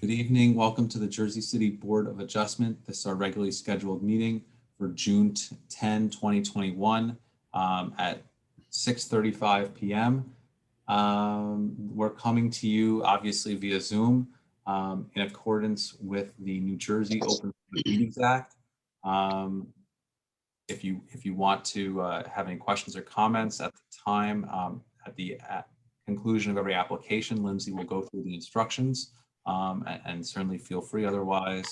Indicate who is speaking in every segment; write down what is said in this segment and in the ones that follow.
Speaker 1: Good evening. Welcome to the Jersey City Board of Adjustment. This is our regularly scheduled meeting for June 10, 2021 at 6:35 p.m. We're coming to you obviously via Zoom in accordance with the New Jersey Open Public Meetings Act. If you want to have any questions or comments at the time, at the conclusion of every application, Lindsay will go through the instructions. And certainly feel free. Otherwise,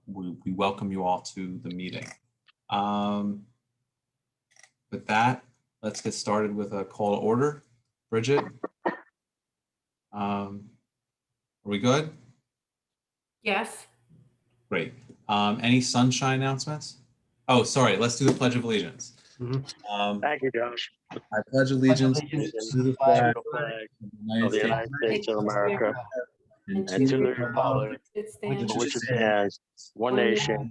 Speaker 1: we welcome you all to the meeting. With that, let's get started with a call to order. Bridget, are we good?
Speaker 2: Yes.
Speaker 1: Great. Any sunshine announcements? Oh, sorry. Let's do the Pledge of Allegiance.
Speaker 3: Thank you, Josh.
Speaker 1: I pledge allegiance to the flag
Speaker 3: of the
Speaker 1: of the
Speaker 3: United States of America and to the republic for which it stands, one nation,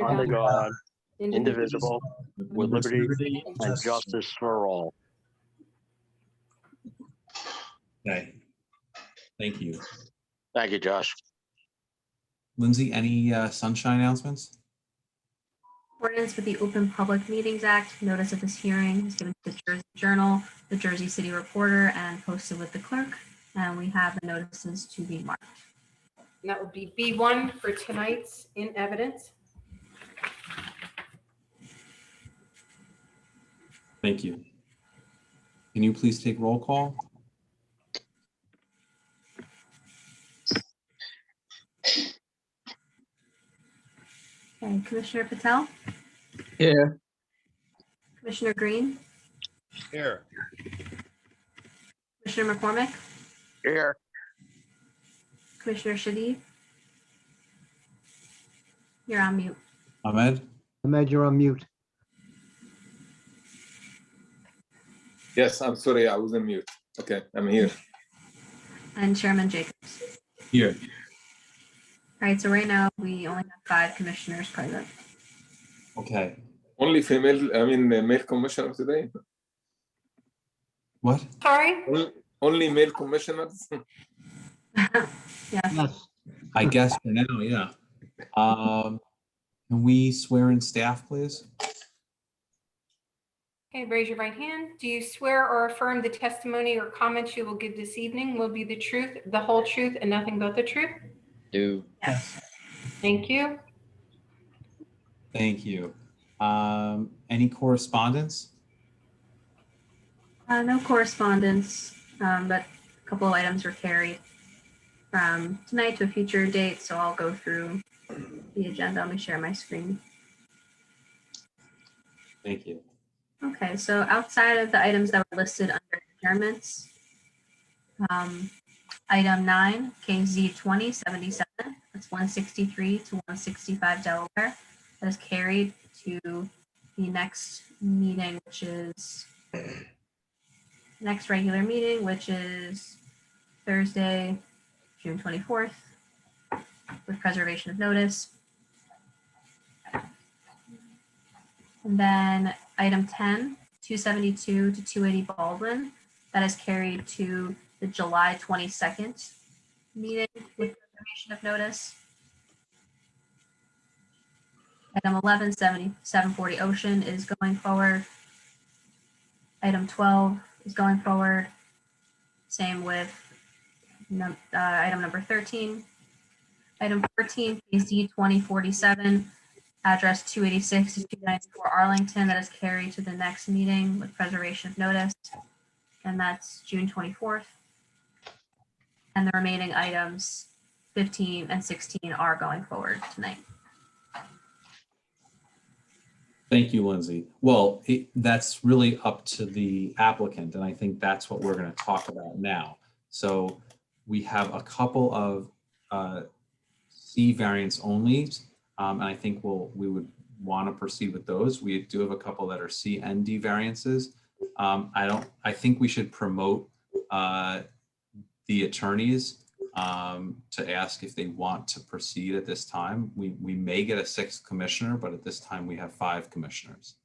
Speaker 3: under God, indivisible, with liberty and justice for all.
Speaker 1: Okay. Thank you.
Speaker 3: Thank you, Josh.
Speaker 1: Lindsay, any sunshine announcements?
Speaker 4: Ordinance with the Open Public Meetings Act. Notice of this hearing is given to the Jersey Journal, the Jersey City Reporter, and posted with the clerk. And we have the notices to be marked.
Speaker 2: And that would be B1 for tonight's in evidence.
Speaker 1: Thank you. Can you please take roll call?
Speaker 4: Okay, Commissioner Patel?
Speaker 5: Here.
Speaker 4: Commissioner Green?
Speaker 3: Here.
Speaker 4: Commissioner McCormick?
Speaker 3: Here.
Speaker 4: Commissioner Shadid? You're on mute.
Speaker 1: Ahmed?
Speaker 5: Ahmed, you're on mute.
Speaker 6: Yes, I'm sorry, I was on mute. Okay, I'm here.
Speaker 4: And Chairman Jacobs.
Speaker 1: Here.
Speaker 4: All right, so right now we only have 5 commissioners present.
Speaker 1: Okay.
Speaker 6: Only female, male commissioner today?
Speaker 1: What?
Speaker 2: Sorry?
Speaker 6: Only male commissioners?
Speaker 4: Yes.
Speaker 5: Yes.
Speaker 1: I guess for now, yeah. Can we swear in staff, please?
Speaker 2: Okay, raise your right hand. Do you swear or affirm the testimony or comments you will give this evening will be the truth, the whole truth, and nothing but the truth?
Speaker 5: Do.
Speaker 4: Yes.
Speaker 2: Thank you.
Speaker 1: Thank you. Any correspondence?
Speaker 4: No correspondence, but a couple of items were carried from tonight to a future date, so I'll go through the agenda. Let me share my screen.
Speaker 1: Thank you.
Speaker 4: Okay, so outside of the items that were listed under adjournments, item 9, KZ 2077, that's 163 to 165 Delaware, that is carried to the next meeting, which is next regular meeting, which is Thursday, June 24th, with preservation of notice. And then item 10, 272 to 280 Baldwin, that is carried to the July 22nd meeting with preservation of notice. Item 11, 740 Ocean is going forward. Item 12 is going forward. Same with item number 13. Item 14, KZ 2047, address 286 to 294 Arlington, that is carried to the next meeting with preservation of notice, and that's June 24th. And the remaining items, 15 and 16, are going forward tonight.
Speaker 1: Thank you, Lindsay. Well, that's really up to the applicant, and I think that's what we're going to talk about now. So we have a couple of C variance onlys, and I think we would want to proceed with those. We do have a couple that are C and D variances. I think we should promote the attorneys to ask if they want to proceed at this time. We may get a 6th commissioner, but at this time we have 5 commissioners.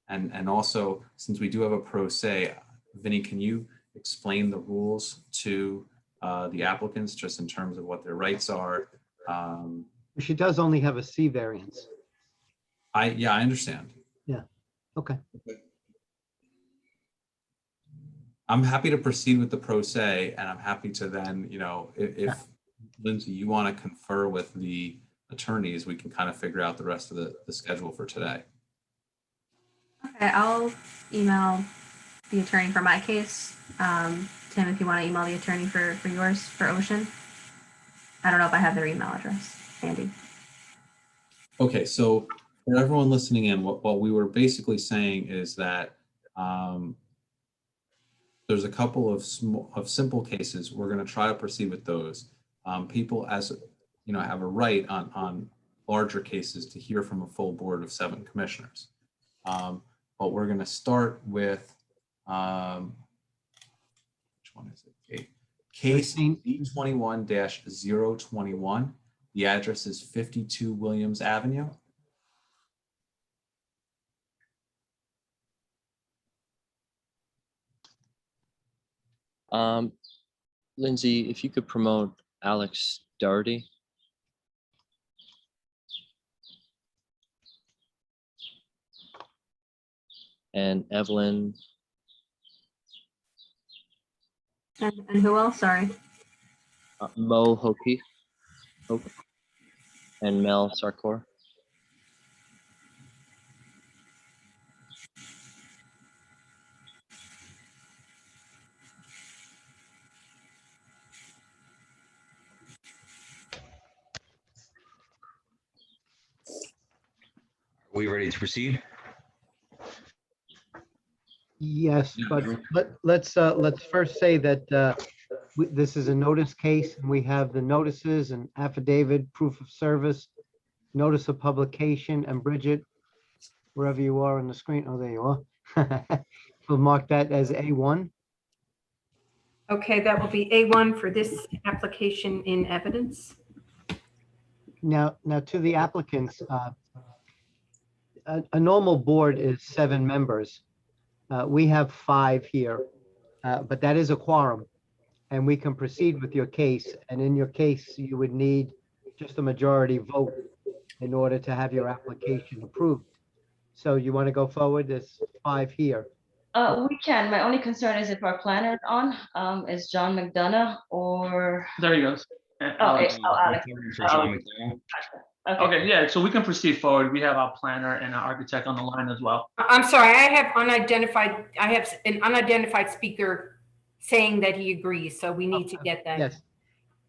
Speaker 1: And also, since we do have a pro se, Vinny, can you explain the rules to the applicants just in terms of what their rights are.
Speaker 5: She does only have a C variance.
Speaker 1: Yeah, I understand.
Speaker 5: Okay.
Speaker 1: I'm happy to proceed with the pro se, and I'm happy to then, you know, if Lindsay, you want to confer with the attorneys, we can kind of figure out the rest of the schedule for today.
Speaker 4: Okay, I'll email the attorney for my case. Tim, if you want to email the attorney for yours, for Ocean. I don't know if I have their email address handy.
Speaker 1: Okay, so for everyone listening in, what we were basically saying is that there's a couple of simple cases. We're going to try to proceed with those. People, as you know, have a right on larger cases to hear from a full board of 7 commissioners. But we're going to start with which one is it? Okay. Case B21-021. The address is 52 Williams Avenue.
Speaker 7: Lindsay, if you could promote Alex Doherty. And Evelyn.
Speaker 4: And who else? Sorry.
Speaker 7: Mo Hoke. And Mel Sarkor.
Speaker 8: Are we ready to proceed?
Speaker 5: Yes, but let's first say that this is a notice case, and we have the notices and affidavit, proof of service, notice of publication, and Bridget, wherever you are on the screen, oh, there you are. We'll mark that as A1.
Speaker 2: Okay, that will be A1 for this application in evidence.
Speaker 5: Now to the applicants, a normal board is 7 members. We have 5 here, but that is a quorum, and we can proceed with your case. And in your case, you would need just a majority vote in order to have your application approved. So you want to go forward? There's 5 here.
Speaker 9: We can. My only concern is if our planner is on, is John McDonough or?
Speaker 10: There he goes.
Speaker 9: Alex.
Speaker 8: For John McDonough.
Speaker 10: Okay, yeah, so we can proceed forward. We have our planner and our architect on the line as well.
Speaker 2: I'm sorry, I have an unidentified speaker saying that he agrees, so we need to get that.
Speaker 5: Yes.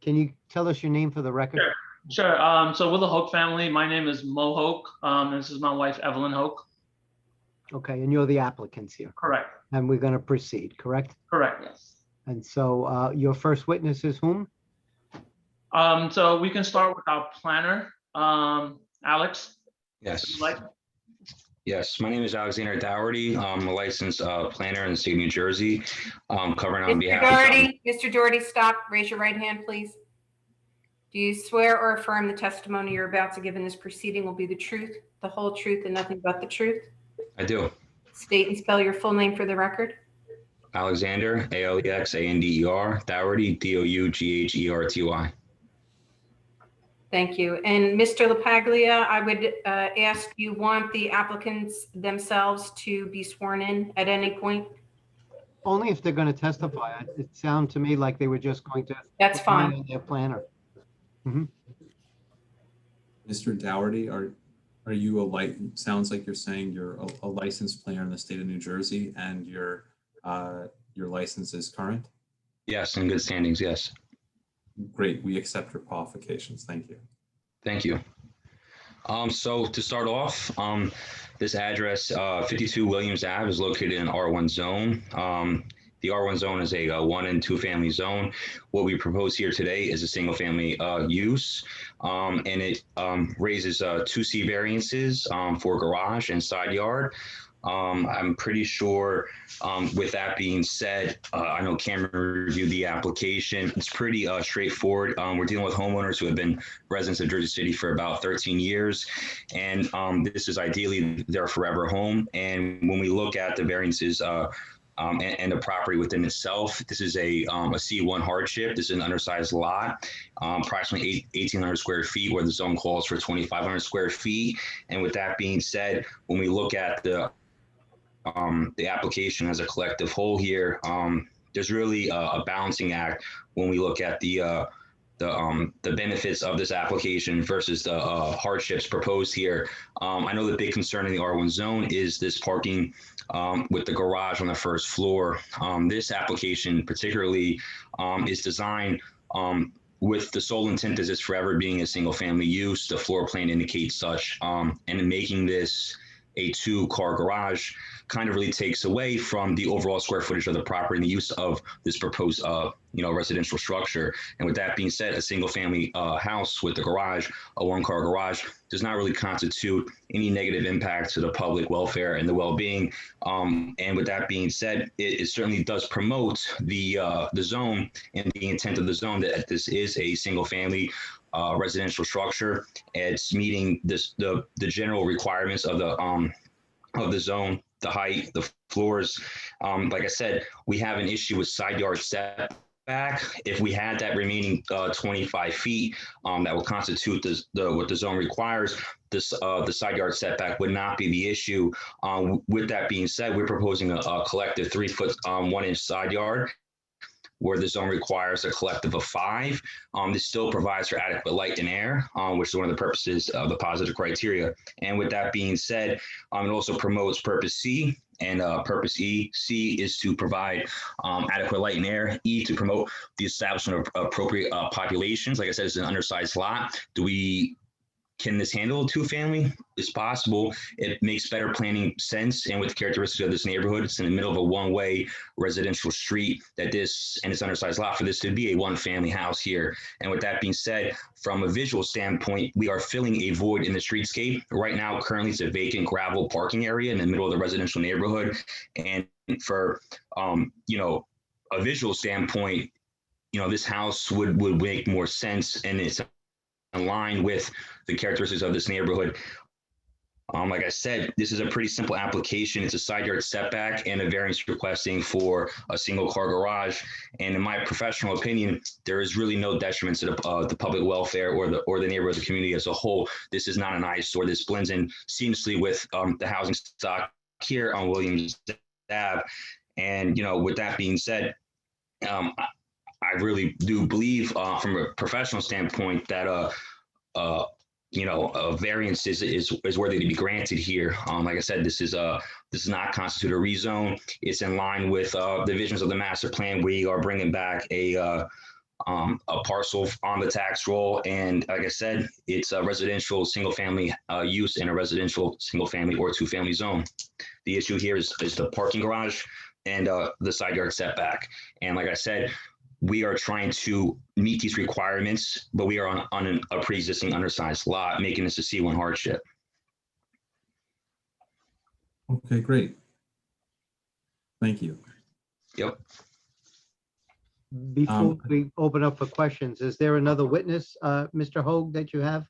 Speaker 5: Can you tell us your name for the record?
Speaker 10: Sure. So we're the Hoke family. My name is Mo Hoke. This is my wife, Evelyn Hoke.
Speaker 5: Okay, and you're the applicants here.
Speaker 10: Correct.
Speaker 5: And we're going to proceed, correct?
Speaker 10: Correct.
Speaker 9: Yes.
Speaker 5: And so your first witness is whom?
Speaker 10: So we can start with our planner, Alex.
Speaker 8: Yes.
Speaker 10: Like.
Speaker 8: Yes, my name is Alexander Dougherty. I'm a licensed planner in the state of New Jersey. Covering on behalf
Speaker 2: Mr. Doherty, stop. Raise your right hand, please. Do you swear or affirm the testimony you're about to give in this proceeding will be the truth, the whole truth, and nothing but the truth?
Speaker 8: I do.
Speaker 2: State and spell your full name for the record.
Speaker 8: Alexander, Alexander, Dougherty, Dougherty.
Speaker 2: Thank you. And Mr. LaPaglia, I would ask, you want the applicants themselves to be sworn in at any point?
Speaker 5: Only if they're going to testify. It sounded to me like they were just going to.
Speaker 2: That's fine.
Speaker 5: On their planner.
Speaker 1: Mr. Dougherty, are you sounds like you're saying you're a licensed planner in the state of New Jersey, and your license is current?
Speaker 8: Yes, in good standings, yes.
Speaker 1: Great, we accept your qualifications. Thank you.
Speaker 8: Thank you. So to start off, this address, 52 Williams Ave, is located in R1 zone. The R1 zone is a 1 and 2 family zone. What we propose here today is a single family use, and it raises 2 C variances for garage and side yard. I'm pretty sure, with that being said, I know Cameron reviewed the application. It's pretty straightforward. We're dealing with homeowners who have been residents of Jersey City for about 13 years. And this is ideally their forever home. And when we look at the variances and the property within itself. This is a C1 hardship. This is an undersized lot, approximately 1,800 square feet, where the zone calls for 2,500 square feet. And with that being said, when we look at the application as a collective whole here, there's really a balancing act when we look at the benefits of this application versus the hardships proposed here. I know the big concern in the R1 zone is this parking with the garage on the first floor. This application particularly is designed with the sole intent as it's forever being a single family use. The floor plan indicates such, and in making this a 2-car garage kind of really takes away from the overall square footage of the property and the use of this proposed residential structure. And with that being said, a single family house with a garage, a 1-car garage, does not really constitute any negative impact to the public welfare and the well-being. And with that being said, it certainly does promote the zone and the intent of the zone that this is a single family residential structure. It's meeting the general requirements of the zone, the height, the floors. Like I said, we have an issue with side yard setback. If we had that remaining 25 feet that would constitute what the zone requires, the side yard setback would not be the issue. With that being said, we're proposing a collective 3-foot 1-inch side yard, where the zone requires a collective of 5. This still provides for adequate light and air, which is one of the purposes of the positive criteria. And with that being said, it also promotes purpose C and purpose E. C is to provide adequate light and air. E to promote the establishment of appropriate populations. Like I said, it's an undersized lot. Can this handle a 2-family? It's possible. It makes better planning sense. And with the characteristics of this neighborhood, it's in the middle of a 1-way residential street, and it's undersized lot for this to be a 1-family house here. And with that being said, from a visual standpoint, we are filling a void in the streetscape. Right now, currently it's a vacant gravel parking area in the middle of the residential neighborhood. And for, a visual standpoint, this house would make more sense, and it's in line with the characteristics of this neighborhood. Like I said, this is a pretty simple application. It's a side yard setback and a variance requesting for a 1-car garage. And in my professional opinion, there is really no detriment to the public welfare or the neighborhood, the community as a whole. This is not an eyesore. This blends in seamlessly with the housing stock here on Williams Ave. And with that being said, I really do believe, from a professional standpoint, that a variance is worthy to be granted here. Like I said, this does not constitute a rezone. It's in line with the visions of the master plan. We are bringing back a parcel on the tax roll, and like I said, it's a residential single-family use in a residential single-family or 2-family zone. The issue here is the parking garage and the side yard setback. And like I said, we are trying to meet these requirements, but we are on a pre-existing undersized lot, making this a C1 hardship.
Speaker 1: Okay, great. Thank you.
Speaker 8: Yep.
Speaker 5: Before we open up for questions, is there another witness, Mr. Hoag, that you have?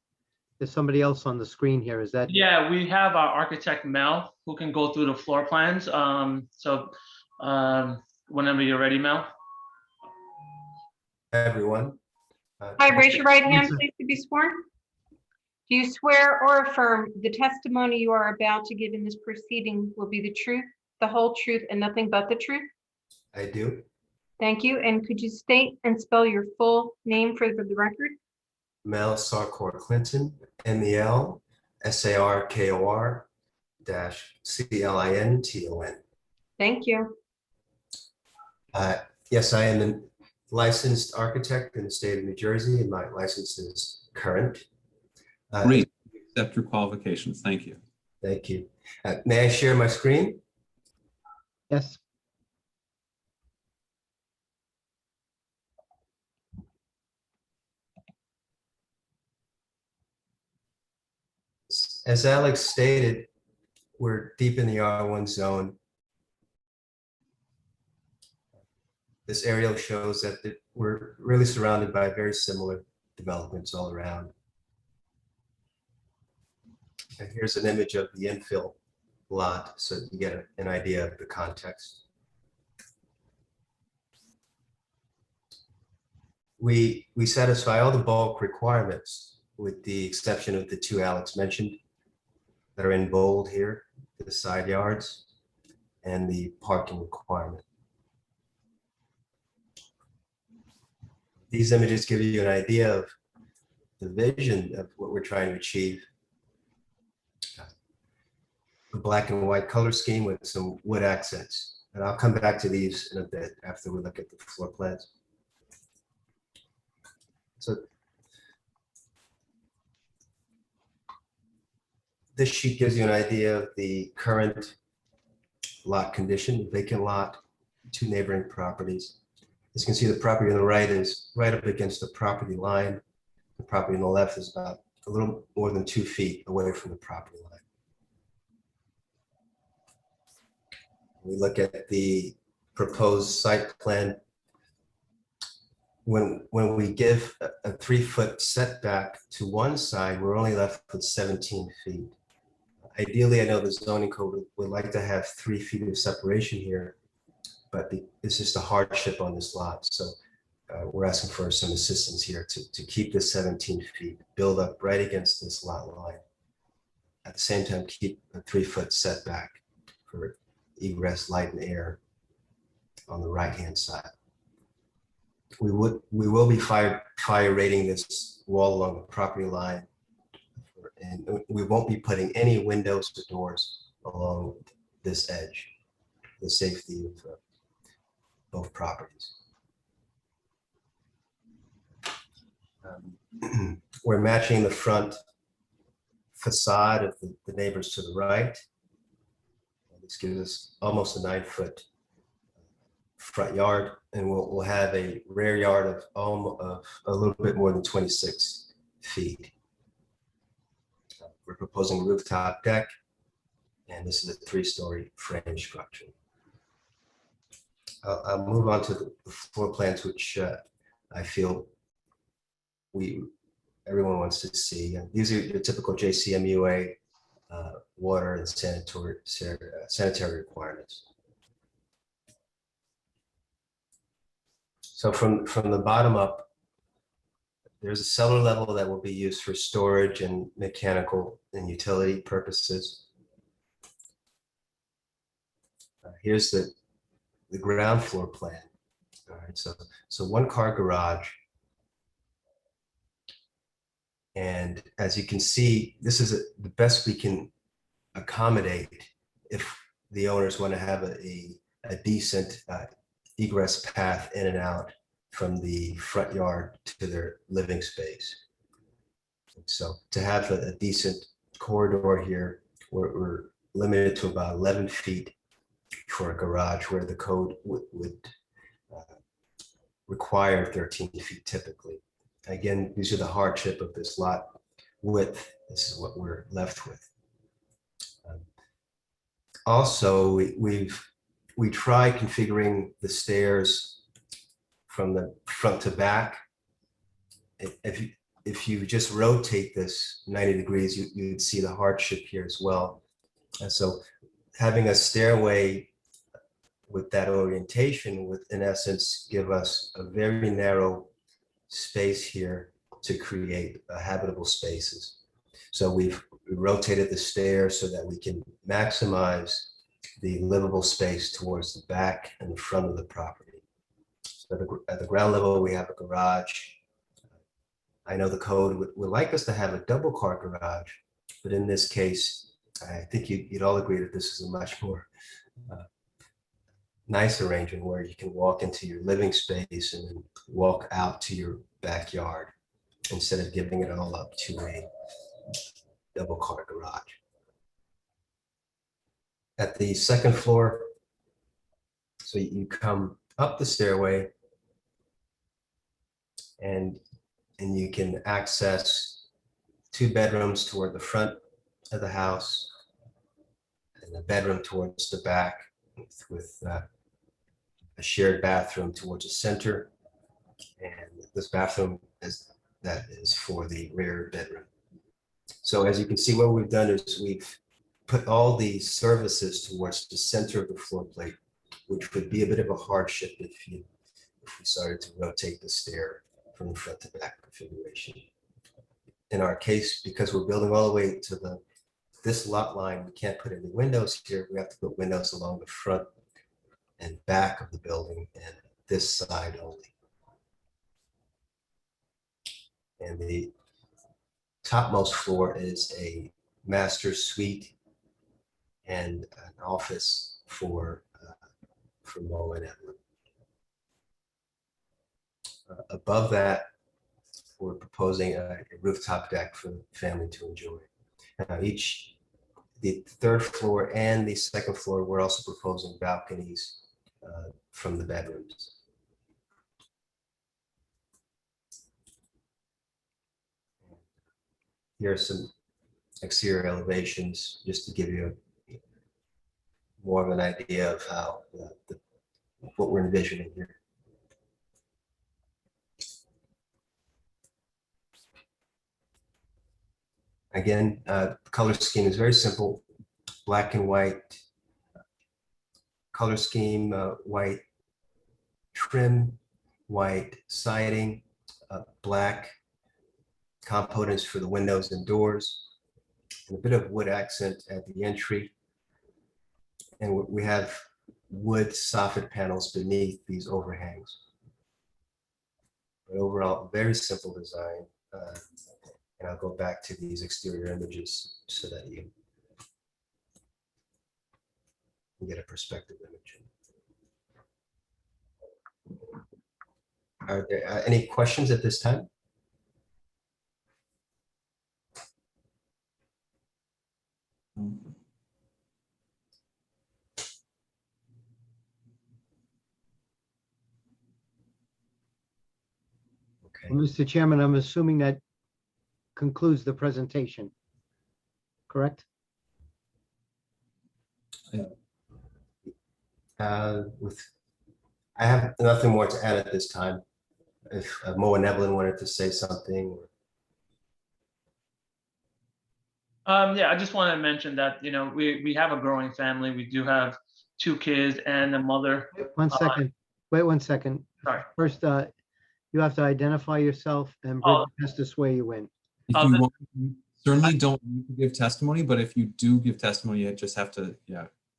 Speaker 5: There's somebody else on the screen here. Is that?
Speaker 10: Yeah, we have our architect Mel who can go through the floor plans. Whenever you're ready, Mel.
Speaker 11: Hi, everyone.
Speaker 2: Hi, raise your right hand, please, to be sworn. Do you swear or affirm the testimony you are about to give in this proceeding will be the truth, the whole truth, and nothing but the truth?
Speaker 11: I do.
Speaker 2: Thank you. And could you state and spell your full name for the record?
Speaker 11: Mel Sarkor Clinton, MEL-SARKOR-CLINTON.
Speaker 2: Thank you.
Speaker 11: Yes, I am a licensed architect in the state of New Jersey, and my license is current.
Speaker 1: Great. Accept your qualifications. Thank you.
Speaker 11: Thank you. May I share my screen?
Speaker 5: Yes.
Speaker 11: As Alex stated, we're deep in the R1 zone. This aerial shows that we're really surrounded by very similar developments all around. And here's an image of the infill lot, so you get an idea of the context. we satisfy all the bulk requirements with the exception of the two Alex mentioned that are in bold here, the side yards and the parking requirement. These images give you an idea of the vision of what we're trying to achieve. A black and white color scheme with some wood accents. And I'll come back to these in a bit after we look at the floor plans. So this sheet gives you an idea of the current lot condition, vacant lot, two neighboring properties. As you can see, the property on the right is right up against the property line. The property on the left is about a little more than 2 feet away from the property line. We look at the proposed site plan. When we give a 3-foot setback to one side, we're only left with 17 feet. Ideally, I know the zoning code would like to have 3 feet of separation here, but it's just a hardship on this lot. So we're asking for some assistance here to keep this 17 feet, build up right against this lot line. At the same time, keep a 3-foot setback for egress, light and air on the right-hand side. We will be fire rating this wall along the property line, and we won't be putting any windows or doors along this edge, the safety of both properties. We're matching the front facade of the neighbors to the right. This gives us almost a 9-foot front yard, and we'll have a rear yard of a little bit more than 26 feet. We're proposing a rooftop deck, and this is a 3-story frame structure. I'll move on to the floor plans, which I feel everyone wants to see. And these are your typical JCMUA water and sanitary requirements. So from the bottom up, there's a cellar level that will be used for storage and mechanical and utility purposes. Here's the ground floor plan. All right, so 1-car garage. And as you can see, this is the best we can accommodate if the owners want to have a decent egress path in and out from the front yard to their living space. So to have a decent corridor here, we're limited to about 11 feet for a garage, where the code would require 13 feet typically. Again, these are the hardship of this lot width. This is what we're left with. Also, we try configuring the stairs from the front to back. If you just rotate this 90 degrees, you'd see the hardship here as well. And so having a stairway with that orientation would, in essence, give us a very narrow space here to create habitable spaces. So we've rotated the stairs so that we can maximize the livable space towards the back and the front of the property. So at the ground level, we have a garage. I know the code would like us to have a 2-car garage, but in this case, I think you'd all agree that this is a much more nice arrangement where you can walk into your living space and then walk out to your backyard instead of giving it all up to a 2-car garage. At the second floor, so you come up the stairway and you can access 2 bedrooms toward the front of the house and a bedroom towards the back with a shared bathroom towards the center. And this bathroom is for the rear bedroom. So as you can see, what we've done is we've put all these services towards the center of the floor plate, which would be a bit of a hardship if we started to rotate the stair from the front to back configuration. In our case, because we're building all the way to this lot line, we can't put any windows here. We have to put windows along the front and back of the building and this side only. And the topmost floor is a master suite and an office for Mo and Evelyn. Above that, we're proposing a rooftop deck for the family to enjoy. The third floor and the second floor, we're also proposing balconies from the bedrooms. Here are some exterior elevations just to give you more of an idea of how what we're envisioning here. Again, color scheme is very simple, black and white. Color scheme, white trim, white siding, black components for the windows and doors, and a bit of wood accent at the entry. And we have wood soffit panels beneath these overhangs. But overall, very simple design. And I'll go back to these exterior images so that you can get a perspective image. Are there any questions at this time? Okay.
Speaker 5: Mr. Chairman, I'm assuming that concludes the presentation, correct?
Speaker 11: I have nothing more to add at this time. If Mo and Evelyn wanted to say something.
Speaker 10: Yeah, I just want to mention that, you know, we have a growing family. We do have 2 kids and a mother.
Speaker 5: One second. Wait 1 second.
Speaker 10: Sorry.
Speaker 5: First, you have to identify yourself and Bridget has to swear you in.
Speaker 1: If you want, you certainly don't need to give testimony, but if you do give testimony, you just have to,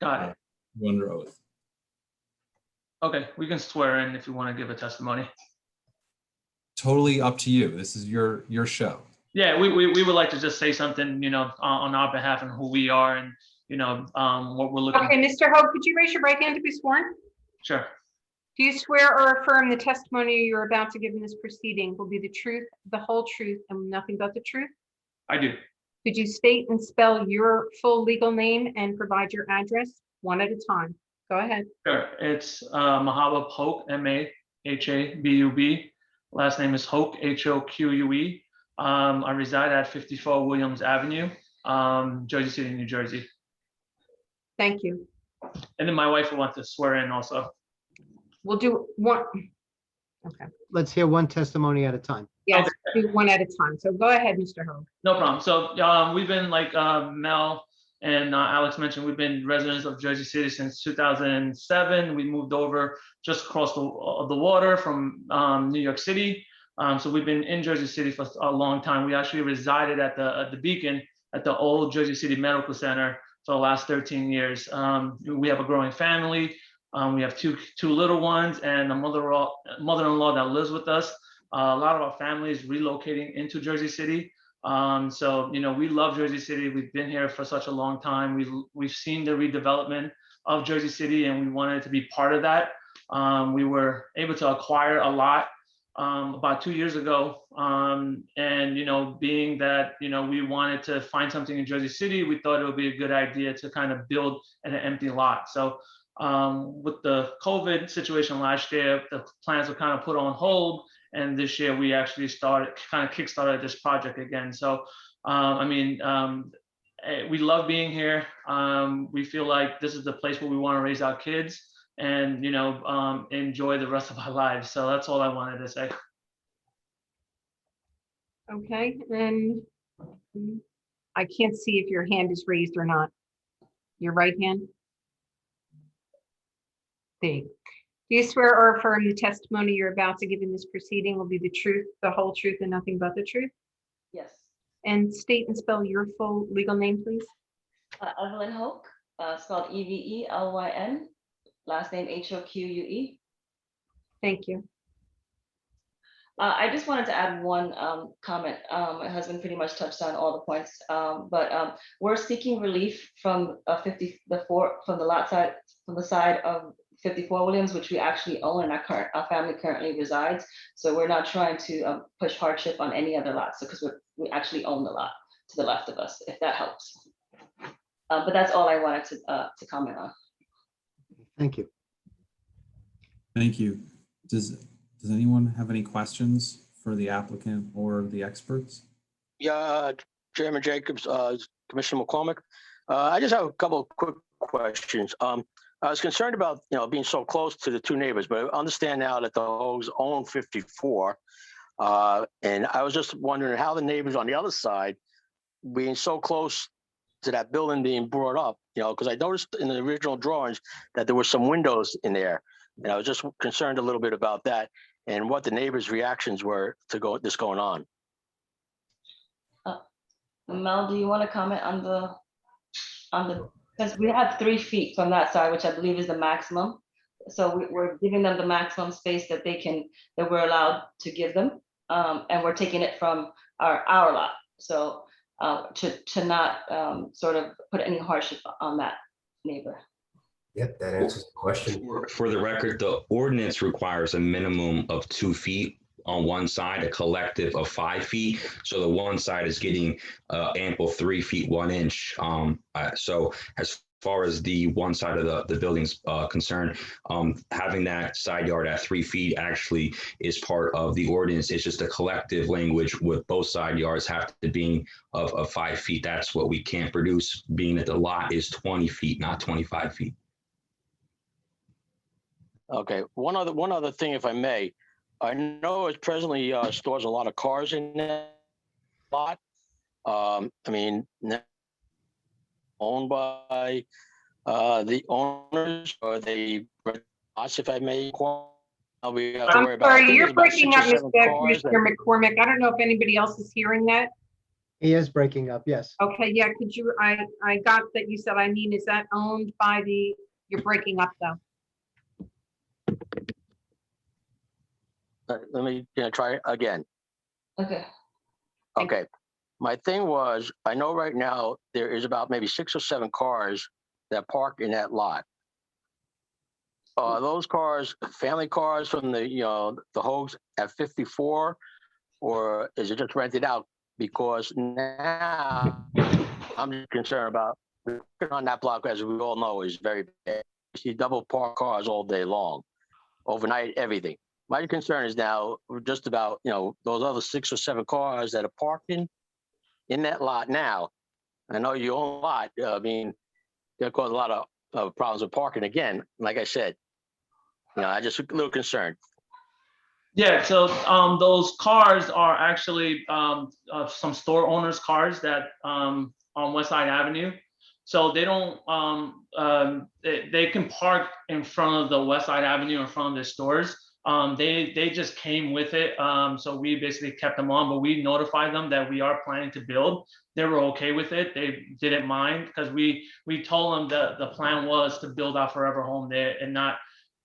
Speaker 10: Got it.
Speaker 1: go under oath.
Speaker 10: Okay, we can swear in if you want to give a testimony.
Speaker 1: Totally up to you. This is your show.
Speaker 10: Yeah, we would like to just say something, you know, on our behalf and who we are and, you know, what we're looking.
Speaker 2: Okay, Mr. Hope, could you raise your right hand to be sworn?
Speaker 10: Sure.
Speaker 2: Do you swear or affirm the testimony you're about to give in this proceeding will be the truth, the whole truth, and nothing but the truth?
Speaker 10: I do.
Speaker 2: Could you state and spell your full legal name and provide your address one at a time? Go ahead.
Speaker 10: Sure. It's Mahabub Hoke, M-A-H-A-B-U-B. Last name is Hoke, H-O-Q-U-E. I reside at 54 Williams Avenue, Jersey City, New Jersey.
Speaker 2: Thank you.
Speaker 10: And then my wife will want to swear in also.
Speaker 2: We'll do one. Okay.
Speaker 5: Let's hear one testimony at a time.
Speaker 2: Yes,
Speaker 10: Okay.
Speaker 2: do one at a time. So go ahead, Mr. Hope.
Speaker 10: No problem. So we've been, like Mel and Alex mentioned, we've been residents of Jersey City since 2007. We moved over just across the water from New York City. So we've been in Jersey City for a long time. We actually resided at the Beacon at the old Jersey City Medical Center for the last 13 years. We have a growing family. We have two little ones and a mother-in-law that lives with us. A lot of our family is relocating into Jersey City. So, you know, we love Jersey City. We've been here for such a long time. We've seen the redevelopment of Jersey City and we wanted to be part of that. We were able to acquire a lot about 2 years ago. And, you know, being that, you know, we wanted to find something in Jersey City, we thought it would be a good idea to kind of build an empty lot. So with the COVID situation last year, the plans were kind of put on hold. And this year we actually kickstarted this project again. So, I mean, we love being here. We feel like this is the place where we want to raise our kids and, you know, enjoy the rest of our lives. So that's all I wanted to say.
Speaker 2: Okay, and I can't see if your hand is raised or not. Your right hand? There you go. Do you swear or affirm the testimony you're about to give in this proceeding will be the truth, the whole truth, and nothing but the truth?
Speaker 9: Yes.
Speaker 2: And state and spell your full legal name, please.
Speaker 9: Evelyn Hoke, spelled Evelyn, last name Hoque.
Speaker 2: Thank you.
Speaker 9: I just wanted to add one comment. My husband pretty much touched on all the points, but we're seeking relief from from the lot side, from the side of 54 Williams, which we actually own and our family currently resides. So we're not trying to push hardship on any other lots, because we actually own the lot to the left of us, if that helps. But that's all I wanted to comment on.
Speaker 5: Thank you.
Speaker 1: Thank you. Does anyone have any questions for the applicant or the experts?
Speaker 3: Yeah, Chairman Jacobs, Commissioner McCormick. I just have a couple of quick questions. I was concerned about, being so close to the two neighbors, but I understand now that the Hogues own 54. And I was just wondering how the neighbors on the other side, being so close to that building being brought up, because I noticed in the original drawings that there were some windows in there. And I was just concerned a little bit about that and what the neighbors' reactions were to this going on.
Speaker 9: Mel, do you want to comment on the, because we have 3 feet from that side, which I believe is the maximum. So we're giving them the maximum space that we're allowed to give them. And we're taking it from our lot. So to not sort of put any hardship on that neighbor.
Speaker 11: Yep, that answers the question.
Speaker 8: For the record, the ordinance requires a minimum of 2 feet on one side, a collective of 5 feet. So the one side is getting ample 3 feet 1 inch. So as far as the one side of the building's concerned, having that side yard at 3 feet actually is part of the ordinance. It's just a collective language with both side yards have to be of 5 feet. That's what we can't produce, being that the lot is 20 feet, not 25 feet.
Speaker 3: Okay, one other thing, if I may. I know it presently stores a lot of cars in that lot. I mean, owned by the owners, or they lots, if I may. We have to worry
Speaker 2: I'm
Speaker 3: about.
Speaker 2: sorry, you're breaking up, Commissioner McCormick. I don't know if anybody else is hearing that.
Speaker 5: He is breaking up, yes.
Speaker 2: Okay, yeah, could you, I got that you said, is that owned by you're breaking up though.
Speaker 3: Let me try again.
Speaker 9: Okay.
Speaker 3: Okay. My thing was, I know right now there is about maybe 6 or 7 cars that park in that lot. Are those cars family cars from the Hogues at 54, or is it just rented out? Because now I'm concerned about on that block, as we all know, is very bad. You see double parked cars all day long, overnight, everything. My concern is now just about, those other 6 or 7 cars that are parked in that lot now. I know you own a lot. I mean, they'll cause a lot of problems with parking again. Like I said, I just a little concerned.
Speaker 10: Yeah, so those cars are actually some store owners' cars that on West Side Avenue. So they don't they can park in front of the West Side Avenue in front of their stores. They just came with it. So we basically kept them on, but we notified them that we are planning to build. They were okay with it. They didn't mind, because we told them that the plan was to build our forever home there and not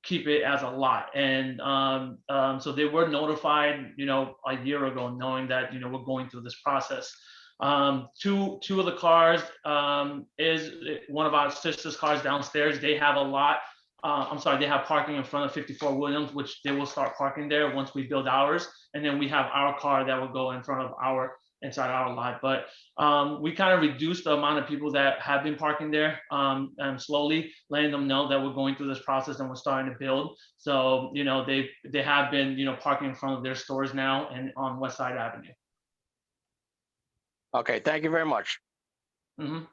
Speaker 10: keep it as a lot. And so they were notified, a year ago, knowing that, we're going through this process. Two of the cars is one of our sister's cars downstairs. They have a lot. They have parking in front of 54 Williams, which they will start parking there once we build ours. And then we have our car that will go in front of inside our lot. But we kind of reduced the amount of people that have been parking there, and slowly letting them know that we're going through this process and we're starting to build. So, they have been, parking in front of their stores now and on West Side Avenue.
Speaker 3: Okay, thank you very much.
Speaker 10: Mm-hmm.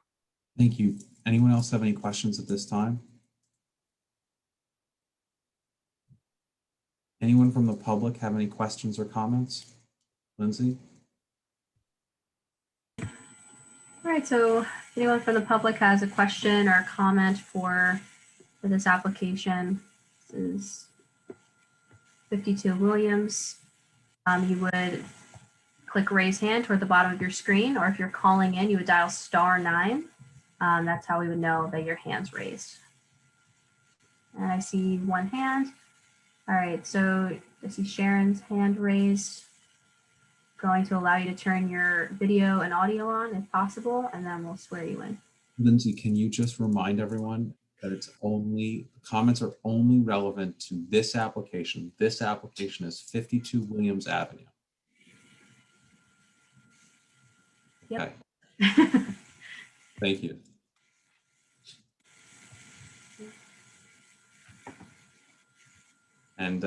Speaker 1: Thank you. Anyone else have any questions at this time? Anyone from the public have any questions or comments? Lindsay?
Speaker 4: All right, so if anyone from the public has a question or a comment for this application, this is 52 Williams, you would click raise hand toward the bottom of your screen, or if you're calling in, you would dial *9. That's how we would know that your hand's raised. And I see one hand. All right, so I see Sharon's hand raised. Going to allow you to turn your video and audio on if possible, and then we'll swear you in.
Speaker 1: Lindsay, can you just remind everyone that comments are only relevant to this application. This application is 52 Williams Avenue.
Speaker 4: Yep.
Speaker 1: Okay. Thank you. And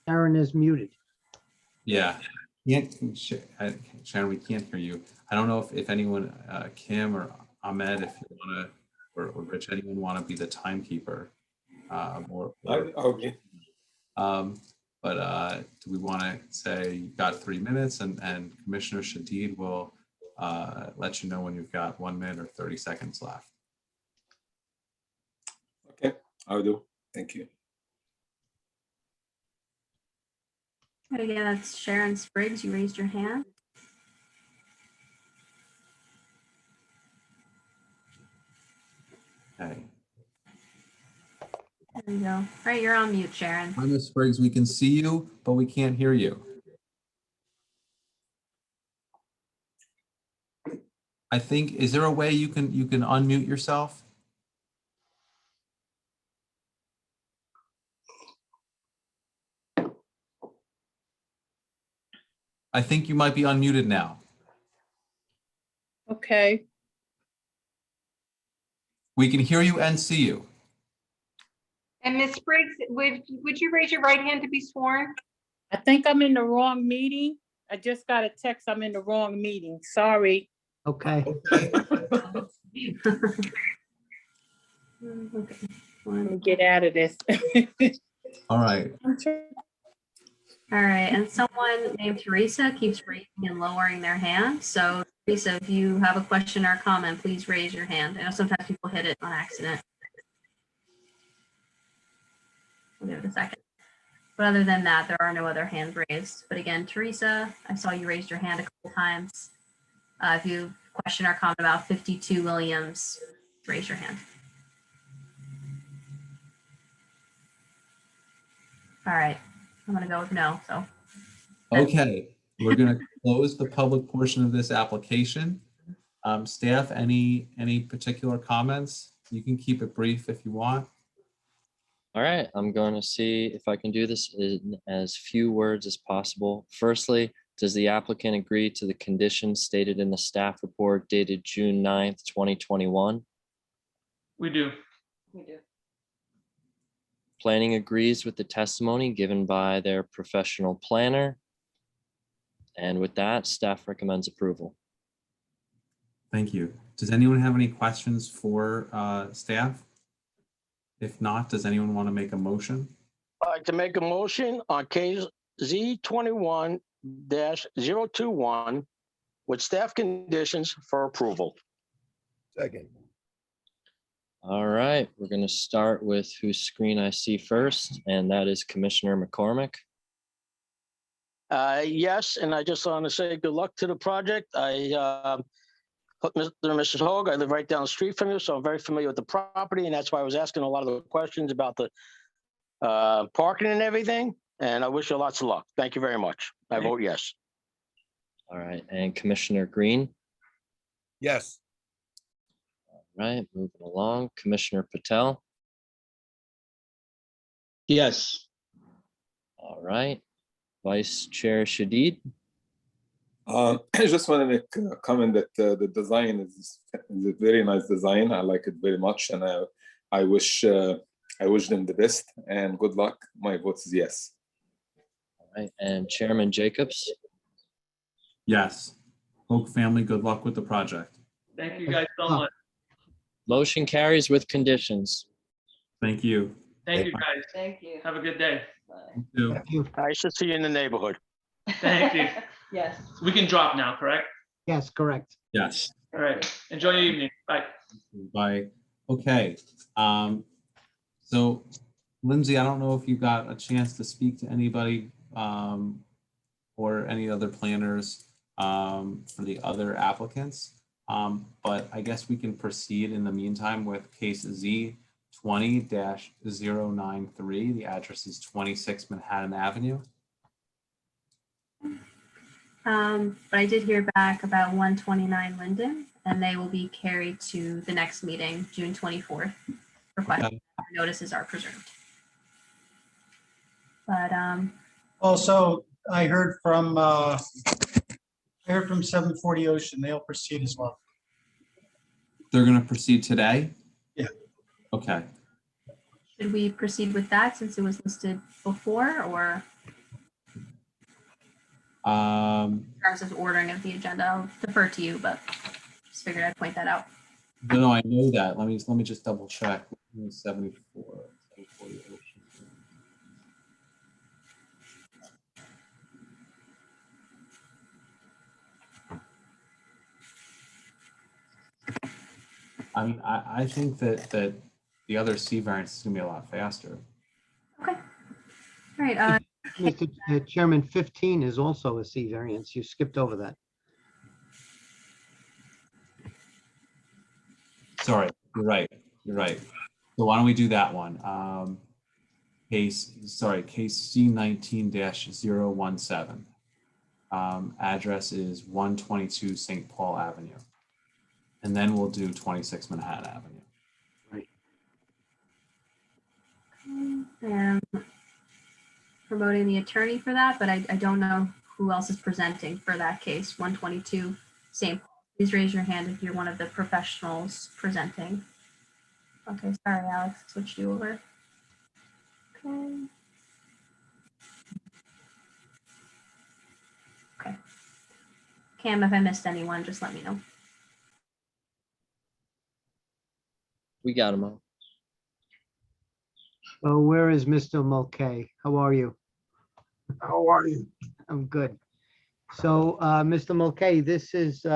Speaker 5: Sharon is muted.
Speaker 1: yeah, Sharon, we can't hear you. I don't know if anyone, Kim or Ahmed, if you want to, or Rich, anyone want to be the timekeeper?
Speaker 6: Okay.
Speaker 1: But do we want to say you've got 3 minutes, and Commissioner Shadid will let you know when you've got 1 minute or 30 seconds left.
Speaker 6: Okay, I'll do. Thank you.
Speaker 4: Again, that's Sharon Spriggs. You raised your hand.
Speaker 1: Okay.
Speaker 4: There you go. All right, you're on mute, Sharon.
Speaker 1: Hi, Ms. Spriggs, we can see you, but we can't hear you. I think, is there a way you can unmute yourself? I think you might be unmuted now.
Speaker 12: Okay.
Speaker 1: We can hear you and see you.
Speaker 2: And Ms. Spriggs, would you raise your right hand to be sworn?
Speaker 12: I think I'm in the wrong meeting. I just got a text. I'm in the wrong meeting. Sorry.
Speaker 5: Okay.
Speaker 4: Okay.
Speaker 12: Let me get out of this.
Speaker 1: All right.
Speaker 4: All right, and someone named Teresa keeps raising and lowering their hand. So Teresa, if you have a question or a comment, please raise your hand. I know sometimes people hit it on accident. We'll give it a second. But other than that, there are no other hands raised. But again, Teresa, I saw you raised your hand a couple times. If you have a question or comment about 52 Williams, raise your hand. All right, I'm gonna go with no, so.
Speaker 1: Okay, we're going to close the public portion of this application. Staff, any particular comments? You can keep it brief if you want.
Speaker 7: All right, I'm going to see if I can do this in as few words as possible. Firstly, does the applicant agree to the conditions stated in the staff report dated June 9th, 2021?
Speaker 10: We do.
Speaker 9: We do.
Speaker 7: Planning agrees with the testimony given by their professional planner. And with that, staff recommends approval.
Speaker 1: Thank you. Does anyone have any questions for staff? If not, does anyone want to make a motion?
Speaker 3: I'd like to make a motion on case Z21-021 with staff conditions for approval.
Speaker 13: Second.
Speaker 7: All right, we're going to start with whose screen I see first, and that is Commissioner McCormick.
Speaker 3: Yes, and I just want to say good luck to the project. Mr. and Mrs. Hogue, I live right down the street from you, so I'm very familiar with the property, and that's why I was asking a lot of the questions about the parking and everything, and I wish you lots of luck. Thank you very much. I vote yes.
Speaker 7: All right, and Commissioner Green.
Speaker 13: Yes.
Speaker 7: All right, moving along. Commissioner Patel.
Speaker 10: Yes.
Speaker 7: All right, Vice Chair Shadid.
Speaker 6: I just want to make a comment that the design is a very nice design. I like it very much, and I wish them the best and good luck. My vote is yes.
Speaker 7: All right, and Chairman Jacobs.
Speaker 1: Yes. Hogue family, good luck with the project.
Speaker 10: Thank you guys so much.
Speaker 7: Motion carries with conditions.
Speaker 1: Thank you.
Speaker 10: Thank you guys.
Speaker 9: Thank you.
Speaker 10: Have a good day.
Speaker 1: You too.
Speaker 5: Thank you.
Speaker 3: Nice to see you in the neighborhood.
Speaker 10: Thank you.
Speaker 9: Yes.
Speaker 10: We can drop now, correct?
Speaker 5: Yes, correct.
Speaker 1: Yes.
Speaker 10: All right. Enjoy your evening. Bye.
Speaker 1: Bye. Okay. So Lindsay, I don't know if you got a chance to speak to anybody or any other planners for the other applicants. But I guess we can proceed in the meantime with case Z20-093. The address is 26 Manhattan Avenue.
Speaker 4: But I did hear back about 129 Linden, and they will be carried to the next meeting, June 24th. Requested notices are preserved. But
Speaker 14: Also, I heard from 740 Ocean, they'll proceed as well.
Speaker 1: They're going to proceed today?
Speaker 14: Yeah.
Speaker 1: Okay.
Speaker 4: should we proceed with that since it was listed before, or in terms of ordering of the agenda? I'll defer to you, but just figured I'd point that out.
Speaker 1: No, I know that. Let me just double check. 74. I mean, I think that the other C variance is gonna be a lot faster.
Speaker 4: Okay. All right.
Speaker 5: Mr. Chairman, 15 is also a C variance. You skipped over that.
Speaker 1: Sorry, you're right. You're right. So why don't we do that one? Case C19-017. Address is 122 St. Paul Avenue. And then we'll do 26 Manhattan Avenue.
Speaker 5: Right.
Speaker 4: And promoting the attorney for that, but I don't know who else is presenting for that case. 122 St. Paul. Please raise your hand if you're one of the professionals presenting. Okay, sorry, Alex, switched you over. Okay. Okay. Cam, if I missed anyone, just let me know.
Speaker 7: We got them all.
Speaker 5: So where is Mr. Mulcahy? How are you?
Speaker 13: How are you?
Speaker 5: I'm good. So, Mr. Mulcahy, this is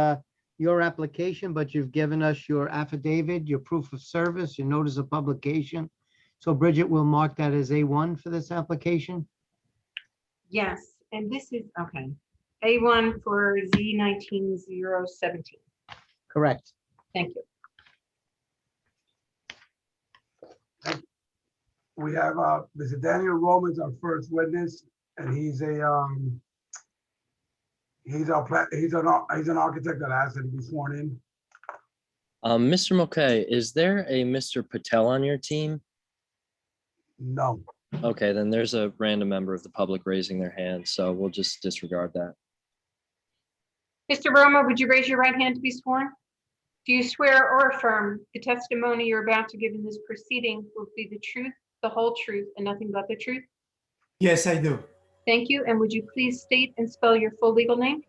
Speaker 5: your application, but you've given us your affidavit, your proof of service, your notice of publication. So Bridget will mark that as A1 for this application?
Speaker 2: Yes, and this is, okay. A1 for Z19-017.
Speaker 5: Correct.
Speaker 2: Thank you.
Speaker 13: We have Mr. Daniel Roman's our first witness, and he's an architect that asked to be sworn in.
Speaker 7: Mr. Mulcahy, is there a Mr. Patel on your team?
Speaker 13: No.
Speaker 7: Okay, then there's a random member of the public raising their hand, so we'll just disregard that.
Speaker 2: Mr. Roma, would you raise your right hand to be sworn? Do you swear or affirm the testimony you're about to give in this proceeding will be the truth, the whole truth, and nothing but the truth?
Speaker 14: Yes, I do.
Speaker 2: Thank you. And would you please state and spell your full legal name?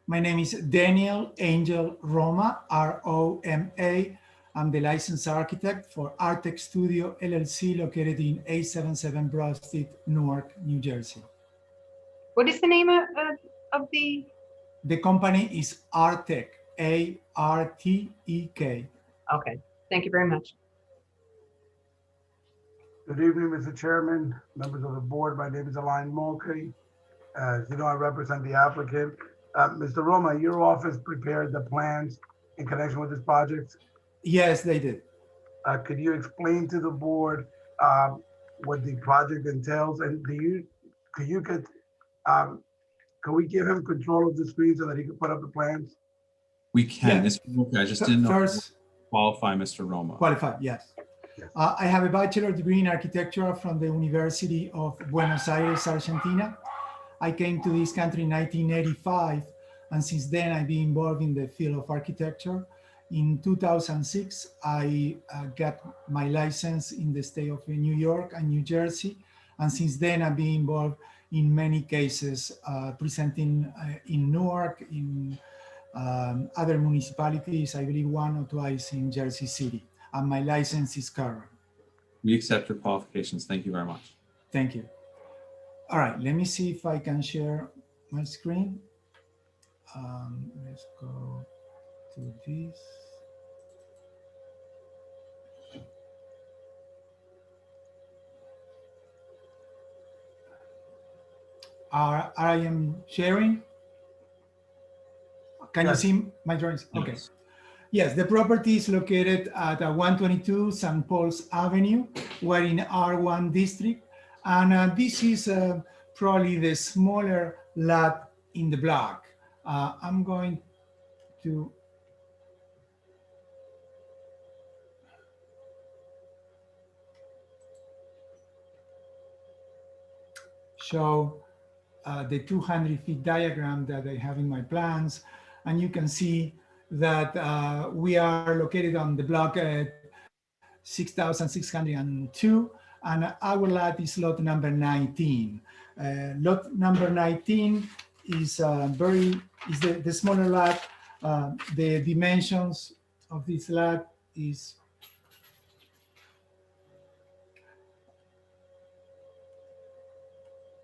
Speaker 14: My name is Daniel Angel Roma, R-O-M-A. I'm the licensed architect for Artec Studio LLC located in 877 Broad Street, Newark, New Jersey.
Speaker 2: What is the name of the?
Speaker 14: The company is Artec, A-R-T-E-K.
Speaker 2: Okay, thank you very much.
Speaker 13: Good evening, Mr. Chairman, members of the board. My name is Alain Mulcahy. As you know, I represent the applicant. Mr. Roma, your office prepared the plans in connection with this project?
Speaker 14: Yes, they did.
Speaker 13: Could you explain to the board what the project entails? And can we give him control of the screen so that he can put up the plans?
Speaker 1: We can.
Speaker 14: Yeah.
Speaker 1: Mr. Mulcahy, I just didn't know.
Speaker 14: First,
Speaker 1: Qualify Mr. Roma.
Speaker 14: qualified, yes. I have a bachelor degree in architecture from the University of Buenos Aires, Argentina. I came to this country in 1985, and since then I've been involved in the field of architecture. In 2006, I got my license in the state of New York and New Jersey, and since then I've been involved in many cases, presenting in Newark, in other municipalities, I believe one or twice in Jersey City, and my license is current.
Speaker 1: We accept your qualifications. Thank you very much.
Speaker 14: Thank you. All right, let me see if I can share my screen. Let's go to this. I am sharing. Can you
Speaker 13: Yes.
Speaker 14: see my drawings? Okay.
Speaker 1: Yes.
Speaker 14: Yes, the property is located at 122 St. Paul's Avenue. We're in R1 district. And this is probably the smaller lot in the block. I'm going to show the 200 feet diagram that I have in my plans. And you can see that we are located on the block 6,602, and our lot is lot number 19. Lot number 19 is the smaller lot. The dimensions of this lot is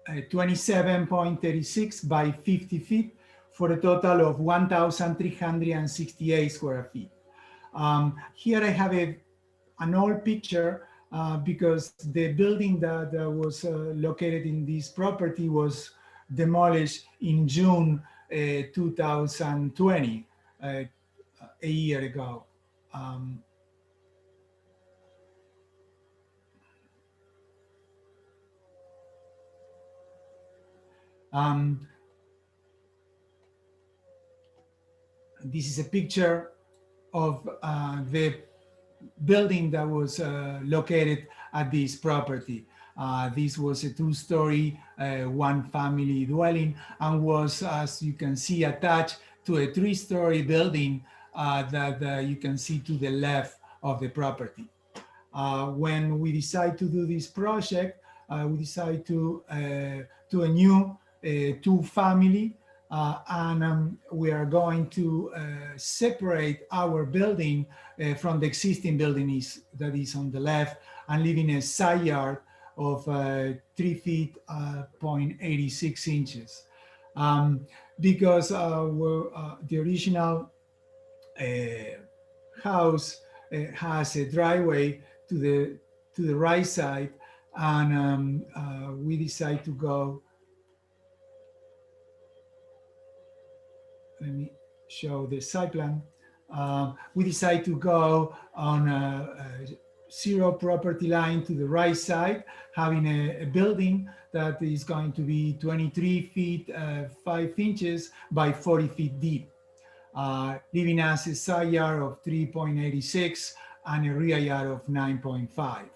Speaker 14: 27.36 by 50 feet for a total of 1,368 square feet. Here I have an old picture because the building that was located in this property was demolished in June 2020, a year ago. This is a picture of the building that was located at this property. This was a two-story, one-family dwelling, and was, as you can see, attached to a three-story building that you can see to the left of the property. When we decide to do this project, we decide to a new two-family, and we are going to separate our building from the existing building that is on the left, and leaving a side yard of 3 feet, 0.86 inches. Because the original house has a driveway to the right side, and we decide to go. Let me show the site plan. We decide to go on a zero property line to the right side, having a building that is going to be 23 feet 5 inches by 40 feet deep, leaving us a side yard of 3.86 and a rear yard of 9.5.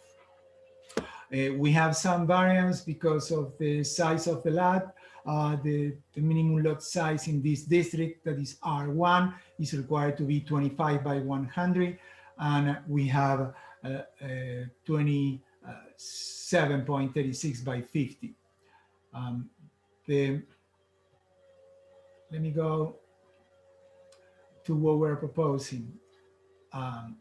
Speaker 14: We have some variance because of the size of the lot. The minimum lot size in this district, that is R1, is required to be 25 by 100, and we have 27.36 by 50. Let me go to what we're proposing. I'm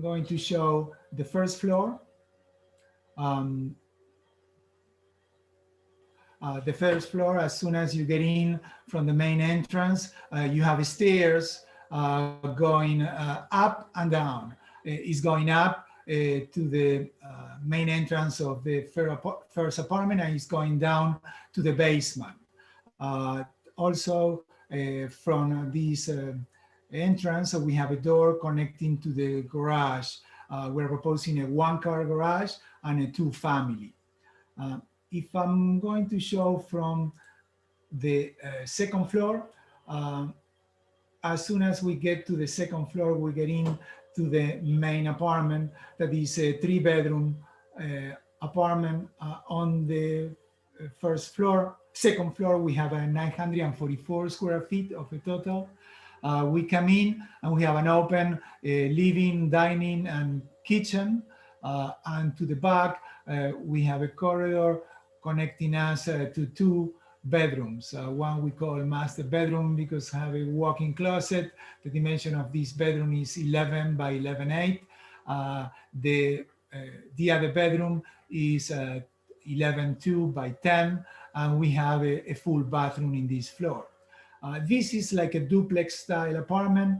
Speaker 14: going to show the first floor. The first floor, as soon as you get in from the main entrance, you have stairs going up and down. It's going up to the main entrance of the first apartment, and it's going down to the basement. Also, from this entrance, we have a door connecting to the garage. We're proposing a one-car garage and a two-family. If I'm going to show from the second floor, as soon as we get to the second floor, we get in to the main apartment. That is a 3-bedroom apartment on the first floor. Second floor, we have a 944 square feet of a total. We come in and we have an open living, dining, and kitchen. And to the back, we have a corridor connecting us to 2 bedrooms. One we call master bedroom because I have a walk-in closet. The dimension of this bedroom is 11 by 11.8. The other bedroom is 11.2 by 10, and we have a full bathroom in this floor. This is like a duplex style apartment.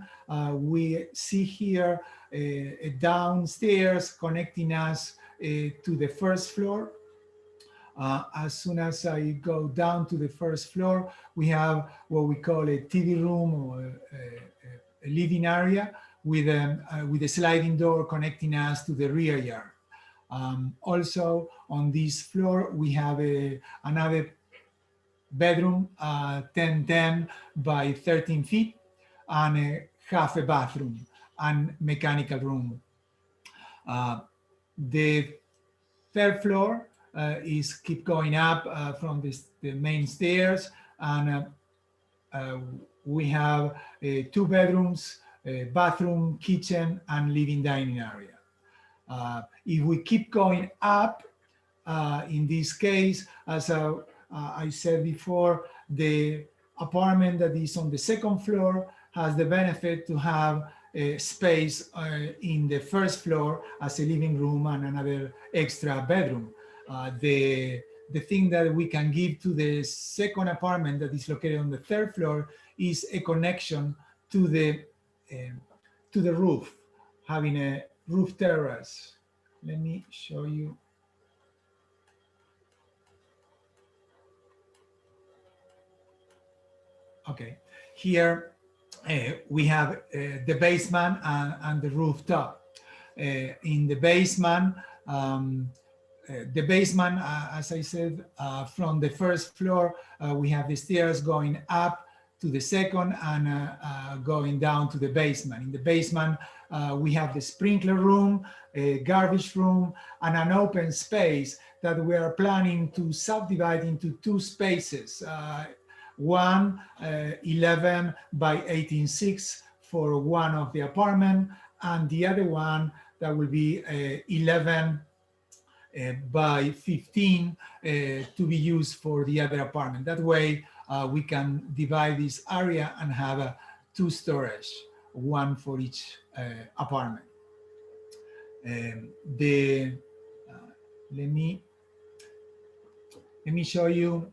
Speaker 14: We see here a downstairs connecting us to the first floor. As soon as I go down to the first floor, we have what we call a TV room or a living area with a sliding door connecting us to the rear yard. Also, on this floor, we have another bedroom, 10 by 13 feet, and half a bathroom and mechanical room. The third floor is keep going up from the main stairs, and we have 2 bedrooms, a bathroom, kitchen, and living dining area. If we keep going up, in this case, as I said before, the apartment that is on the second floor has the benefit to have a space in the first floor as a living room and another extra bedroom. The thing that we can give to the second apartment that is located on the third floor is a connection to the roof, having a roof terrace. Let me show you. Okay, here we have the basement and the rooftop. In the basement, as I said, from the first floor, we have the stairs going up to the second and going down to the basement. In the basement, we have the sprinkler room, a garbage room, and an open space that we are planning to subdivide into 2 spaces. One 11 by 18.6 for one of the apartment, and the other one that will be 11 by 15 to be used for the other apartment. That way we can divide this area and have 2 storage, one for each apartment. Let me show you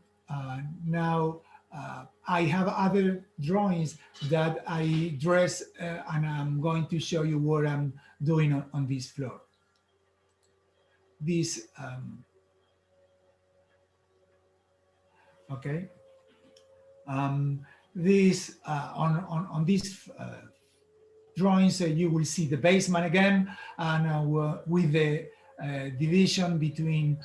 Speaker 14: now. I have other drawings that I dress and I'm going to show you what I'm doing on this floor. This, okay. This, on these drawings, you will see the basement again, and with the division between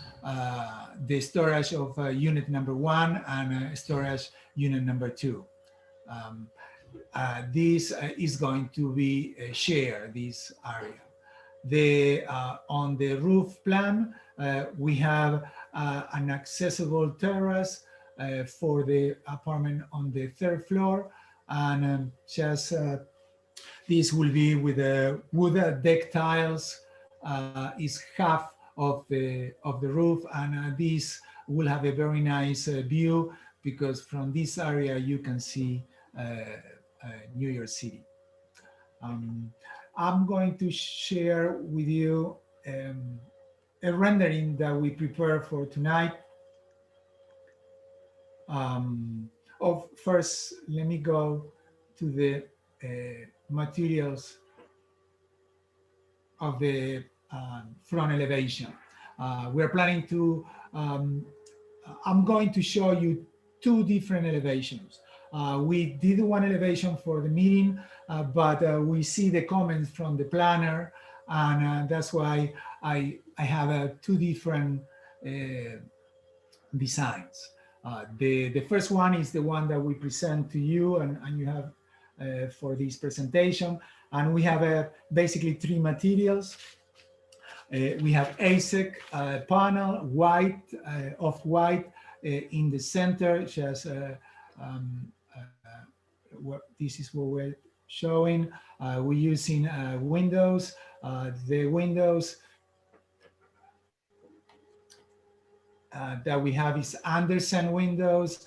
Speaker 14: the storage of unit number 1 and storage unit number 2. This is going to be shared, this area. On the roof plan, we have an accessible terrace for the apartment on the 3rd floor, and this will be with wood deck tiles. Is half of the roof, and this will have a very nice view, because from this area you can see New York City. I'm going to share with you a rendering that we prepared for tonight. First, let me go to the materials of the front elevation. We're planning to, I'm going to show you 2 different elevations. We did one elevation for the meeting, but we see the comments from the planner, and that's why I have 2 different designs. The first one is the one that we present to you and you have for this presentation. And we have basically 3 materials. We have ASIC panel, white, off-white in the center. Just this is what we're showing. We're using windows. The windows that we have is Anderson windows.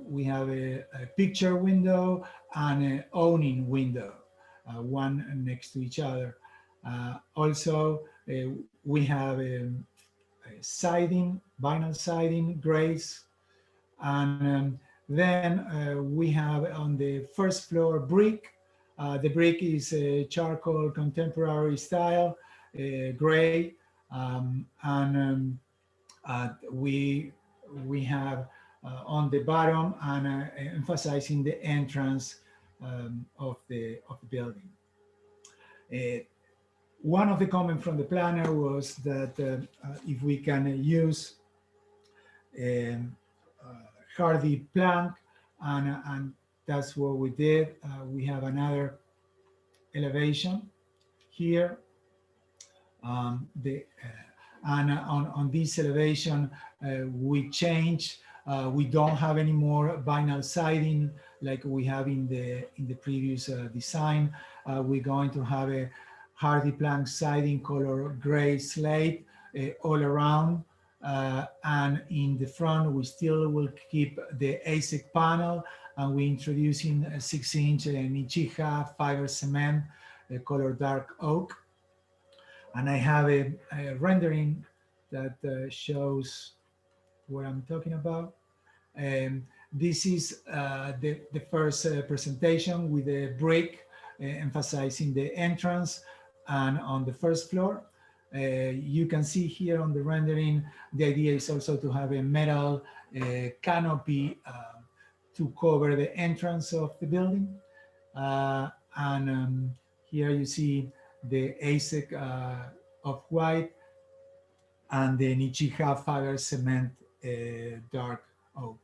Speaker 14: We have a picture window and an awning window. One next to each other. Also, we have a siding, vinyl siding, grace, and then we have on the first floor brick. The brick is a charcoal contemporary style, gray, and we have on the bottom and emphasizing the entrance of the building. One of the comments from the planner was that if we can use hardy plank, and that's what we did. We have another elevation here. And on this elevation, we change. We don't have any more vinyl siding like we have in the previous design. We're going to have a hardy plank siding color gray slate all around. And in the front, we still will keep the ASIC panel, and we're introducing a 6-inch Nichija fiber cement color dark oak. And I have a rendering that shows what I'm talking about. This is the first presentation with a brick emphasizing the entrance and on the first floor. You can see here on the rendering, the idea is also to have a metal canopy to cover the entrance of the building. Here you see the ASIC of white and the Nichija fiber cement dark oak.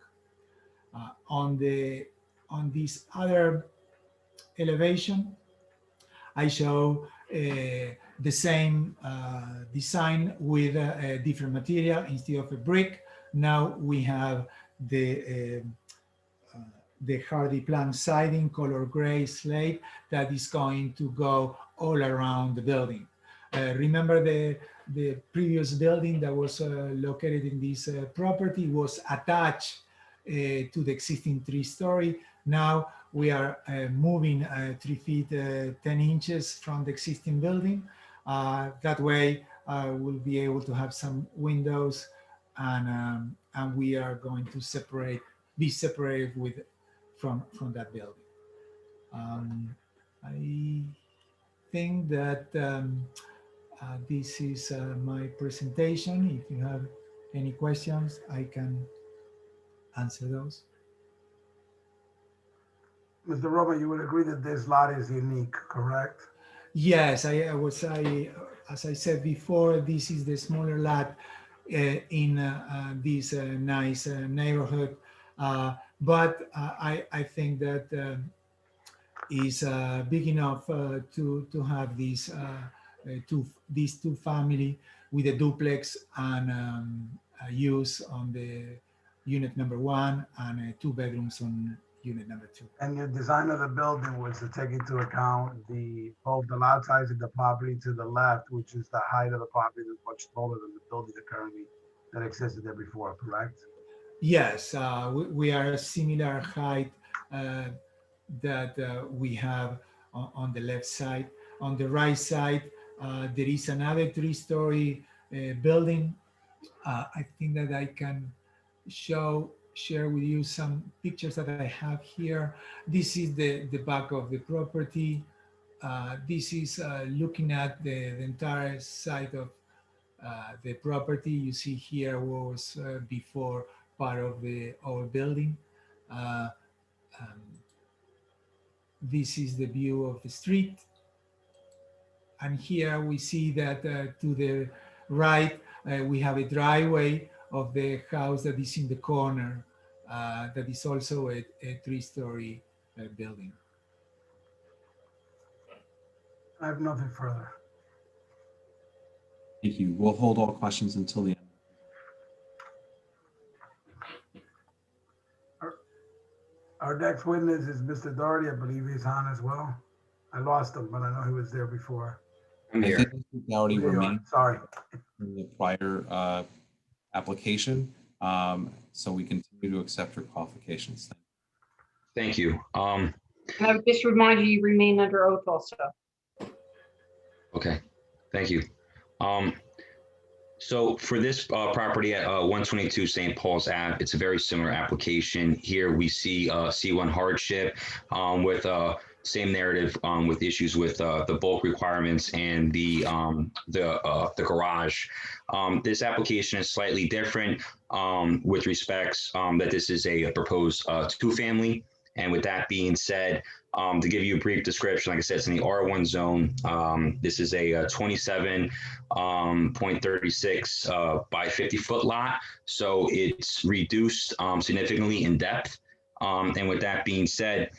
Speaker 14: On this other elevation, I show the same design with a different material. Instead of a brick, now we have the hardy plank siding, color gray slate, that is going to go all around the building. Remember the previous building that was located in this property was attached to the existing 3-story. Now we are moving 3 feet 10 inches from the existing building. That way we'll be able to have some windows, and we are going to be separated from that building. I think that this is my presentation. If you have any questions, I can answer those.
Speaker 13: Mr. Roma, you would agree that this lot is unique, correct?
Speaker 14: Yes, as I said before, this is the smaller lot in this nice neighborhood. But I think that is big enough to have these two family with a duplex and use on the unit number 1 and 2 bedrooms on unit number 2.
Speaker 13: And your design of the building was to take into account both the lot size of the property to the left, which is the height of the property that's much taller than the building that existed there before, correct?
Speaker 14: Yes, we are a similar height that we have on the left side. On the right side, there is another 3-story building. I think that I can share with you some pictures that I have here. This is the back of the property. This is looking at the entire side of the property. You see here was before part of the old building. This is the view of the street. And here we see that to the right, we have a driveway of the house that is in the corner, that is also a 3-story building.
Speaker 13: I have nothing further.
Speaker 1: Thank you. We'll hold all questions until the end.
Speaker 13: Our next witness is Mr. Doherty. I believe he's on as well. I lost him, but I know he was there before.
Speaker 8: I'm
Speaker 1: I
Speaker 8: here.
Speaker 1: think Mr. Dougherty
Speaker 13: There you are.
Speaker 1: remained
Speaker 13: Sorry.
Speaker 1: in the prior application, so we continue to accept your qualifications.
Speaker 8: Thank you.
Speaker 2: And I would just remind you remain under oath also.
Speaker 8: Okay, thank you. So for this property at 122 St. Paul's Ave, it's a very similar application. Here we see C1 hardship with same narrative with issues with the bulk requirements and the garage. This application is slightly different with respects that this is a proposed two-family. And with that being said, to give you a brief description, like I said, it's in the R1 zone. This is a 27.36 by 50-foot lot. So it's reduced significantly in depth. And with that being said,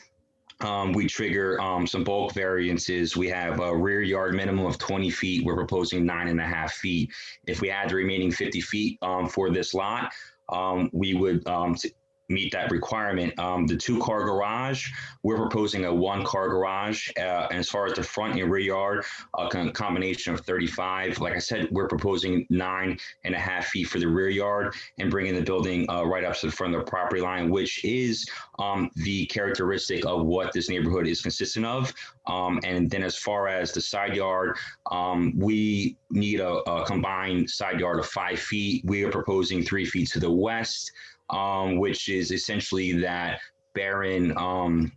Speaker 8: we trigger some bulk variances. We have a rear yard minimum of 20 feet. We're proposing 9.5 feet. If we add the remaining 50 feet for this lot, we would meet that requirement. The 2-car garage, we're proposing a 1-car garage. And as far as the front and rear yard, a combination of 35. Like I said, we're proposing 9.5 feet for the rear yard and bringing the building right up to the front of the property line, which is the characteristic of what this neighborhood is consistent of. And then as far as the side yard, we need a combined side yard of 5 feet. We are proposing 3 feet to the west, which is essentially that barren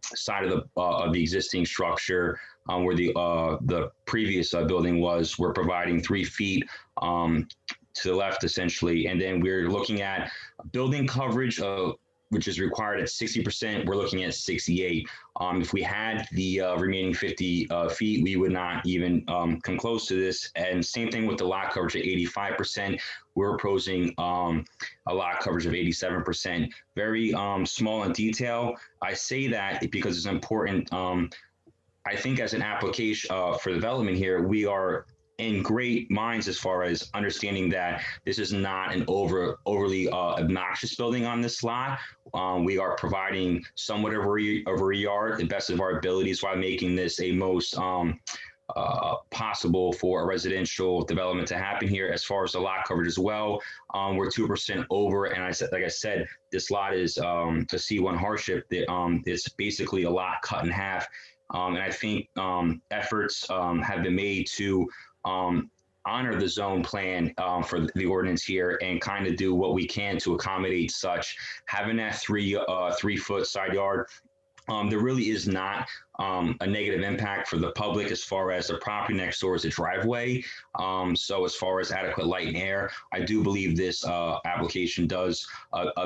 Speaker 8: side of the existing structure where the previous building was. We're providing 3 feet to the left, essentially, and then we're looking at building coverage which is required at 60%. We're looking at 68. If we had the remaining 50 feet, we would not even come close to this. And same thing with the lot coverage at 85%. We're proposing a lot coverage of 87%. Very small in detail. I say that because it's important. I think as an application for development here, we are in great minds as far as understanding that this is not an overly obnoxious building on this lot. We are providing somewhat of a rear yard, the best of our abilities, while making this a most possible for a residential development to happen here. As far as the lot coverage as well, we're 2% over, and like I said, this lot is a C1 hardship. It's basically a lot cut in half, and I think efforts have been made to honor the zone plan for the ordinance here and kind of do what we can to accommodate such. Having that 3-foot side yard, there really is not a negative impact for the public as far as the property next door is a driveway. So as far as adequate light and air, I do believe this application does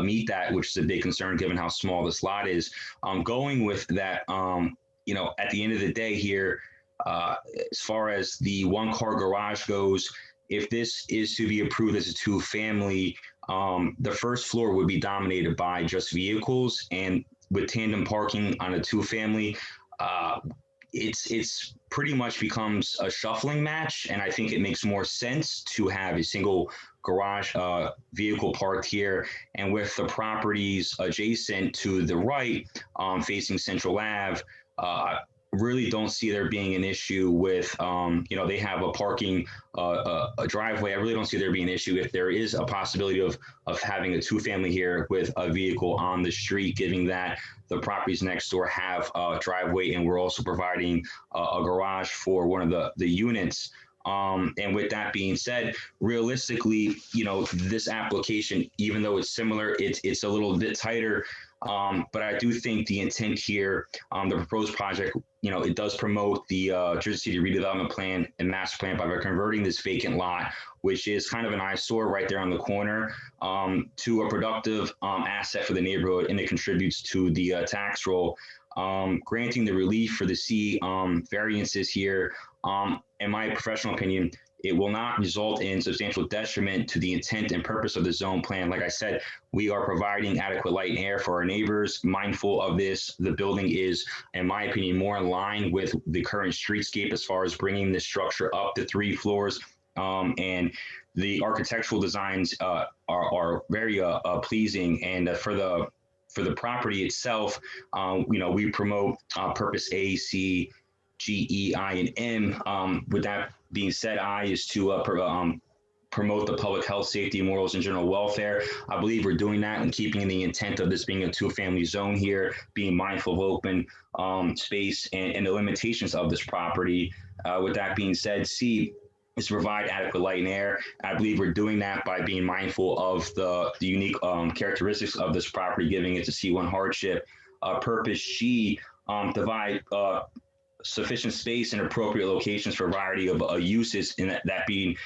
Speaker 8: meet that, which is a big concern given how small this lot is. Going with that, at the end of the day here, as far as the 1-car garage goes, if this is to be approved as a 2-family, the first floor would be dominated by just vehicles, and with tandem parking on a 2-family, it's pretty much becomes a shuffling match. And I think it makes more sense to have a single garage vehicle parked here, and with the properties adjacent to the right, facing Central Ave, really don't see there being an issue with, they have a parking, a driveway. I really don't see there being an issue if there is a possibility of having a 2-family here with a vehicle on the street, given that the properties next door have a driveway, and we're also providing a garage for one of the units. And with that being said, realistically, this application, even though it's similar, it's a little bit tighter. But I do think the intent here, the proposed project, it does promote the Jersey City redevelopment plan and master plan by converting this vacant lot, which is kind of an eyesore right there on the corner, to a productive asset for the neighborhood, and it contributes to the tax roll. Granting the relief for the Cnd variances here, in my professional opinion, it will not result in substantial detriment to the intent and purpose of the zone plan. Like I said, we are providing adequate light and air for our neighbors. Mindful of this, the building is, in my opinion, more in line with the current streetscape as far as bringing this structure up to 3 floors. And the architectural designs are very pleasing. And for the property itself, we promote purpose A, C, G, E, I, and M. With that being said, I is to promote the public health, safety, morals, and general welfare. I believe we're doing that and keeping the intent of this being a 2-family zone here, being mindful of open space and the limitations of this property. With that being said, C is to provide adequate light and air. I believe we're doing that by being mindful of the unique characteristics of this property, giving it a C1 hardship. Purpose G, divide sufficient space and appropriate locations for a variety of uses, in that being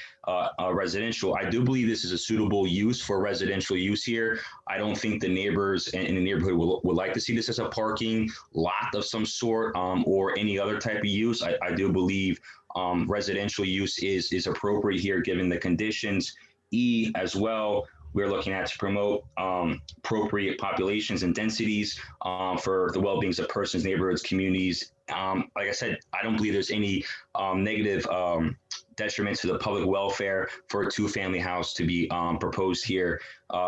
Speaker 8: residential. I do believe this is a suitable use for residential use here. I don't think the neighbors in the neighborhood would like to see this as a parking lot of some sort, or any other type of use. I do believe residential use is appropriate here given the conditions. E as well, we're looking at to promote appropriate populations and densities for the well-being of persons, neighborhoods, communities. Like I said, I don't believe there's any negative detriment to the public welfare for a two-family house to be proposed here.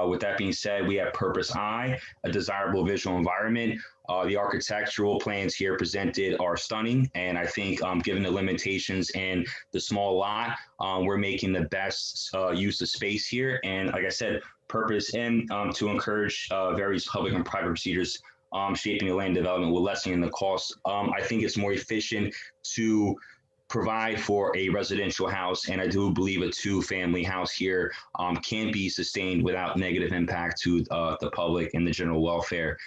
Speaker 8: With that being said, we have purpose I, a desirable visual environment. The architectural plans here presented are stunning, and I think given the limitations and the small lot, we're making the best use of space here. And like I said, purpose N, to encourage various public and private procedures shaping the land development with lessening the cost. I think it's more efficient to provide for a residential house, and I do believe a two-family house here can be sustained without negative impact to the public and the general welfare,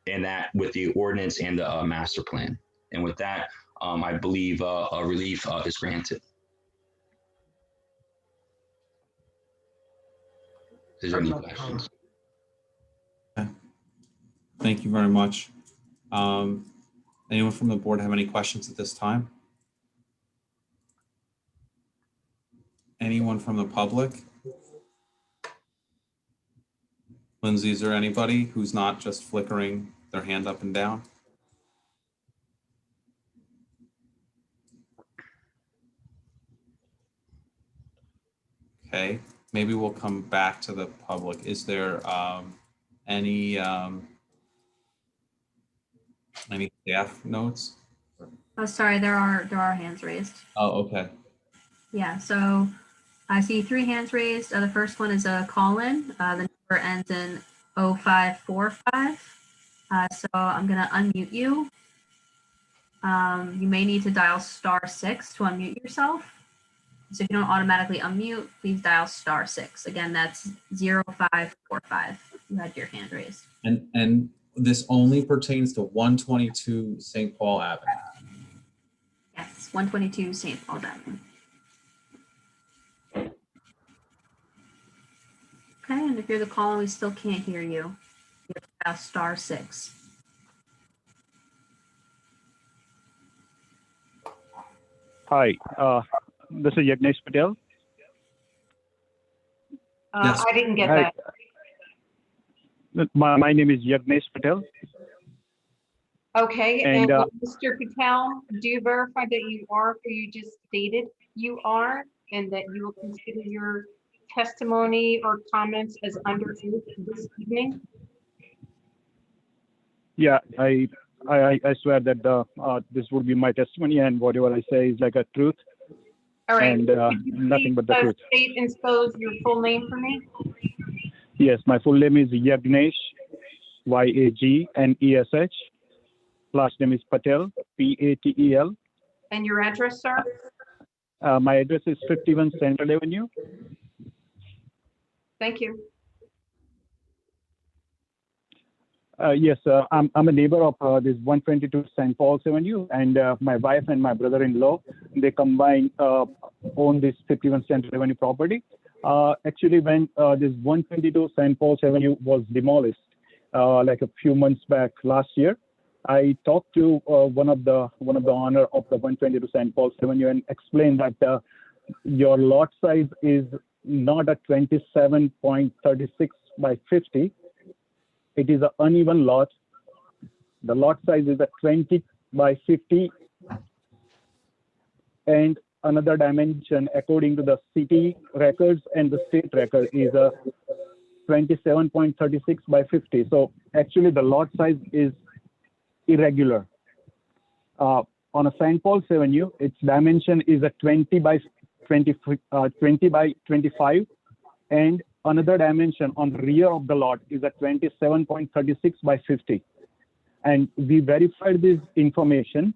Speaker 8: and that with the ordinance and the master plan. And with that, I believe a relief is granted. Is there any questions?
Speaker 1: Thank you very much. Anyone from the board have any questions at this time? Anyone from the public? Lindsay, is there anybody who's not just flickering their hand up and down? Okay, maybe we'll come back to the public. Is there any staff notes?
Speaker 4: Oh, sorry, there are hands raised.
Speaker 1: Oh, okay.
Speaker 4: Yeah, so I see 3 hands raised. The first one is a call-in. The number ends in 0545. So I'm gonna unmute you. You may need to dial *6 to unmute yourself. So if you don't automatically unmute, please dial *6. Again, that's 0545. You had your hand raised.
Speaker 1: And this only pertains to 122 St. Paul Avenue.
Speaker 4: Yes, 122 St. Paul Avenue. Okay, and if you're the caller, we still can't hear you. You have to dial *6.
Speaker 15: Hi, this is Yagnesh Patel.
Speaker 1: Yes.
Speaker 2: I didn't get
Speaker 15: Hi.
Speaker 2: that.
Speaker 15: My name is Yagnesh Patel.
Speaker 2: Okay,
Speaker 15: And,
Speaker 2: and Mr. Patel, do you verify that you are who you just stated you are, and that you will consider your testimony or comments as under oath this evening?
Speaker 15: Yeah, I swear that this would be my testimony, and whatever I say is like a truth.
Speaker 2: All right.
Speaker 15: And
Speaker 2: Could you
Speaker 15: nothing but the
Speaker 2: please
Speaker 15: truth.
Speaker 2: state and spell your full name for me?
Speaker 15: Yes, my full name is Yagnesh, Yagnesh. Last name is Patel, Patel.
Speaker 2: And your address, sir?
Speaker 15: My address is 51 Central Avenue.
Speaker 2: Thank you.
Speaker 15: Yes, I'm a neighbor of this 122 St. Paul's Avenue, and my wife and my brother-in-law, they combined own this 51 Central Avenue property. Actually, when this 122 St. Paul's Avenue was demolished, like a few months back last year, I talked to one of the owner of the 122 St. Paul's Avenue and explained that your lot size is not a 27.36 by 50. It is an uneven lot. The lot size is a 20 by 50. And another dimension, according to the city records and the state record, is a 27.36 by 50. So actually the lot size is irregular. On a St. Paul's Avenue, its dimension is a 20 by 25, and another dimension on the rear of the lot is a 27.36 by 50. And we verified this information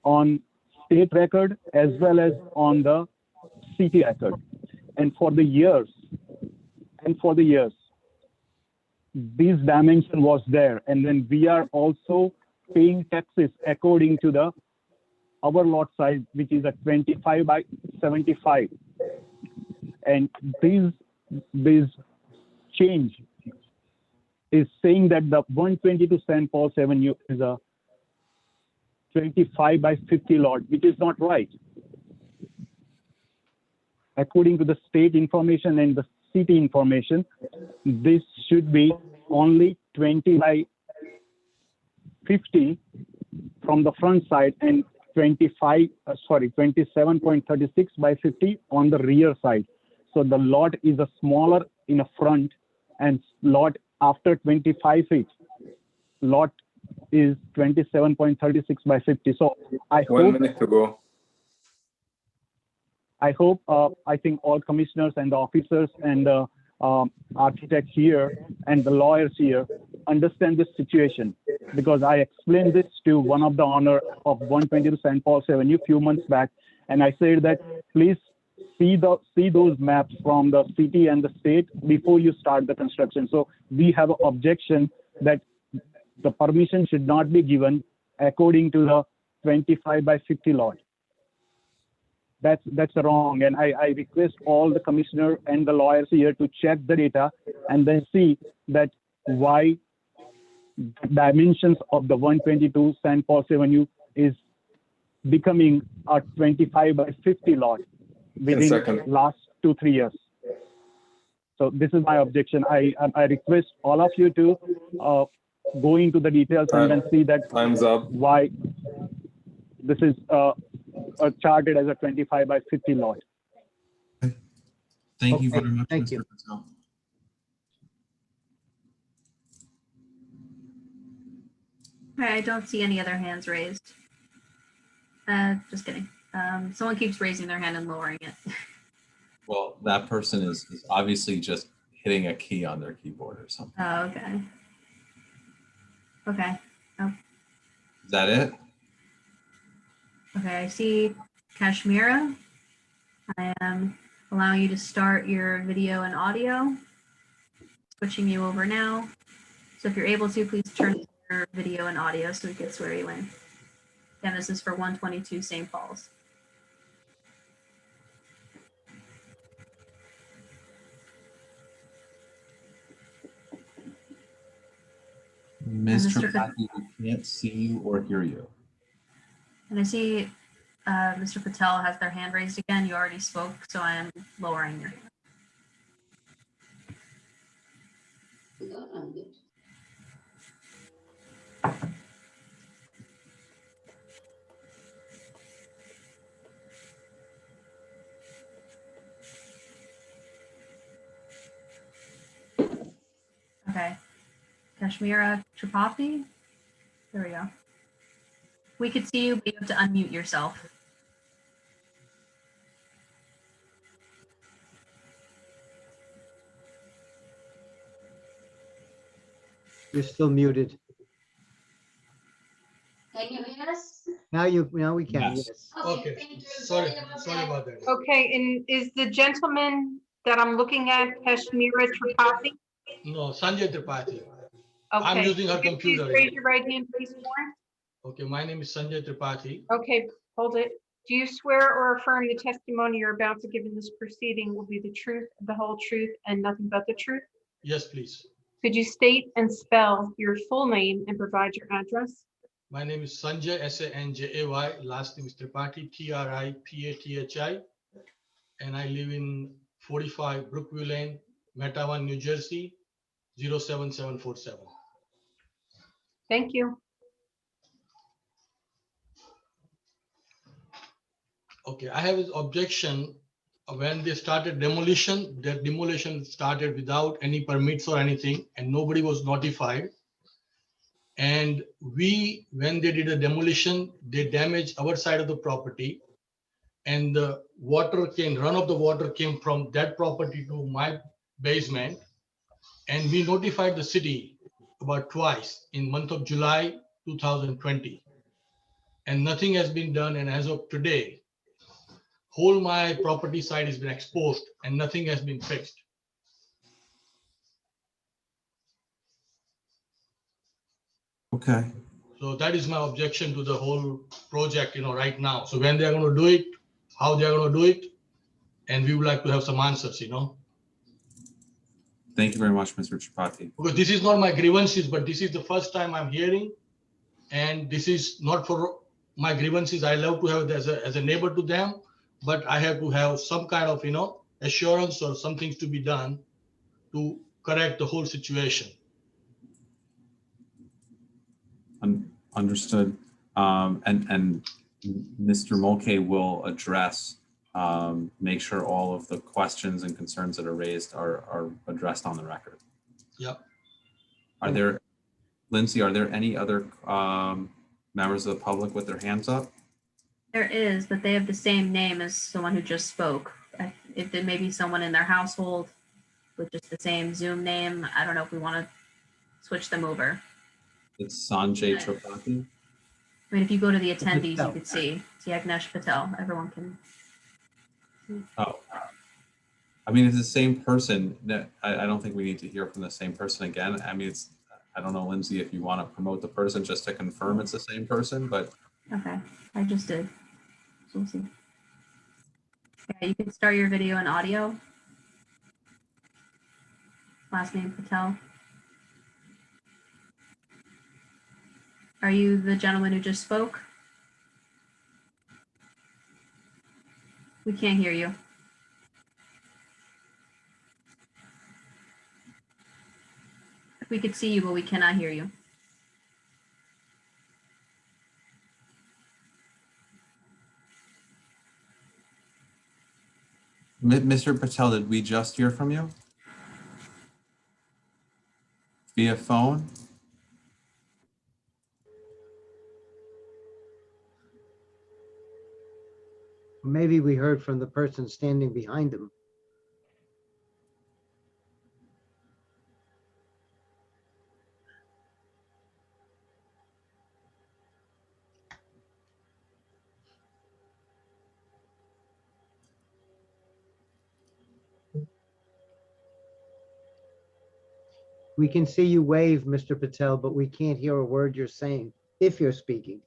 Speaker 15: on state record as well as on the city record. And for the years, this dimension was there. And then we are also paying taxes according to the our lot size, which is a 25 by 75. And this change is saying that the 122 St. Paul's Avenue is a 25 by 50 lot, which is not right. According to the state information and the city information, this should be only 20 by 50 from the front side and 27.36 by 50 on the rear side. So the lot is a smaller in a front, and lot after 25 feet, lot is 27.36 by 50. So I hope
Speaker 6: 1 minute to go.
Speaker 15: I hope, I think all commissioners and the officers and the architects here and the lawyers here understand this situation, because I explained this to one of the owner of 122 St. Paul's Avenue a few months back, and I said that please see those maps from the city and the state before you start the construction. So we have an objection that the permission should not be given according to the 25 by 50 lot. That's wrong, and I request all the commissioner and the lawyers here to check the data and then see that why dimensions of the 122 St. Paul's Avenue is becoming a 25 by 50 lot within the last 2-3 years. So this is my objection. I request all of you to go into the details and then see that
Speaker 6: time's up.
Speaker 15: Why this is charted as a 25 by 50 lot.
Speaker 1: Thank you very much,
Speaker 5: Thank
Speaker 1: Mr.
Speaker 5: you.
Speaker 1: Patel.
Speaker 4: Okay, I don't see any other hands raised. Just kidding. Someone keeps raising their hand and lowering it.
Speaker 1: Well, that person is obviously just hitting a key on their keyboard or something.
Speaker 4: Oh, okay. Okay. Oh,
Speaker 1: Is that it?
Speaker 4: okay, I see Kashmira. I am allowing you to start your video and audio. Switching you over now. So if you're able to, please turn your video and audio so we can swear you in. Again, this is for 122 St. Paul's.
Speaker 1: Mr.
Speaker 4: Mr.
Speaker 1: Patel, we can't see you or hear you.
Speaker 4: And I see Mr. Patel has their hand raised again. You already spoke, so I am lowering your hand. Okay. Kashmira Tripathi. There we go. We could see you, but you have to unmute yourself.
Speaker 5: You're still muted.
Speaker 16: Can you hear us?
Speaker 5: Now we can,
Speaker 1: Yes.
Speaker 5: yes.
Speaker 16: Okay, thank you. Sorry about that.
Speaker 2: Okay, and is the gentleman that I'm looking at Kashmira Tripathi?
Speaker 16: No, Sanjay Tripathi. I'm
Speaker 2: Okay.
Speaker 16: using her
Speaker 2: Could you
Speaker 16: computer.
Speaker 2: Please raise your right hand, please, sworn.
Speaker 16: Okay, my name is Sanjay Tripathi.
Speaker 2: Okay, hold it. Do you swear or affirm the testimony you're about to give in this proceeding will be the truth, the whole truth, and nothing but the truth?
Speaker 16: Yes, please.
Speaker 2: Could you state and spell your full name and provide your address?
Speaker 16: My name is Sanjay, S-A-N-J-A-Y. Last name is Tripathi, T-R-I-P-A-T-H-I. And I live in 45 Brookview Lane, Matawan, New Jersey, 07747.
Speaker 2: Thank you.
Speaker 16: Okay, I have an objection. When they started demolition, that demolition started without any permits or anything, and nobody was notified. And when they did a demolition, they damaged our side of the property, and the run of the water came from that property to my basement. And we notified the city about twice in month of July 2020, and nothing has been done. And as of today, whole my property side has been exposed and nothing has been fixed.
Speaker 1: Okay.
Speaker 16: So that is my objection to the whole project, right now. So when they're going to do it, how they're going to do it, and we would like to have some answers,
Speaker 1: Thank you very much, Mr. Tripathi.
Speaker 16: Because this is not my grievances, but this is the first time I'm hearing, and this is not for my grievances. I love to have it as a neighbor to them, but I have to have some kind of, assurance or some things to be done to correct the whole situation.
Speaker 1: Understood. And Mr. Mulcahy will address, make sure all of the questions and concerns that are raised are addressed on the record.
Speaker 16: Yep.
Speaker 1: Lindsay, are there any other members of the public with their hands up?
Speaker 4: There is, but they have the same name as the one who just spoke. If there may be someone in their household with just the same Zoom name, I don't know if we want to switch them over.
Speaker 1: It's Sanjay Tripathi.
Speaker 4: I mean, if you go to the attendees,
Speaker 5: Patel.
Speaker 4: you could see Agnesh Patel. Everyone can.
Speaker 1: Oh, I mean, it's the same person. I don't think we need to hear from the same person again. I mean, I don't know, Lindsay, if you want to promote the person just to confirm it's the same person, but.
Speaker 4: Okay, I just did. So we'll see. Yeah, you can start your video and audio. Last name Patel. Are you the gentleman who just spoke? We can't hear you. We could see you, but we cannot hear you.
Speaker 1: Mr. Patel, did we just hear from you? Via phone?
Speaker 5: Maybe we heard from the person standing behind him. We can see you wave, Mr. Patel, but we can't hear a word you're saying if you're speaking.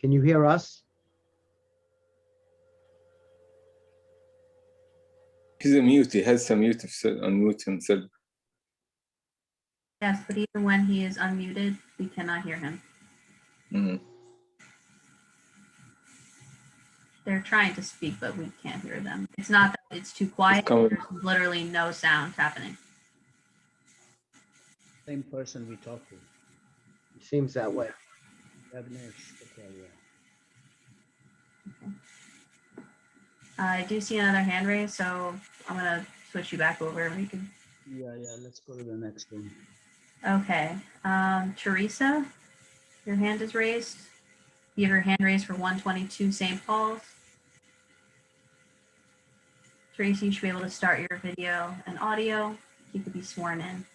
Speaker 5: Can you hear us?
Speaker 6: He's a mute. He has some mute unmute himself.
Speaker 4: Yes, but even when he is unmuted, we cannot hear him.
Speaker 6: Mm.
Speaker 4: They're trying to speak, but we can't hear them. It's not that it's too quiet. There's literally no sound happening.
Speaker 17: Same person we talked to.
Speaker 5: It seems that way.
Speaker 4: I do see another hand raised, so I'm gonna switch you back over. We can.
Speaker 17: Yeah, let's go to the next one.
Speaker 4: Okay, Teresa, your hand is raised. You have your hand raised for 122 St. Paul's. Teresa, you should be able to start your video and audio. You could be sworn in.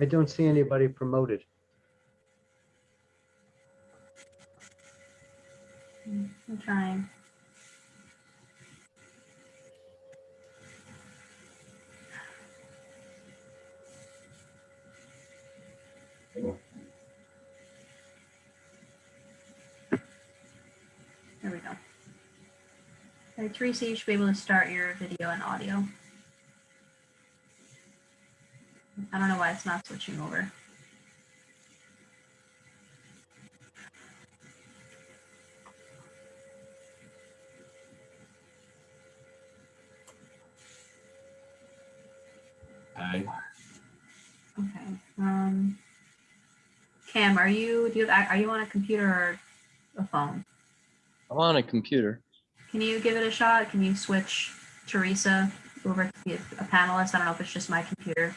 Speaker 5: I don't see anybody promoted.
Speaker 4: I'm trying. There we go. Okay, Teresa, you should be able to start your video and audio. I don't know why it's not switching over.
Speaker 1: Okay.
Speaker 4: Okay. Cam, are you on a computer or a phone?
Speaker 7: I'm on a computer.
Speaker 4: Can you give it a shot? Can you switch Teresa over to be a panelist? I don't know if it's just my computer.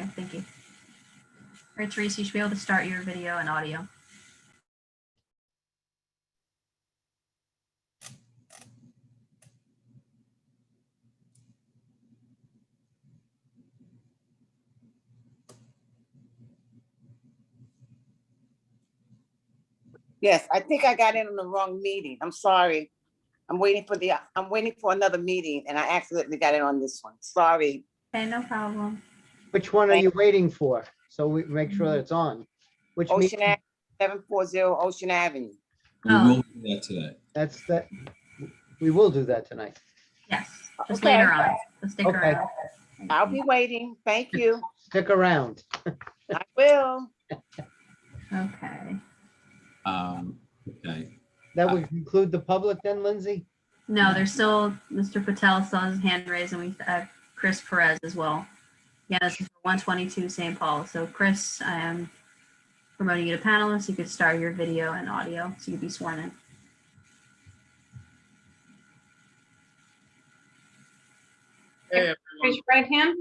Speaker 4: Okay, thank you. All right, Teresa, you should be able to start your video and audio.
Speaker 18: Yes, I think I got in on the wrong meeting. I'm sorry. I'm waiting for another meeting and I accidentally got in on this one. Sorry.
Speaker 4: Okay, no problem.
Speaker 5: Which one are you waiting for? So we make sure that it's on. Which
Speaker 18: Ocean
Speaker 5: meeting?
Speaker 18: Avenue, 740 Ocean Avenue.
Speaker 1: We will do that today.
Speaker 5: That's that. We will do that tonight.
Speaker 4: Yes, just
Speaker 18: Okay.
Speaker 4: later on. So stick
Speaker 5: Okay.
Speaker 4: around.
Speaker 18: I'll be waiting. Thank you.
Speaker 5: Stick around.
Speaker 18: I will.
Speaker 4: Okay.
Speaker 1: Okay.
Speaker 5: That would conclude the public then, Lindsay?
Speaker 4: No, there's still, Mr. Patel still has his hand raised, and we have Chris Perez as well. Yeah, this is for 122 St. Paul. So Chris, I am promoting you to panelist. You could start your video and audio so you could be sworn in.
Speaker 2: Raise your right hand.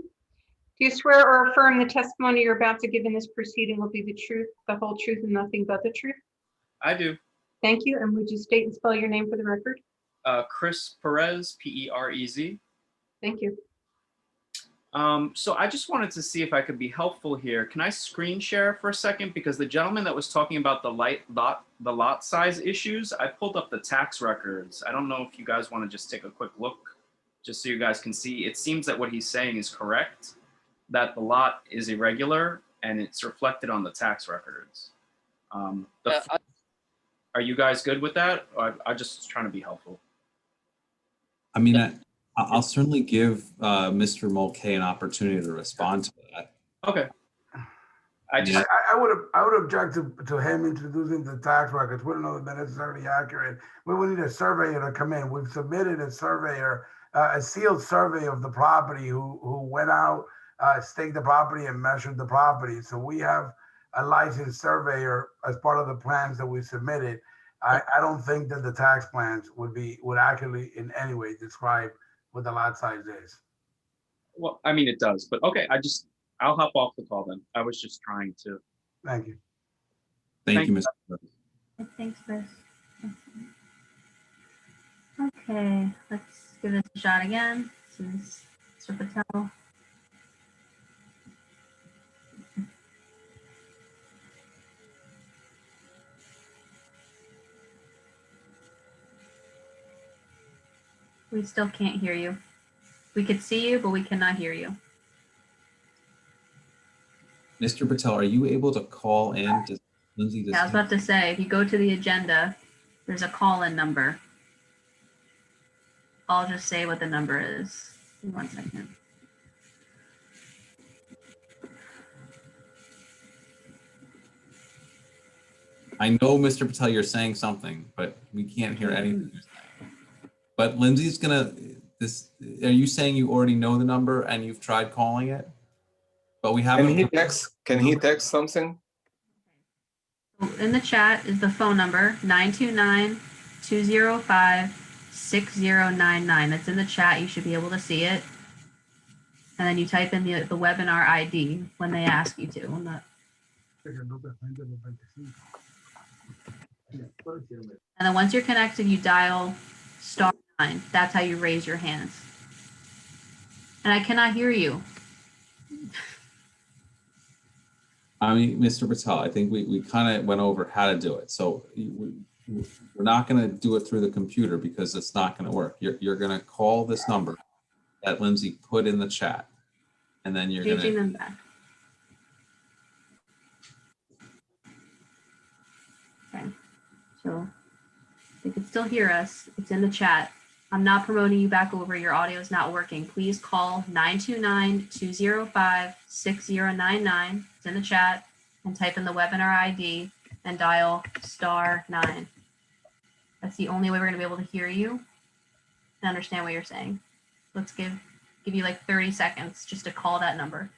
Speaker 2: Do you swear or affirm the testimony you're about to give in this proceeding will be the truth, the whole truth, and nothing but the truth?
Speaker 19: I do.
Speaker 2: Thank you. And would you state and spell your name for the record?
Speaker 19: Chris Perez, Perez.
Speaker 2: Thank you.
Speaker 19: So I just wanted to see if I could be helpful here. Can I screen share for a second? Because the gentleman that was talking about the lot size issues, I pulled up the tax records. I don't know if you guys want to just take a quick look, just so you guys can see. It seems that what he's saying is correct, that the lot is irregular and it's reflected on the tax records. Are you guys good with that? I'm just trying to be helpful.
Speaker 1: I mean, I'll certainly give Mr. Mulcahy an opportunity to respond to that.
Speaker 19: Okay.
Speaker 13: I would object to him introducing the tax records. We don't know if they're necessarily accurate. We would need a surveyor to come in. We've submitted a surveyor, a sealed survey of the property who went out, staked the property and measured the property. So we have a licensed surveyor as part of the plans that we submitted. I don't think that the tax plans would accurately in any way describe what the lot size is.
Speaker 19: Well, I mean, it does, but okay, I'll hop off the call then. I was just trying to.
Speaker 13: Thank you.
Speaker 1: Thank you, Mr. Perez.
Speaker 4: Thanks, Chris. Okay, let's give this a shot again. This is Mr. Patel. We still can't hear you. We could see you, but we cannot hear you.
Speaker 1: Mr. Patel, are you able to call in? Lindsay,
Speaker 4: Yeah, I was about to say, if you go to the agenda, there's a call-in number. I'll just say what the number is. In 1 second.
Speaker 1: I know, Mr. Patel, you're saying something, but we can't hear anything. But Lindsay's gonna, are you saying you already know the number and you've tried calling it? But we haven't.
Speaker 6: Can he text something?
Speaker 4: In the chat is the phone number, 929-205-6099. That's in the chat. You should be able to see it. And then you type in the webinar ID when they ask you to. And then once you're connected, you dial *9. That's how you raise your hands. And I cannot hear you.
Speaker 1: I mean, Mr. Patel, I think we kind of went over how to do it. So we're not going to do it through the computer because it's not going to work. You're going to call this number that Lindsay put in the chat, and then you're going to.
Speaker 4: Them back. Okay. So they can still hear us. It's in the chat. I'm not promoting you back over. Your audio is not working. Please call 929-205-6099. It's in the chat, and type in the webinar ID and dial *9. That's the only way we're going to be able to hear you and understand what you're saying. Let's give you like 30 seconds just to call that number.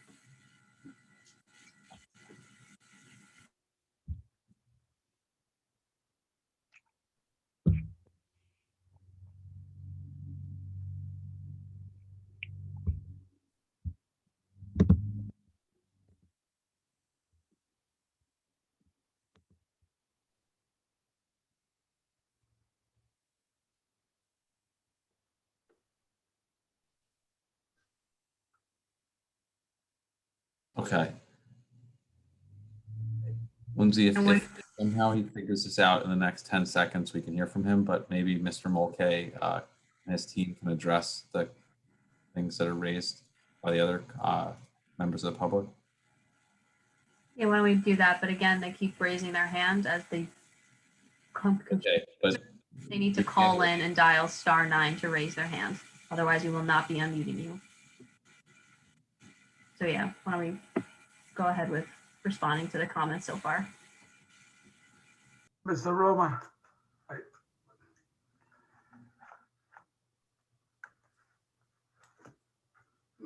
Speaker 1: Okay. Lindsay, if And how he figures this out in the next 10 seconds, we can hear from him, but maybe Mr. Mulcahy and his team can address the things that are raised by the other members of the public.
Speaker 4: Yeah, why don't we do that? But again, they keep raising their hand as they come.
Speaker 1: Okay, but
Speaker 4: They need to call in and dial *9 to raise their hand. Otherwise, we will not be unmuting you. So yeah, why don't we go ahead with responding to the comments so far?
Speaker 13: Mr. Roma.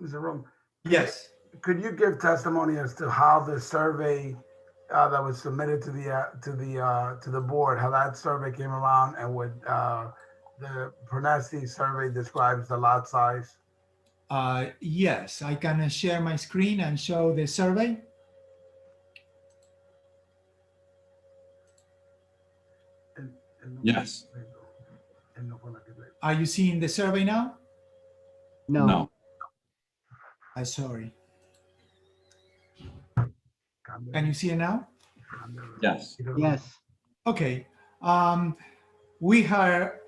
Speaker 13: Mr. Roma.
Speaker 14: Yes.
Speaker 13: Could you give testimony as to how the survey that was submitted to the board, how that survey came around, and what the Pronesti survey describes the lot size?
Speaker 14: Yes, I can share my screen and show the survey.
Speaker 1: Yes.
Speaker 14: Are you seeing the survey now?
Speaker 5: No.
Speaker 14: I'm sorry. Can you see it now?
Speaker 1: Yes.
Speaker 5: Yes.
Speaker 14: Okay. We hired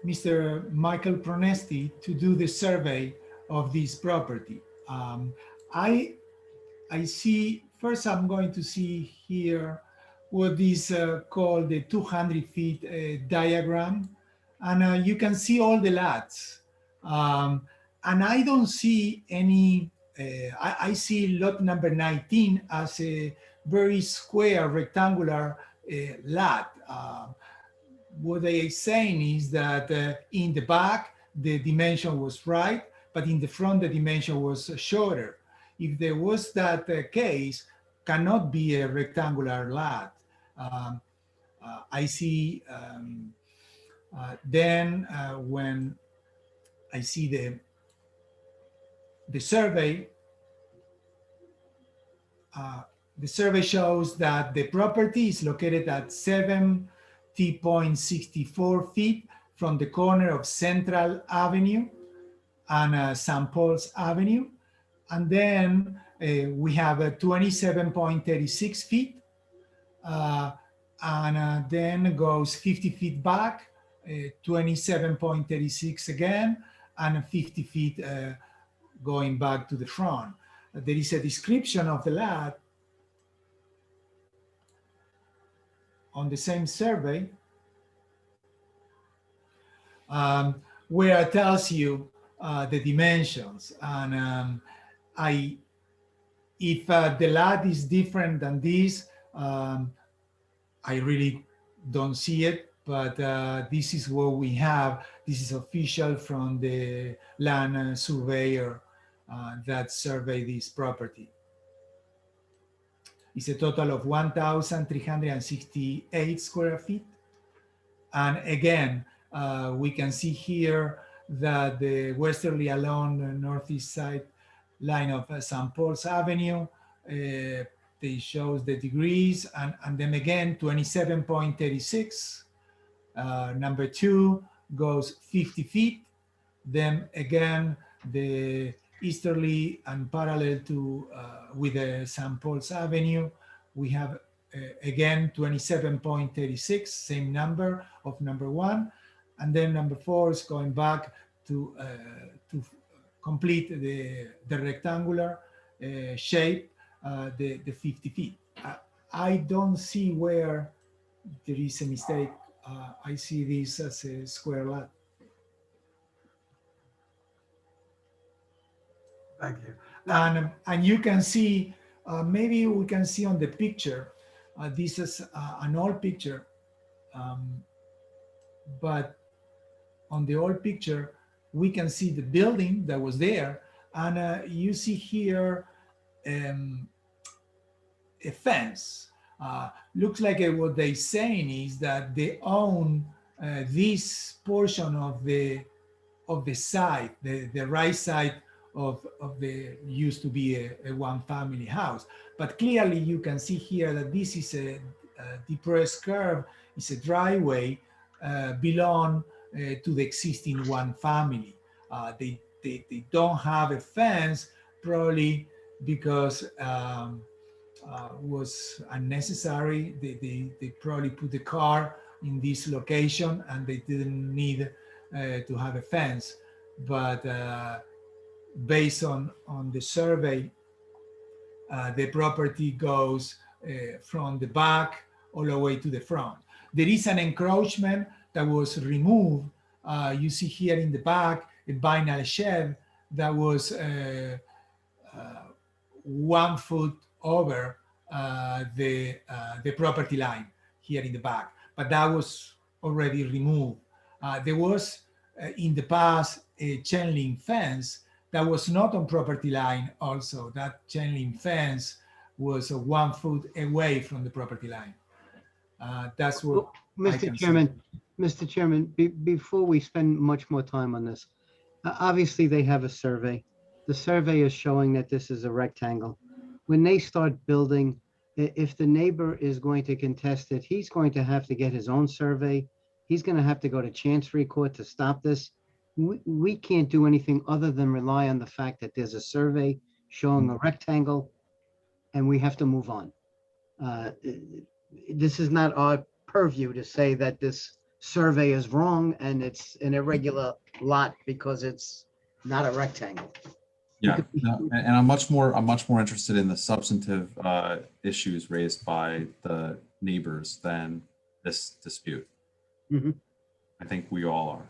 Speaker 14: Mr. Michael Pronesti to do the survey of this property. I see, first I'm going to see here what is called the 200 feet diagram. And you can see all the lots. And I don't see any, I see lot number 19 as a very square rectangular lot. What they are saying is that in the back, the dimension was right, but in the front, the dimension was shorter. If there was that case, cannot be a rectangular lot. I see, then when I see the survey shows that the property is located at 70.64 feet from the corner of Central Avenue and St. Paul's Avenue. And then we have 27.36 feet. And then goes 50 feet back, 27.36 again, and 50 feet going back to the front. There is a description of the lot on the same survey where it tells you the dimensions. And if the lot is different than this, I really don't see it, but this is what we have. This is official from the land surveyor that surveyed this property. It's a total of 1,368 square feet. And again, we can see here that the westerly along the northeast side line of St. Paul's Avenue, they shows the degrees, and then again 27.36. Number 2 goes 50 feet. Then again the easterly and parallel to with the St. Paul's Avenue, we have again 27.36, same number of number 1, and then number 4 is going back to complete the rectangular shape. The 50 feet. I don't see where there is a mistake. I see this as a square lot.
Speaker 13: Thank you.
Speaker 14: And you can see, maybe we can see on the picture, this is an old picture, but on the old picture, we can see the building that was there. And you see here, a fence. Looks like what they're saying is that they own this portion of the side, the right side of the used to be a one family house. But clearly you can see here that this is a depressed curve, it's a driveway belong to the existing one family. They don't have a fence, probably because was unnecessary. They probably put the car in this location and they didn't need to have a fence. But based on the survey, the property goes from the back all the way to the front. There is an encroachment that was removed. You see here in the back a vinyl shed that was 1 foot over the property line here in the back, but that was already removed. There was in the past a chain link fence that was not on property line also. That chain link fence was 1 foot away from the property line. That's what I can say.
Speaker 5: Mr. Chairman, before we spend much more time on this, obviously they have a survey. The survey is showing that this is a rectangle. When they start building, if the neighbor is going to contest it, he's going to have to get his own survey. He's going to have to go to Chancery Court to stop this. We can't do anything other than rely on the fact that there's a survey showing a rectangle and we have to move on. This is not our purview to say that this survey is wrong and it's an irregular lot because it's not a rectangle.
Speaker 1: Yeah, no, and I'm much more interested in the substantive issues raised by the neighbors than this dispute. I think we all are.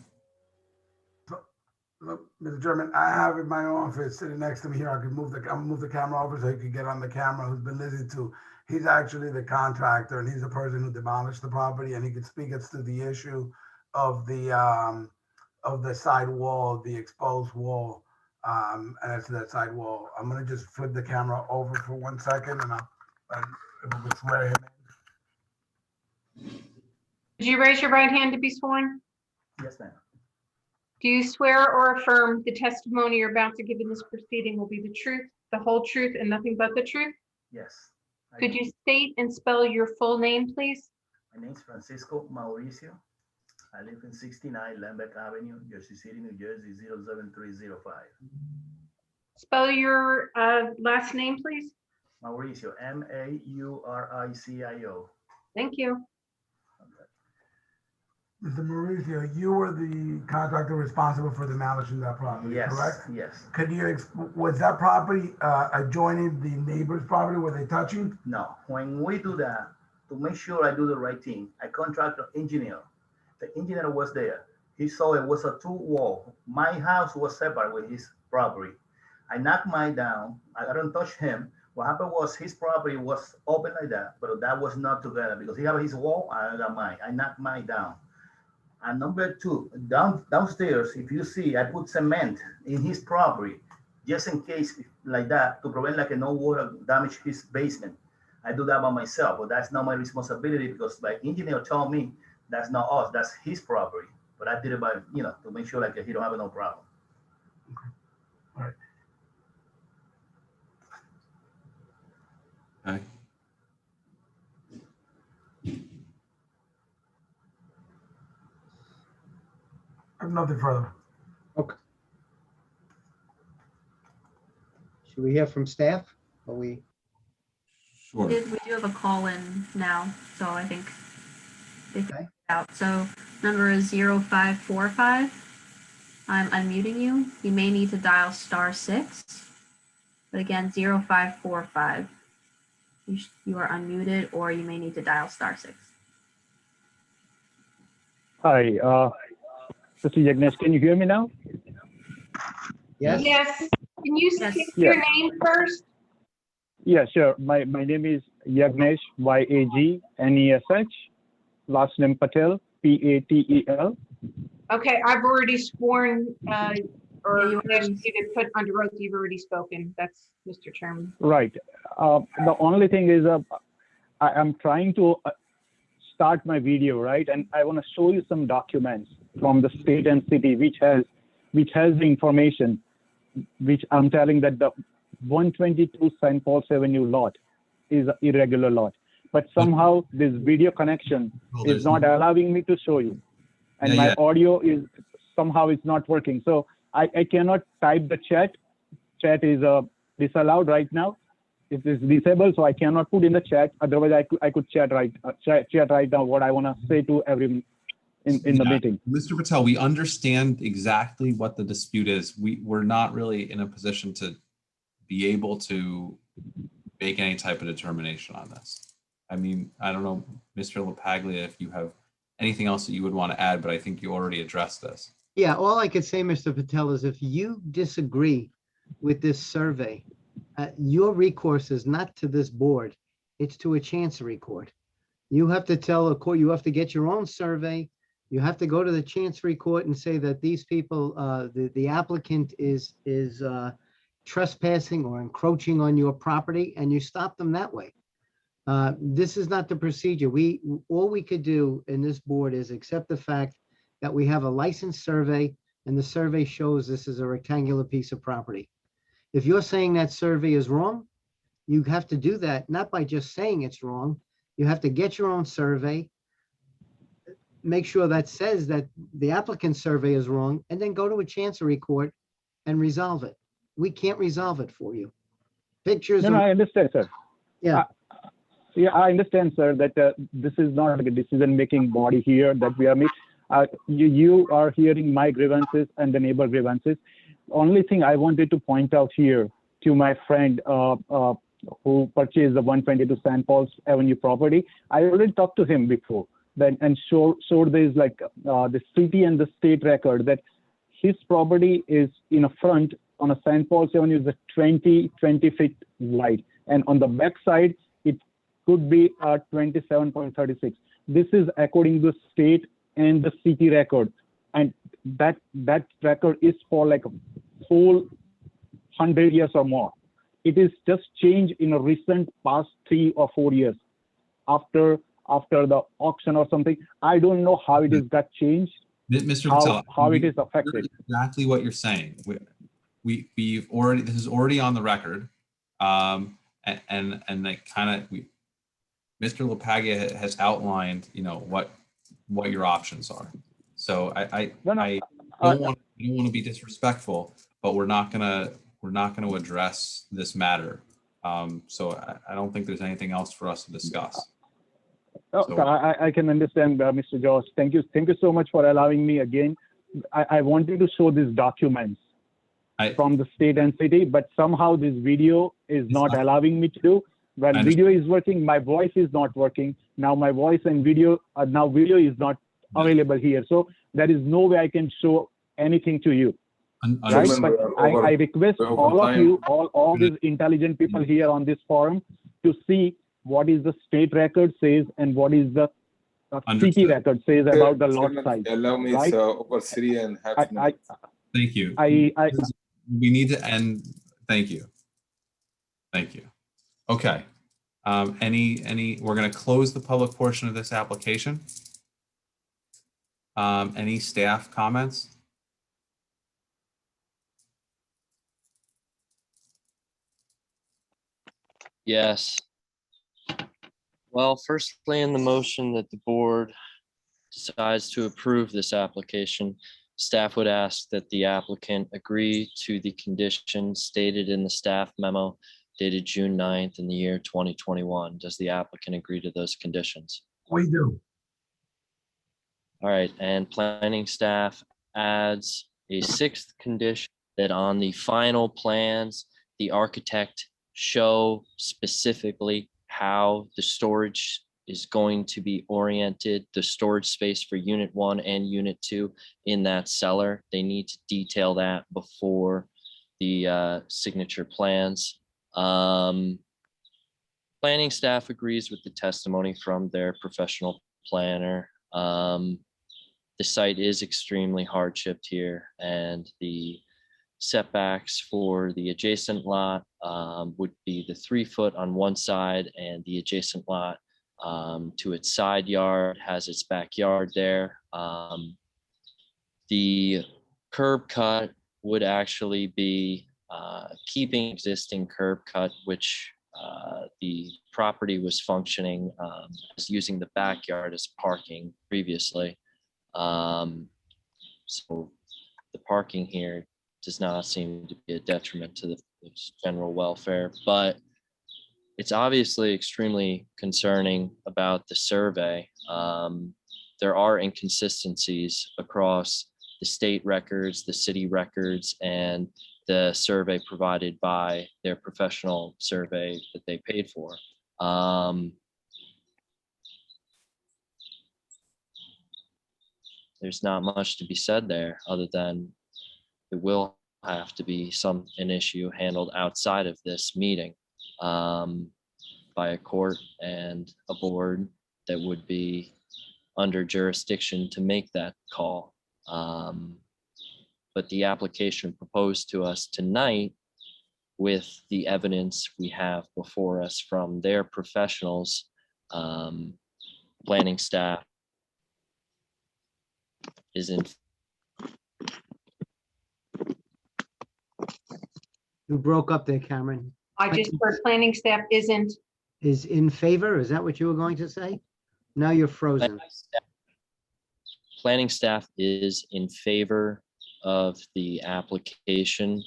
Speaker 13: Look, Mr. Chairman, I have in my office sitting next to me here. I could move the camera over so he could get on the camera. Who's been listening to? He's actually the contractor, and he's the person who demolished the property, and he could speak us to the issue of the side wall, the exposed wall, and that's that side wall. I'm gonna just flip the camera over for 1 second, and we'll swear him in.
Speaker 2: Did you raise your right hand to be sworn?
Speaker 17: Yes, ma'am.
Speaker 2: Do you swear or affirm the testimony you're about to give in this proceeding will be the truth, the whole truth, and nothing but the truth?
Speaker 17: Yes.
Speaker 2: Could you state and spell your full name, please?
Speaker 17: My name is Francisco Mauricio. I live in 69 Lambert Avenue, Jersey City, New Jersey, 07305.
Speaker 2: Spell your last name, please.
Speaker 17: Mauricio, Mauricio.
Speaker 2: Thank you.
Speaker 13: Mr. Mauricio, you were the contractor responsible for demolishing that property,
Speaker 17: Yes,
Speaker 13: correct?
Speaker 17: yes.
Speaker 13: Could you, was that property adjoining the neighbor's property? Were they touching?
Speaker 17: No, when we do that, to make sure I do the right thing, I contract an engineer. The engineer was there. He saw it was a two wall. My house was separate with his property. I knocked mine down. I don't touch him. What happened was his property was open like that, but that was not together because he had his wall, I got mine. I knocked mine down. And number two, downstairs, if you see, I put cement in his property, just in case like that, to prevent like no water damage his basement. I do that by myself, but that's not my responsibility because my engineer told me that's not us, that's his property. But I did it by, to make sure like he don't have no problem.
Speaker 13: Okay. All right.
Speaker 1: Okay.
Speaker 13: I have nothing further.
Speaker 5: Okay. Should we hear from staff? Or we?
Speaker 1: Sure.
Speaker 4: We do have a call in now, so I think they figured it out. So number is 0545. I'm unmuting you. You may need to dial *6. But again, 0545. You are unmuted, or you may need to dial *6.
Speaker 15: Hi, Mr. Yagnesh, can you hear me now?
Speaker 5: Yes.
Speaker 2: Yes. Can you
Speaker 4: Yes.
Speaker 2: state your name first?
Speaker 15: Yeah, sure. My name is Yagnesh, Yagnesh. Last name Patel, Patel.
Speaker 2: Okay, I've already sworn, or
Speaker 4: you
Speaker 2: asked you to put under oath, you've already spoken. That's Mr. Chairman.
Speaker 15: Right. The only thing is I'm trying to start my video, right? And I want to show you some documents from the state and city which has the information which I'm telling that the 122 St. Paul's Avenue lot is an irregular lot. But somehow this video connection is not allowing me to show you. And my audio is somehow it's not working. So I cannot type the chat. Chat is disallowed right now. it is disabled, so I cannot put in the chat. Otherwise, I could chat right now what I want to say to everyone in the meeting.
Speaker 1: Mr. Patel, we understand exactly what the dispute is. We're not really in a position to be able to make any type of determination on this. I mean, I don't know, Mr. LaPaglia, if you have anything else that you would want to add, but I think you already addressed this.
Speaker 5: Yeah, all I could say, Mr. Patel, is if you disagree with this survey, your recourse is not to this board, it's to a chancery court. You have to tell a court, you have to get your own survey. You have to go to the chancery court and say that these people, the applicant is trespassing or encroaching on your property, and you stop them that way. This is not the procedure. All we could do in this board is accept the fact that we have a licensed survey, and the survey shows this is a rectangular piece of property. If you're saying that survey is wrong, you have to do that, not by just saying it's wrong. You have to get your own survey, make sure that says that the applicant's survey is wrong, and then go to a chancery court and resolve it. We can't resolve it for you. Pictures.
Speaker 15: No, I understand, sir.
Speaker 5: Yeah.
Speaker 15: Yeah, I understand, sir, that this is not like a decision-making body here that we are making. You are hearing my grievances and the neighbor grievances. Only thing I wanted to point out here to my friend who purchased the 122 St. Paul's Avenue property, I already talked to him before and showed there's like the city and the state record that his property is in a front on a St. Paul's Avenue is a 20 feet wide, and on the back side it could be 27.36. This is according to the state and the city record, and that record is for like a whole 100 years or more. It is just changed in a recent past 3 or 4 years after the auction or something. I don't know how it is got changed.
Speaker 1: Mr. Patel,
Speaker 15: how it is affected.
Speaker 1: Exactly what you're saying. We've already, this is already on the record, and like kind of Mr. LaPaglia has outlined, you know, what your options are. So I don't want to be disrespectful, but we're not gonna address this matter. So I don't think there's anything else for us to discuss.
Speaker 15: So, I can understand, Mr. Josh. Thank you so much for allowing me again. I wanted to show these documents from the state and city, but somehow this video is not allowing me to do. When video is working, my voice is not working. Now my voice and video, now video is not available here. So there is no way I can show anything to you. Right? But I request all of you, all these intelligent people here on this forum to see what is the state record says and what is the city record says about the lot size.
Speaker 6: Allow me
Speaker 15: right?
Speaker 6: over 3.5 minutes.
Speaker 1: Thank you. We need to end. Thank you. Thank you. Okay. We're going to close the public portion of this application. Any staff comments?
Speaker 7: Yes. Well, firstly, in the motion that the board decides to approve this application, staff would ask that the applicant agree to the conditions stated in the staff memo dated June 9th in the year 2021. Does the applicant agree to those conditions?
Speaker 13: We do.
Speaker 7: All right, and planning staff adds a 6th condition that on the final plans, the architect show specifically how the storage is going to be oriented, the storage space for unit 1 and unit 2 in that cellar. They need to detail that before the signature plans. Planning staff agrees with the testimony from their professional planner. The site is extremely hardshiped here, and the setbacks for the adjacent lot would be the 3 foot on one side, and the adjacent lot to its side yard has its backyard there. The curb cut would actually be keeping existing curb cut, which the property was functioning as using the backyard as parking previously. So the parking here does not seem to be a detriment to the general welfare, but it's obviously extremely concerning about the survey. There are inconsistencies across the state records, the city records, and the survey provided by their professional survey that they paid for. There's not much to be said there other than it will have to be an issue handled outside of this meeting by a court and a board that would be under jurisdiction to make that call. But the application proposed to us tonight, with the evidence we have before us from their professionals, planning staff, is in.
Speaker 5: You broke up there, Cameron.
Speaker 2: I just heard planning staff isn't.
Speaker 5: Is in favor? Is that what you were going to say? Now you're frozen.
Speaker 7: Planning staff is in favor of the application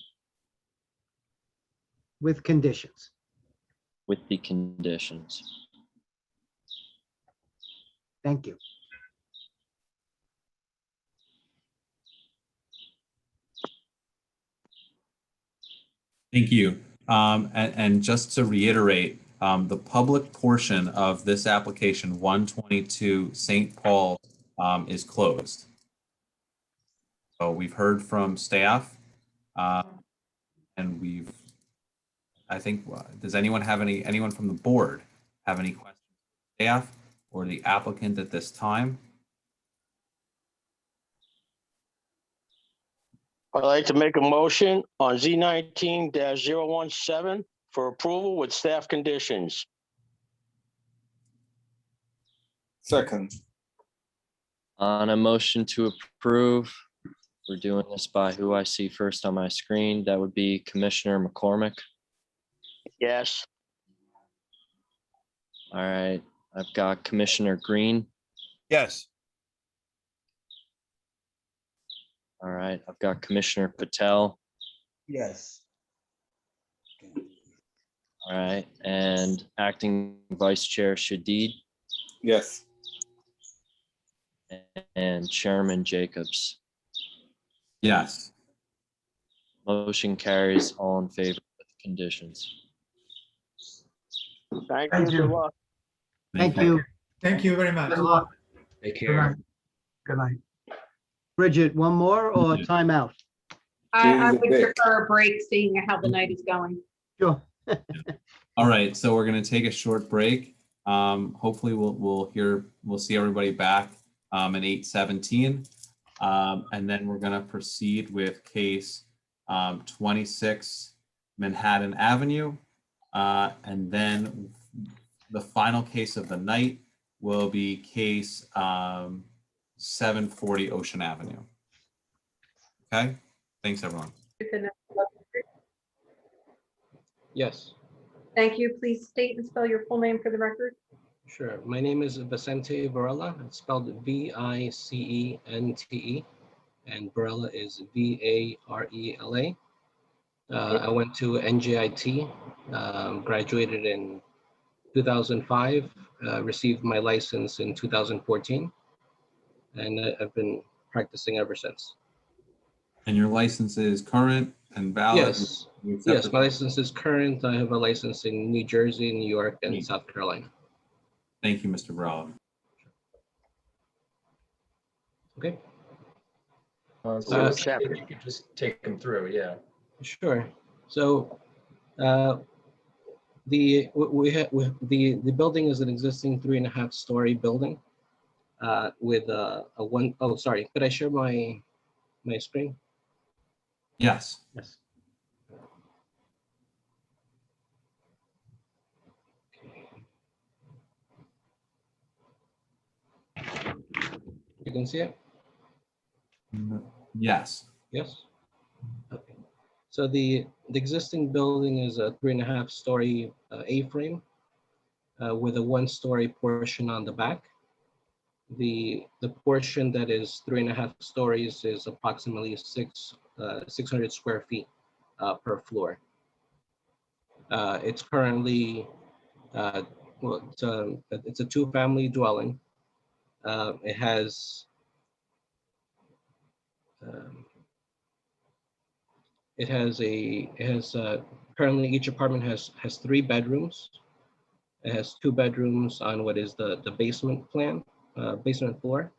Speaker 5: With conditions.
Speaker 7: with the conditions.
Speaker 5: Thank you.
Speaker 1: Thank you. And just to reiterate, the public portion of this application 122 St. Paul is closed. So we've heard from staff and I think, does anyone from the board have any questions for staff or the applicant at this time?
Speaker 3: I'd like to make a motion on Z19-017 for approval with staff conditions.
Speaker 6: Second.
Speaker 7: On a motion to approve, we're doing this by who I see first on my screen. That would be Commissioner McCormick.
Speaker 3: Yes.
Speaker 7: All right, I've got Commissioner Green.
Speaker 20: Yes.
Speaker 7: All right, I've got Commissioner Patel.
Speaker 20: Yes.
Speaker 7: All right, and Acting Vice Chair Shadid
Speaker 6: Yes.
Speaker 7: and Chairman Jacobs.
Speaker 1: Yes.
Speaker 3: Motion carries, all in favor with conditions. Thank you. Good luck.
Speaker 5: Thank you.
Speaker 14: Thank you very much.
Speaker 13: Good luck.
Speaker 8: Take
Speaker 13: Good
Speaker 8: care.
Speaker 13: night. Good night.
Speaker 5: Bridget, one more or timeout?
Speaker 2: I would prefer a break, seeing how the night is going.
Speaker 5: Sure.
Speaker 1: All right, so we're going to take a short break. Hopefully we'll see everybody back at 8:17. And then we're going to proceed with case 26 Manhattan Avenue. And then the final case of the night will be case 740 Ocean Avenue. Okay, thanks everyone.
Speaker 21: Yes,
Speaker 2: Thank you. Please state and spell your full name for the record.
Speaker 21: sure. My name is Vicente Varela. It's spelled Vicente, and Varela is Varela. I went to NJIT, graduated in 2005, received my license in 2014, and I've been practicing ever since.
Speaker 1: And your license is current and valid?
Speaker 21: Yes, yes, my license is current. I have a license in New Jersey, New York, and South Carolina.
Speaker 1: Thank you, Mr. Varela.
Speaker 21: Okay.
Speaker 22: So you could just take them through, yeah.
Speaker 21: Sure. So the building is an existing 3.5-story building with a one. Oh, sorry. Could I share my screen?
Speaker 1: Yes.
Speaker 21: Yes. You can see it?
Speaker 1: Yes.
Speaker 21: Yes. Okay. So the existing building is a 3.5-story A-frame with a 1-story portion on the back. The portion that is 3.5 stories is approximately 600 square feet per floor. It's currently Well, it's a two-family dwelling. It has um, currently each apartment has 3 bedrooms. It has 2 bedrooms on what is the basement plan, basement floor,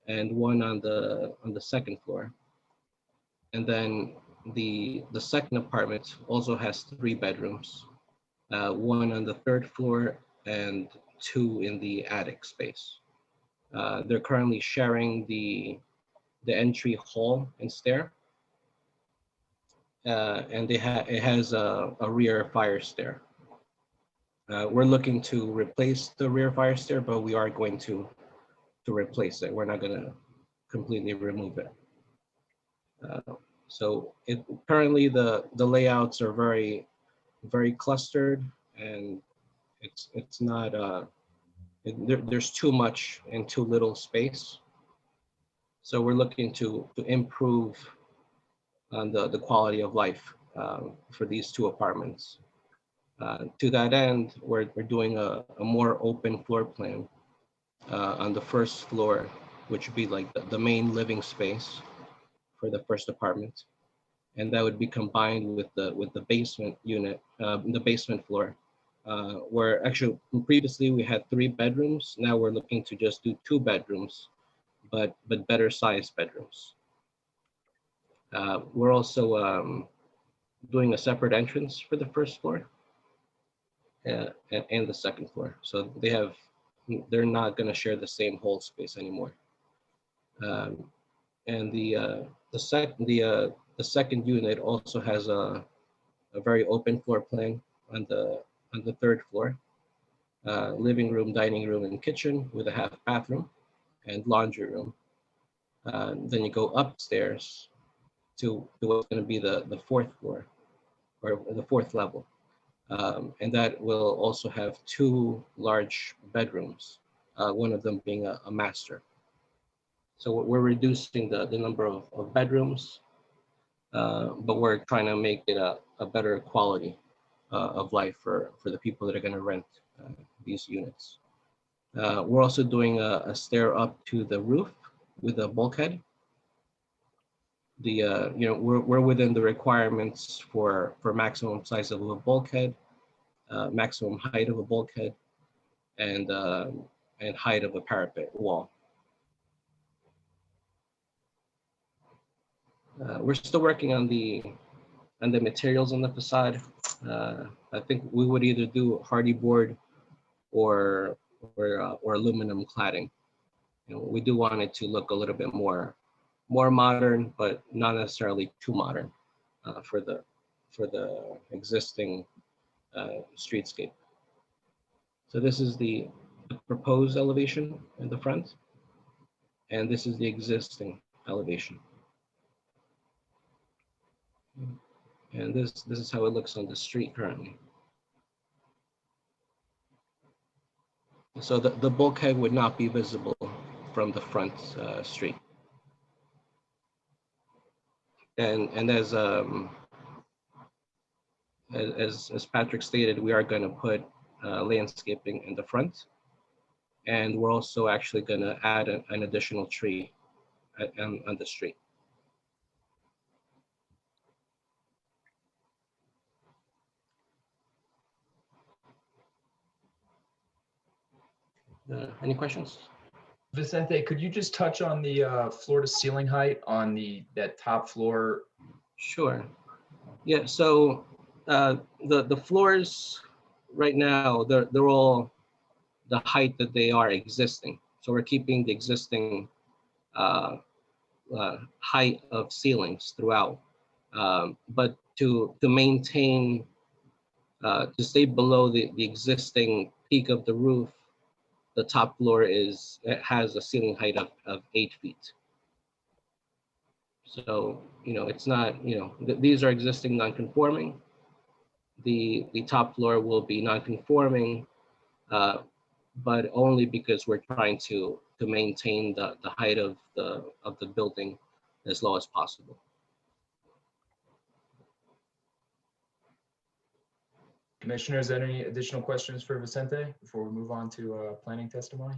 Speaker 21: and one on the second floor. And then the second apartment also has 3 bedrooms, one on the third floor and 2 in the attic space. They're currently sharing the entry hall and stair, and it has a rear fire stair. We're looking to replace the rear fire stair, but we are going to replace it. We're not going to completely remove it. So currently the layouts are very clustered, and it's not there's too much and too little space. So we're looking to improve on the quality of life for these 2 apartments. To that end, we're doing a more open floor plan on the first floor, which would be like the main living space for the first apartment, and that would be combined with the basement unit, the basement floor, where actually previously we had 3 bedrooms. Now we're looking to just do 2 bedrooms, but better sized bedrooms. We're also doing a separate entrance for the first floor and the second floor, so they're not going to share the same whole space anymore. And the second unit also has a very open floor plan on the third floor. Living room, dining room, and kitchen with a half bathroom and laundry room. Then you go upstairs to what's going to be the fourth floor, or the fourth level. And that will also have 2 large bedrooms, one of them being a master. So we're reducing the number of bedrooms, but we're trying to make it a better quality of life for the people that are going to rent these units. We're also doing a stair up to the roof with a bulkhead. We're within the requirements for maximum size of a bulkhead, maximum height of a bulkhead, and height of a parapet wall. We're still working on the materials on the facade. I think we would either do hardy board or aluminum cladding. We do want it to look a little bit more modern, but not necessarily too modern for the existing streetscape. So this is the proposed elevation in the front, and this is the existing elevation. And this is how it looks on the street currently. So the bulkhead would not be visible from the front street. And as Patrick stated, we are going to put landscaping in the front, and we're also actually going to add an additional tree on the street. Any questions?
Speaker 22: Vicente, could you just touch on the floor to ceiling height on that top floor?
Speaker 21: Sure. Yeah. So the floors right now, they're all the height that they are existing. So we're keeping the existing height of ceilings throughout, but to maintain to stay below the existing peak of the roof, the top floor has a ceiling height of 8 feet. So, it's not, these are existing non-conforming. The top floor will be non-conforming, but only because we're trying to maintain the height of the building as low as possible.
Speaker 22: Commissioners, any additional questions for Vicente before we move on to planning testimony?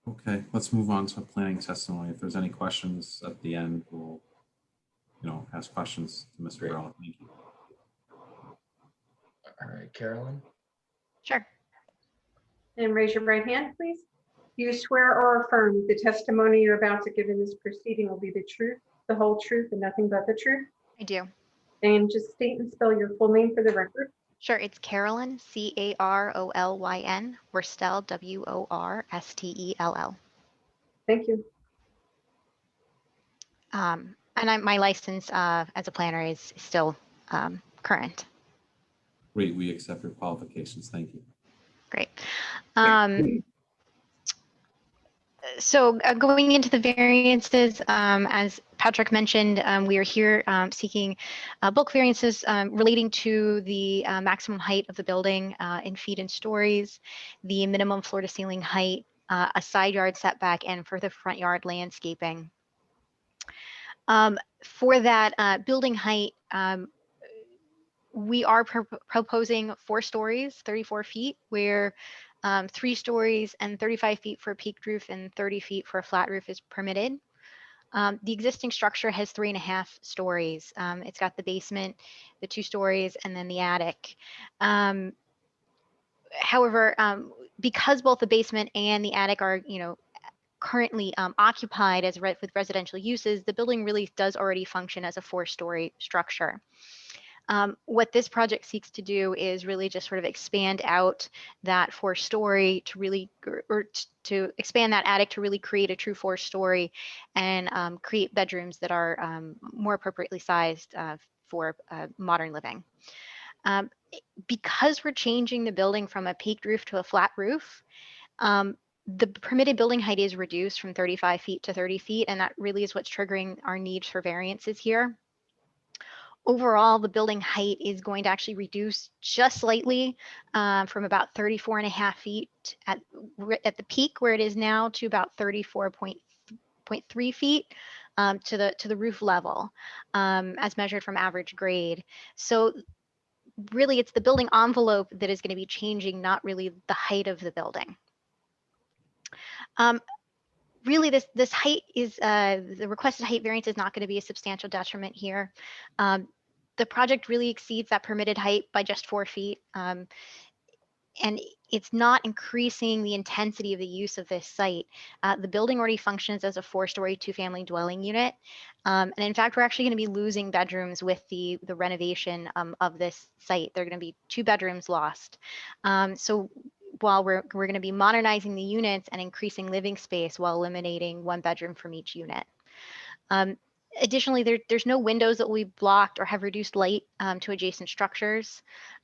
Speaker 1: Okay, let's move on to planning testimony. If there's any questions at the end, we'll, ask questions to Mr. Burrell. Thank you.
Speaker 22: All right, Carolyn?
Speaker 2: Sure. And raise your right hand, please. Do you swear or affirm the testimony you're about to give in this proceeding will be the truth, the whole truth, and nothing but the truth?
Speaker 11: I do.
Speaker 2: And just state and spell your full name for the record.
Speaker 11: Sure, it's Carolyn, Carolyn, Worstell, Worstell.
Speaker 2: Thank you.
Speaker 11: And my license as a planner is still current.
Speaker 1: Great, we accept your qualifications. Thank you.
Speaker 11: Great. So going into the variances, as Patrick mentioned, we are here seeking bulk variances relating to the maximum height of the building in feet and stories, the minimum floor to ceiling height, a side yard setback, and for the front yard landscaping. For that building height, we are proposing 4 stories, 34 feet, where 3 stories and 35 feet for a peaked roof and 30 feet for a flat roof is permitted. The existing structure has 3.5 stories. It's got the basement, the 2 stories, and then the attic. However, because both the basement and the attic are, currently occupied as with residential uses, the building really does already function as a 4-story structure. What this project seeks to do is really just sort of expand out that 4-story to really, to expand that attic to really create a true 4-story and create bedrooms that are more appropriately sized for modern living. Because we're changing the building from a peaked roof to a flat roof, the permitted building height is reduced from 35 feet to 30 feet, and that really is what's triggering our need for variances here. Overall, the building height is going to actually reduce just slightly from about 34.5 feet at the peak where it is now to about 34.3 feet to the roof level as measured from average grade. So really it's the building envelope that is going to be changing, not really the height of the building. Really, this height is the requested height variance is not going to be a substantial detriment here. The project really exceeds that permitted height by just 4 feet, and it's not increasing the intensity of the use of this site. The building already functions as a 4-story 2-family dwelling unit, and in fact, we're actually going to be losing bedrooms with the renovation of this site. There are going to be 2 bedrooms lost. So while we're going to be modernizing the units and increasing living space while eliminating 1 bedroom from each unit. Additionally, there's no windows that will be blocked or have reduced light to adjacent structures.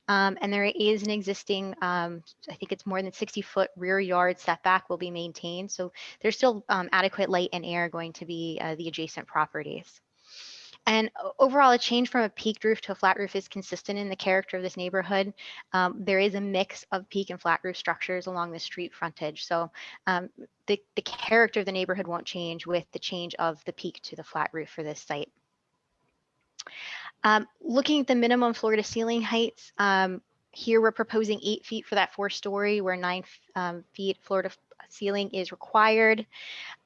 Speaker 11: And there is an existing, I think it's more than 60-foot rear yard setback will be maintained. So there's still adequate light and air going to be the adjacent properties. And overall, a change from a peaked roof to a flat roof is consistent in the character of this neighborhood. There is a mix of peak and flat roof structures along the street frontage. So the character of the neighborhood won't change with the change of the peak to the flat roof for this site. Looking at the minimum floor to ceiling heights, here we're proposing 8 feet for that 4-story, where 9 feet floor to ceiling is required.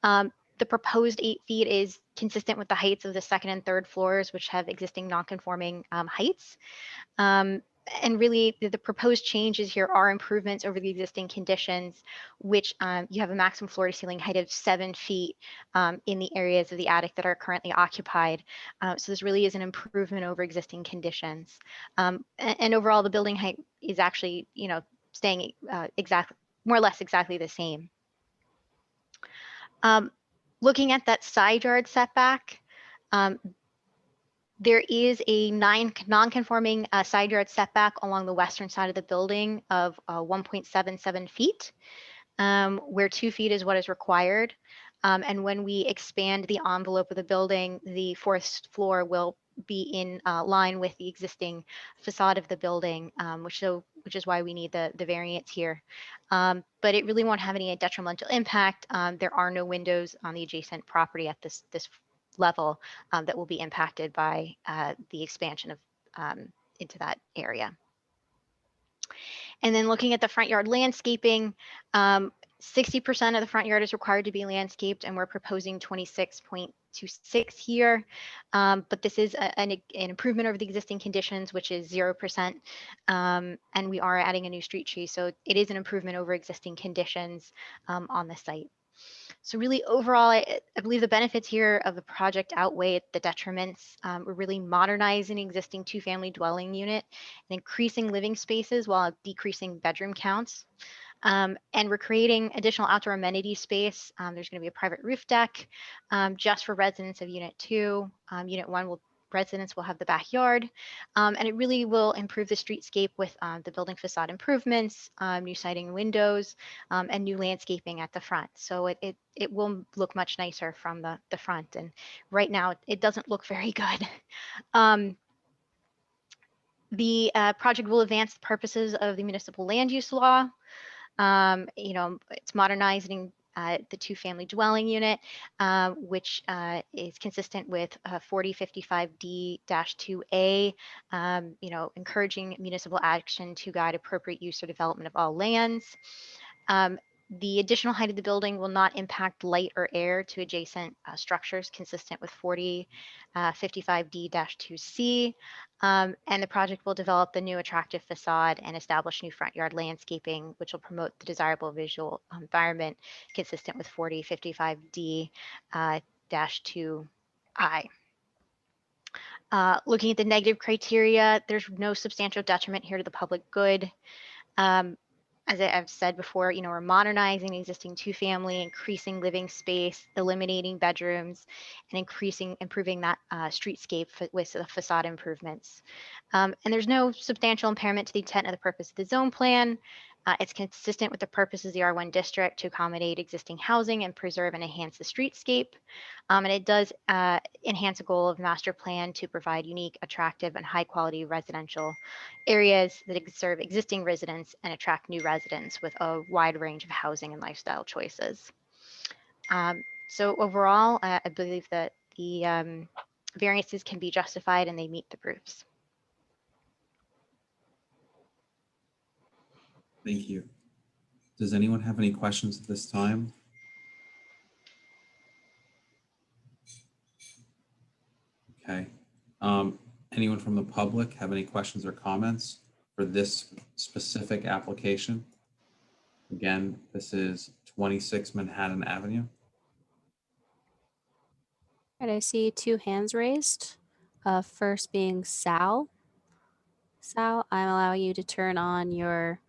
Speaker 11: The proposed 8 feet is consistent with the heights of the 2nd and 3rd floors, which have existing non-conforming heights. And really, the proposed changes here are improvements over the existing conditions, which you have a maximum floor to ceiling height of 7 feet in the areas of the attic that are currently occupied. So this really is an improvement over existing conditions. And overall, the building height is actually, staying more or less exactly the same. Looking at that side yard setback, there is a non-conforming side yard setback along the western side of the building of 1.77 feet, where 2 feet is what is required. And when we expand the envelope of the building, the 4th floor will be in line with the existing facade of the building, which is why we need the variance here. But it really won't have any detrimental impact. There are no windows on the adjacent property at this level that will be impacted by the expansion of into that area. And then looking at the front yard landscaping, 60% of the front yard is required to be landscaped, and we're proposing 26.26 here. But this is an improvement over the existing conditions, which is 0%. And we are adding a new street tree. So it is an improvement over existing conditions on the site. So really overall, I believe the benefits here of the project outweigh the detriments. We're really modernizing an existing two-family dwelling unit and increasing living spaces while decreasing bedroom counts. And we're creating additional outdoor amenity space. There's going to be a private roof deck just for residents of Unit 2. Unit 1 residents will have the backyard, and it really will improve the streetscape with the building facade improvements, new siding and windows, and new landscaping at the front. So it will look much nicer from the front. And right now it doesn't look very good. The project will advance the purposes of the municipal land use law. It's modernizing the two-family dwelling unit, which is consistent with 4055D-2A, encouraging municipal action to guide appropriate use or development of all lands. The additional height of the building will not impact light or air to adjacent structures consistent with 4055D-2C. And the project will develop the new attractive facade and establish new front yard landscaping, which will promote the desirable visual environment consistent with 4055D-2I. Looking at the negative criteria, there's no substantial detriment here to the public good. As I've said before, we're modernizing existing two-family, increasing living space, eliminating bedrooms, and improving that streetscape with the facade improvements. And there's no substantial impairment to the intent of the purpose of the zone plan. It's consistent with the purpose of the R1 district to accommodate existing housing and preserve and enhance the streetscape. And it does enhance a goal of master plan to provide unique, attractive, and high-quality residential areas that serve existing residents and attract new residents with a wide range of housing and lifestyle choices. So overall, I believe that the variances can be justified and they meet the proofs.
Speaker 1: Thank you. Does anyone have any questions at this time? Okay. Anyone from the public have any questions or comments for this specific application? Again, this is 26 Manhattan Avenue.
Speaker 9: All right, I see two hands raised. First being Sal. Sal, I'm allowing you to turn on your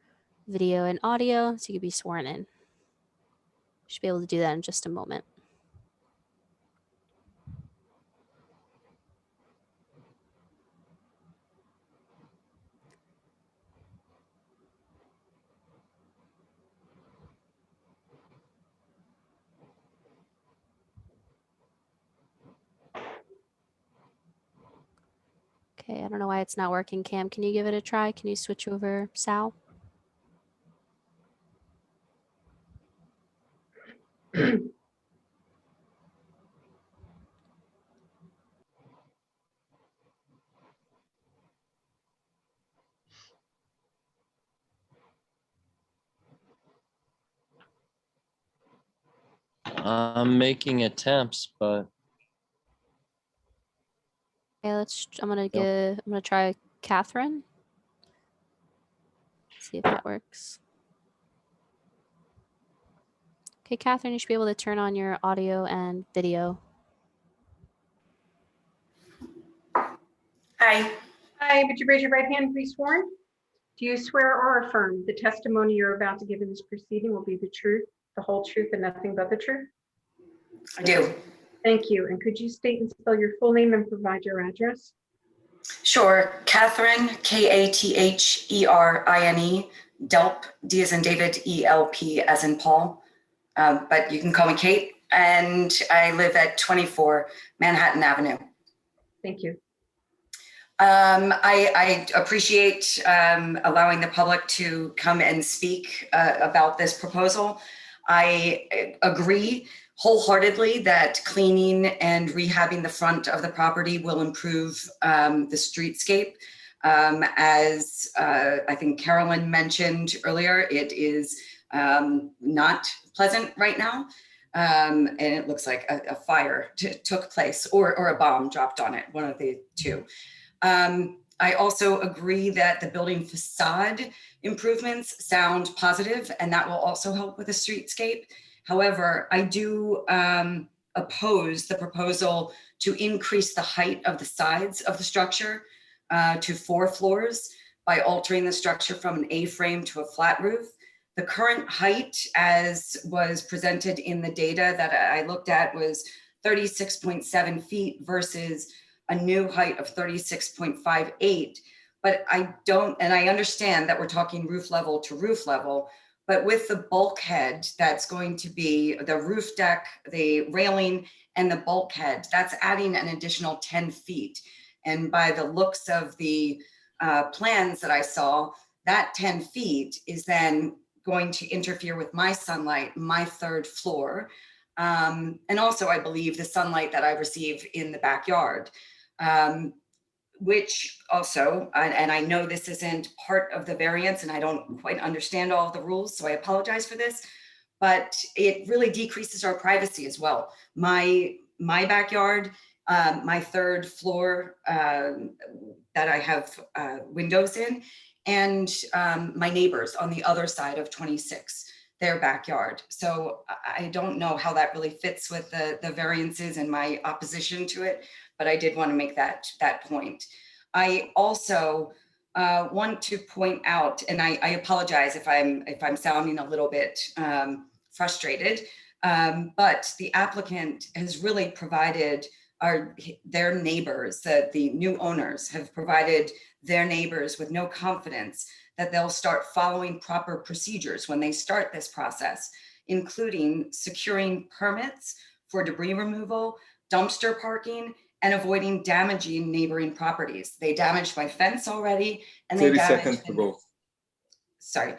Speaker 9: video and audio so you can be sworn in. Should be able to do that in just a moment. Okay, I don't know why it's not working. Cam, can you give it a try? Can you switch over, Sal?
Speaker 7: I'm making attempts, but
Speaker 9: Okay, I'm gonna try Catherine. See if that works. Okay, Catherine, you should be able to turn on your audio and video.
Speaker 2: Hi. Hi, would you raise your right hand and be sworn? Do you swear or affirm the testimony you're about to give in this proceeding will be the truth, the whole truth, and nothing but the truth?
Speaker 12: I do.
Speaker 2: Thank you. And could you state and spell your full name and provide your address?
Speaker 12: Sure. Catherine, Katherine, Delp, D as in David, ELP as in Paul. But you can call me Kate. And I live at 24 Manhattan Avenue.
Speaker 2: Thank you.
Speaker 12: I appreciate allowing the public to come and speak about this proposal. I agree wholeheartedly that cleaning and rehabbing the front of the property will improve the streetscape. As I think Carolyn mentioned earlier, it is not pleasant right now. And it looks like a fire took place or a bomb dropped on it, one of the two. I also agree that the building facade improvements sound positive, and that will also help with the streetscape. However, I do oppose the proposal to increase the height of the sides of the structure to 4 floors by altering the structure from an A-frame to a flat roof. The current height, as was presented in the data that I looked at, was 36.7 feet versus a new height of 36.58. But I don't, and I understand that we're talking roof level to roof level, but with the bulkhead, that's going to be the roof deck, the railing, and the bulkhead, that's adding an additional 10 feet. And by the looks of the plans that I saw, that 10 feet is then going to interfere with my sunlight, my 3rd floor. And also, I believe, the sunlight that I receive in the backyard. Which also, and I know this isn't part of the variance and I don't quite understand all of the rules, so I apologize for this, but it really decreases our privacy as well. My backyard, my 3rd floor that I have windows in, and my neighbors on the other side of 26, their backyard. So I don't know how that really fits with the variances and my opposition to it, but I did want to make that point. I also want to point out, and I apologize if I'm sounding a little bit frustrated, but the applicant has really provided their neighbors, the new owners have provided their neighbors with no confidence that they'll start following proper procedures when they start this process, including securing permits for debris removal, dumpster parking, and avoiding damaging neighboring properties. They damaged my fence already, and they
Speaker 6: 30
Speaker 12: damaged.
Speaker 6: seconds to go.
Speaker 12: Sorry.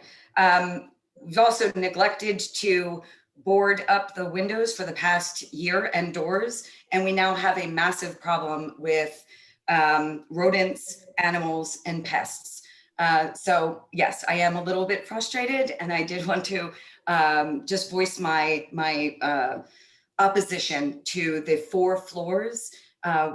Speaker 12: We've also neglected to board up the windows for the past year and doors, and we now have a massive problem with rodents, animals, and pests. So yes, I am a little bit frustrated, and I did want to just voice my opposition to the 4 floors,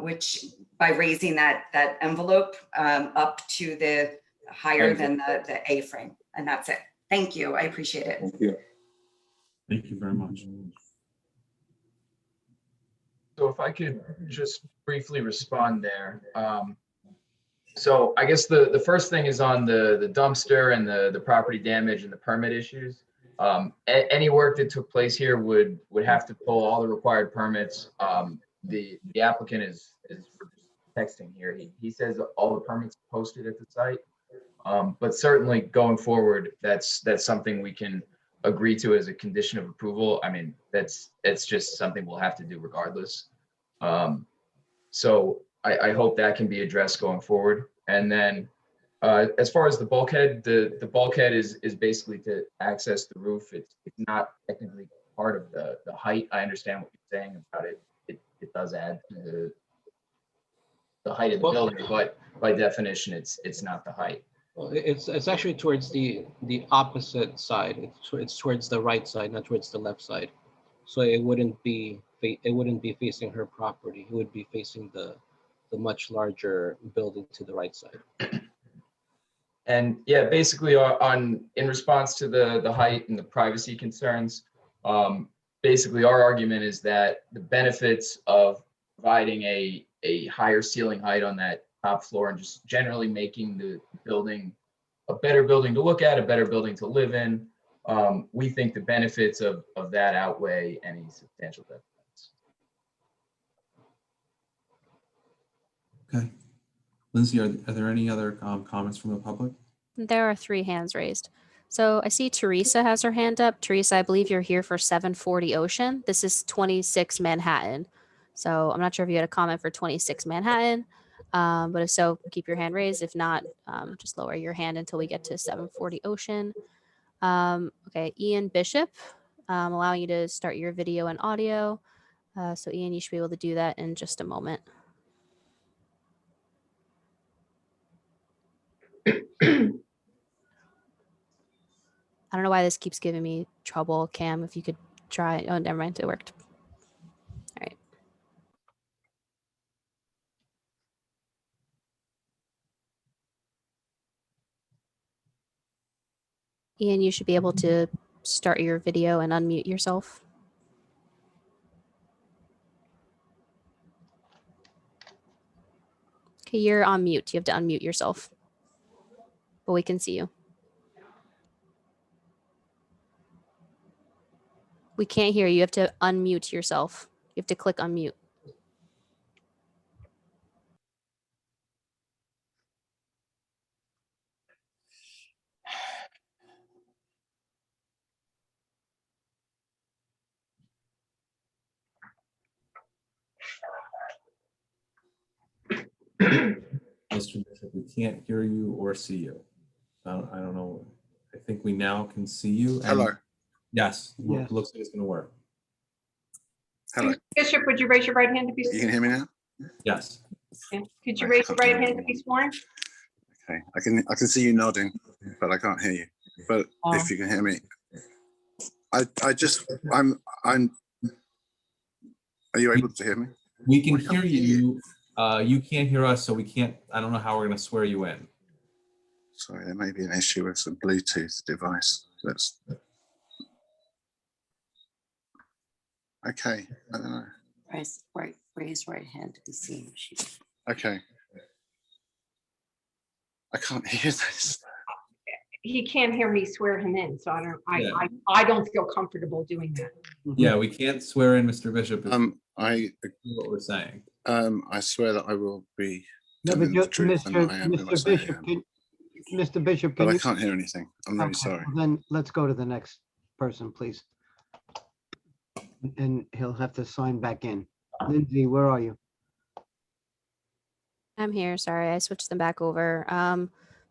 Speaker 12: which by raising that envelope up to the higher than the A-frame. And that's it. Thank you. I appreciate it.
Speaker 6: Thank you.
Speaker 1: Thank you very much.
Speaker 22: So if I could just briefly respond there. So I guess the first thing is on the dumpster and the property damage and the permit issues. Any work that took place here would have to pull all the required permits. The applicant is texting here. He says all the permits posted at the site. But certainly going forward, that's something we can agree to as a condition of approval. I mean, it's just something we'll have to do regardless. So I hope that can be addressed going forward. And then as far as the bulkhead, the bulkhead is basically to access the roof. It's not technically part of the height. I understand what you're saying about it. It does add to the height of the building, but by definition, it's not the height.
Speaker 21: Well, it's actually towards the opposite side. It's towards the right side, not towards the left side. So it wouldn't be facing her property. It would be facing the much larger building to the right side.
Speaker 22: And yeah, basically in response to the height and the privacy concerns, basically our argument is that the benefits of providing a higher ceiling height on that top floor and just generally making the building a better building to look at, a better building to live in. We think the benefits of that outweigh any substantial detriments.
Speaker 1: Okay. Lindsay, are there any other comments from the public?
Speaker 9: There are 3 hands raised. So I see Teresa has her hand up. Teresa, I believe you're here for 740 Ocean. This is 26 Manhattan. So I'm not sure if you had a comment for 26 Manhattan, but if so, keep your hand raised. If not, just lower your hand until we get to 740 Ocean. Okay, Ian Bishop, allowing you to start your video and audio. So Ian, you should be able to do that in just a moment. I don't know why this keeps giving me trouble. Cam, if you could try. Oh, never mind. It worked. All right. Ian, you should be able to start your video and unmute yourself. Okay, you're on mute. You have to unmute yourself. But we can see you. We can't hear you. You have to unmute yourself. You have to click unmute.
Speaker 1: Mr. Bishop, we can't hear you or see you. I don't know. I think we now can see you. And
Speaker 10: Hello.
Speaker 1: Yes,
Speaker 5: Yes.
Speaker 1: looks like it's going to work.
Speaker 10: Hello.
Speaker 2: Bishop, would you raise your right hand to be
Speaker 10: You
Speaker 2: sworn?
Speaker 10: can hear me now?
Speaker 1: Yes.
Speaker 2: Okay. Could you raise your right hand to be sworn?
Speaker 10: Okay. I can see you nodding, but I can't hear you. But if you can hear me, I'm are you able to hear me?
Speaker 1: We can hear you. You can't hear us, so we can't. I don't know how we're going to swear you in.
Speaker 10: Sorry, there may be an issue with the Bluetooth device. That's okay. I don't know.
Speaker 16: Raise right hand to be seen.
Speaker 10: Okay. I can't hear this.
Speaker 2: He can't hear me swear him in, so I don't feel comfortable doing that.
Speaker 1: Yeah, we can't swear in Mr. Bishop.
Speaker 10: I
Speaker 1: what we're saying.
Speaker 10: I swear that I will be
Speaker 5: No, but
Speaker 10: telling the truth and I am who I
Speaker 5: Mr.
Speaker 10: say I
Speaker 5: Bishop,
Speaker 10: am.
Speaker 5: Mr. Bishop,
Speaker 10: But
Speaker 5: can
Speaker 10: I
Speaker 5: you?
Speaker 10: can't hear anything. I'm really
Speaker 5: Okay,
Speaker 10: sorry.
Speaker 5: well then let's go to the next person, please. And he'll have to sign back in. Lindsay, where are you?
Speaker 9: I'm here. Sorry, I switched them back over.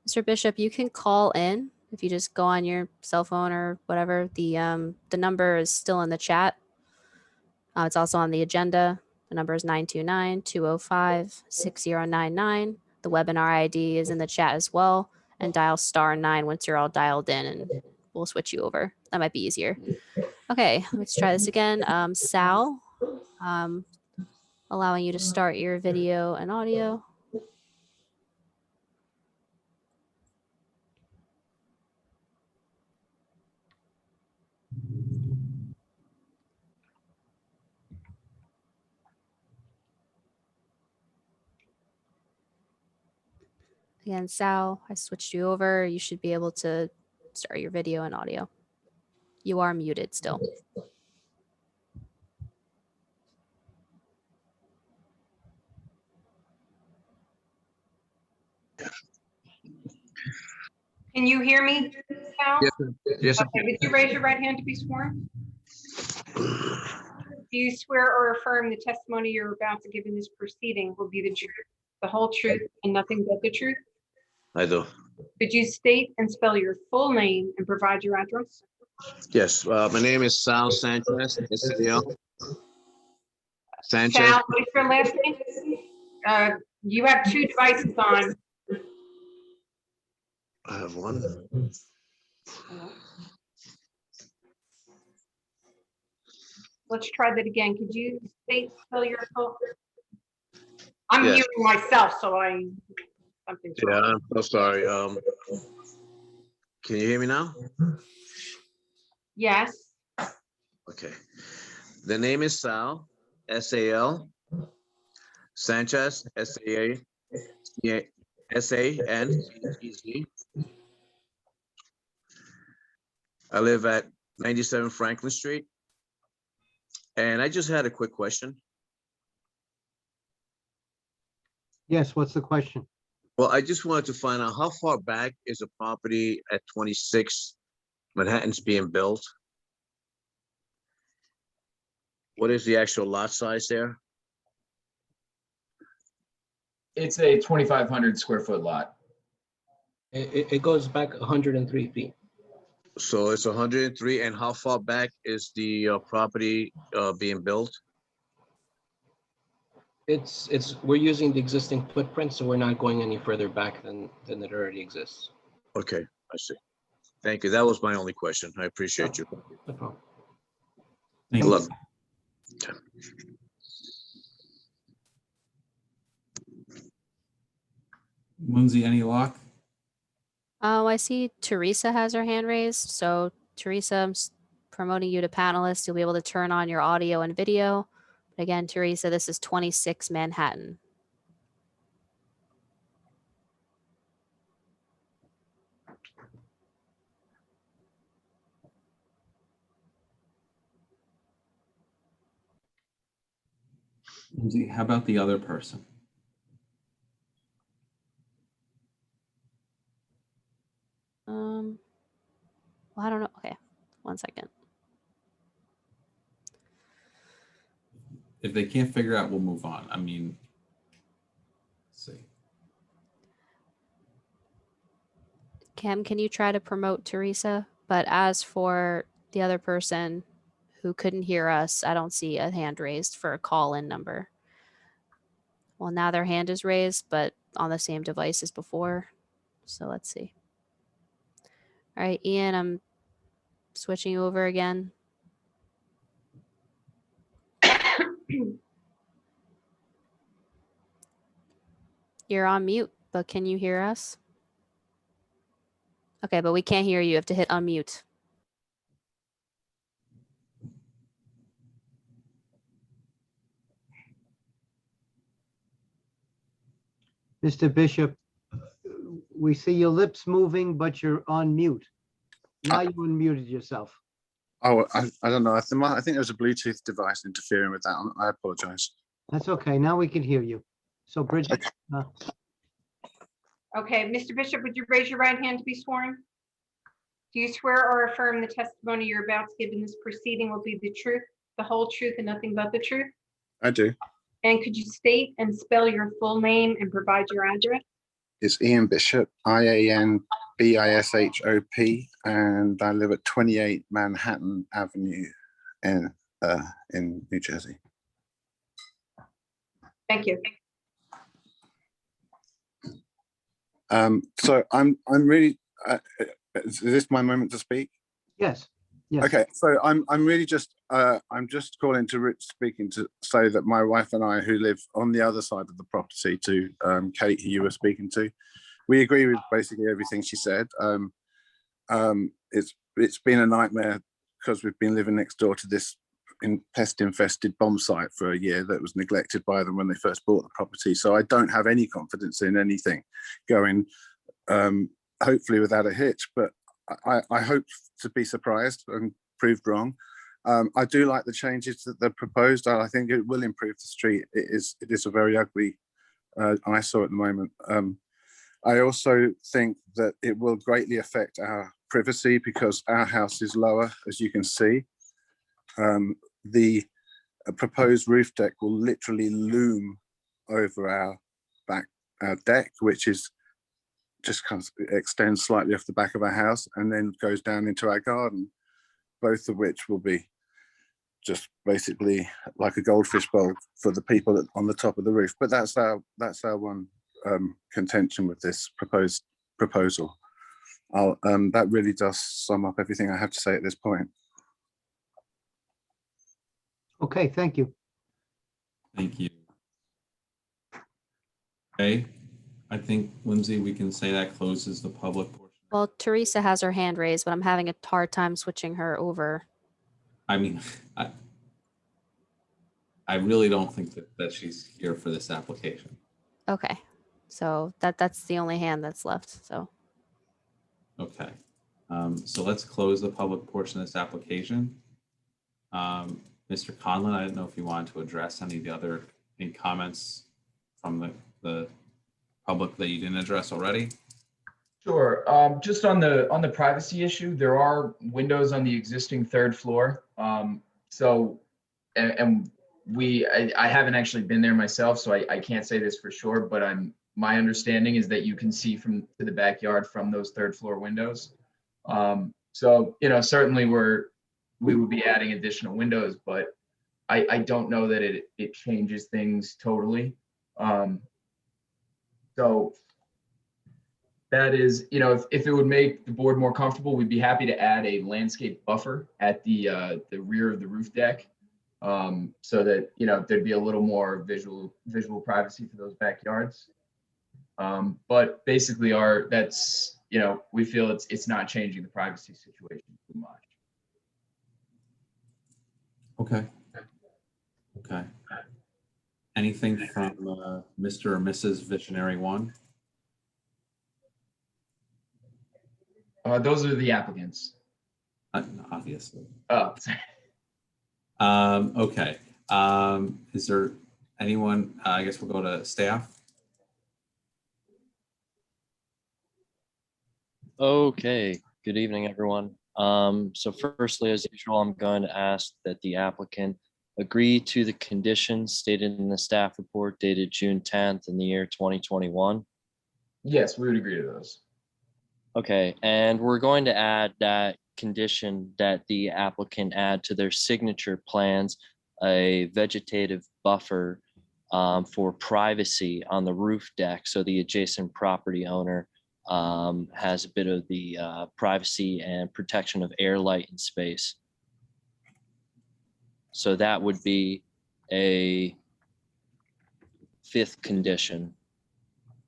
Speaker 9: Mr. Bishop, you can call in if you just go on your cell phone or whatever. The number is still in the chat. It's also on the agenda. The number is 929-205-6099. The webinar ID is in the chat as well. And dial *9 once you're all dialed in, and we'll switch you over. That might be easier. Okay, let's try this again. Sal, allowing you to start your video and audio. Again, Sal, I switched you over. You should be able to start your video and audio. You are muted still.
Speaker 2: Can you hear me, Sal?
Speaker 10: Yes, yes.
Speaker 2: Okay, would you raise your right hand to be sworn? Do you swear or affirm the testimony you're about to give in this proceeding will be the truth, the whole truth, and nothing but the truth?
Speaker 10: I do.
Speaker 2: Could you state and spell your full name and provide your address?
Speaker 10: Yes. My name is Sal Sanchez. S-A-L. Sanchez.
Speaker 2: Sal, what is your last name? You have two devices on.
Speaker 10: I have one.
Speaker 2: Let's try that again. Could you state, spell your full? I'm
Speaker 10: Yes.
Speaker 2: muting myself, so something's
Speaker 10: Yeah,
Speaker 2: wrong.
Speaker 10: I'm so sorry. Can you hear me now?
Speaker 2: Yes.
Speaker 10: Okay. The name is Sal, S-A-L. Sanchez, S-A-N-C-H-E-Z. I live at 97 Franklin Street. And I just had a quick question.
Speaker 5: Yes, what's the question?
Speaker 10: Well, I just wanted to find out how far back is the property at 26 Manhattan's being built? What is the actual lot size there?
Speaker 22: It's a 2,500 square foot lot.
Speaker 21: It goes back 103 feet.
Speaker 10: So it's 103, and how far back is the property being built?
Speaker 21: We're using the existing footprint, so we're not going any further back than it already exists.
Speaker 10: Okay, I see. Thank you. That was my only question. I appreciate you.
Speaker 21: No problem.
Speaker 1: Thank
Speaker 10: Good
Speaker 1: you.
Speaker 10: luck.
Speaker 1: Munzi, any luck?
Speaker 9: Oh, I see Teresa has her hand raised. So Teresa, I'm promoting you to panelist. You'll be able to turn on your audio and video. Again, Teresa, this is 26 Manhattan.
Speaker 1: Munzi, how about the other person?
Speaker 9: Well, I don't know. Okay, 1 second.
Speaker 1: If they can't figure out, we'll move on. I mean, let's see.
Speaker 9: Cam, can you try to promote Teresa? But as for the other person who couldn't hear us, I don't see a hand raised for a call-in number. Well, now their hand is raised, but on the same device as before. So let's see. All right, Ian, I'm switching you over again. You're on mute, but can you hear us? Okay, but we can't hear you. You have to hit unmute.
Speaker 5: Mr. Bishop, we see your lips moving, but you're on mute. Now you unmuted yourself.
Speaker 18: Oh, I don't know. I think there was a Bluetooth device interfering with that. I apologize.
Speaker 5: That's okay. Now we can hear you. So Bridget,
Speaker 2: Okay, Mr. Bishop, would you raise your right hand to be sworn? Do you swear or affirm the testimony you're about to give in this proceeding will be the truth, the whole truth, and nothing but the truth?
Speaker 18: I do.
Speaker 2: And could you state and spell your full name and provide your address?
Speaker 18: It's Ian Bishop, IANBISHOP, and I live at 28 Manhattan Avenue in New Jersey.
Speaker 2: Thank you.
Speaker 18: So I'm really. Is this my moment to speak?
Speaker 5: Yes. Yes.
Speaker 18: Okay, so I'm really just I'm just calling to speaking to say that my wife and I, who live on the other side of the property to Kate, who you were speaking to, we agree with basically everything she said. It's been a nightmare because we've been living next door to this pest-infested bomb site for a year that was neglected by them when they first bought the property. So I don't have any confidence in anything going, hopefully without a hitch, but I hope to be surprised and proved wrong. I do like the changes that they're proposed. I think it will improve the street. It is a very ugly eyesore at the moment. I also think that it will greatly affect our privacy because our house is lower, as you can see. The proposed roof deck will literally loom over our back deck, which is just kind of extends slightly off the back of our house and then goes down into our garden, both of which will be just basically like a goldfish bowl for the people on the top of the roof. But that's our one contention with this proposal. That really does sum up everything I have to say at this point.
Speaker 5: okay, thank you.
Speaker 1: Thank you. Okay, I think, Lindsay, we can say that closes the public portion.
Speaker 9: Well, Teresa has her hand raised, but I'm having a hard time switching her over.
Speaker 1: I mean, I really don't think that she's here for this application.
Speaker 9: Okay, so that's the only hand that's left. So
Speaker 1: Okay, so let's close the public portion of this application. Mr. Conlon, I didn't know if you wanted to address any comments from the public that you didn't address already.
Speaker 22: Sure. Just on the privacy issue, there are windows on the existing third floor. I haven't actually been there myself, so I can't say this for sure, but my understanding is that you can see to the backyard from those third floor windows. So, certainly we would be adding additional windows, but I don't know that it changes things totally. So that is, if it would make the board more comfortable, we'd be happy to add a landscape buffer at the rear of the roof deck. So that, there'd be a little more visual privacy for those backyards. But basically we feel it's not changing the privacy situation too much.
Speaker 1: Okay. Okay. Anything from Mr. or Mrs. Visionary One?
Speaker 22: Those are the applicants.
Speaker 1: Obviously.
Speaker 22: Oh.
Speaker 1: Okay. Is there anyone, I guess we'll go to staff.
Speaker 7: Okay, good evening, everyone. So firstly, as usual, I'm going to ask that the applicant agree to the conditions stated in the staff report dated June 10th in the year 2021.
Speaker 22: Yes, we would agree to those.
Speaker 7: Okay, and we're going to add that condition that the applicant add to their signature plans a vegetative buffer for privacy on the roof deck, so the adjacent property owner has a bit of the privacy and protection of air, light, and space. So that would be a 5th condition.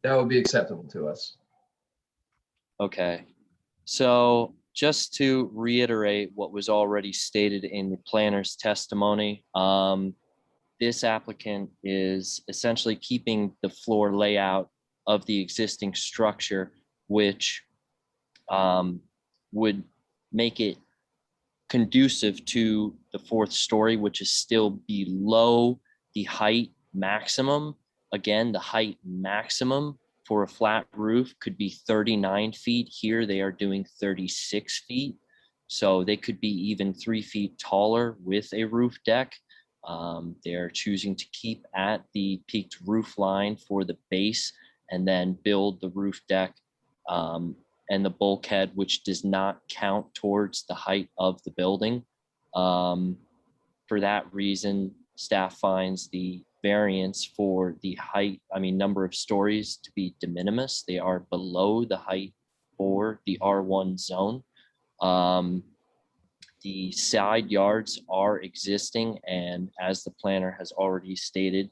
Speaker 22: That would be acceptable to us.
Speaker 7: Okay, so just to reiterate what was already stated in the planner's testimony, this applicant is essentially keeping the floor layout of the existing structure, which would make it conducive to the 4th story, which is still below the height maximum. Again, the height maximum for a flat roof could be 39 feet. Here they are doing 36 feet. So they could be even 3 feet taller with a roof deck. They're choosing to keep at the peaked roof line for the base and then build the roof deck and the bulkhead, which does not count towards the height of the building. For that reason, staff finds the variance for the height, number of stories to be de minimis. They are below the height for the R1 zone. The side yards are existing, and as the planner has already stated,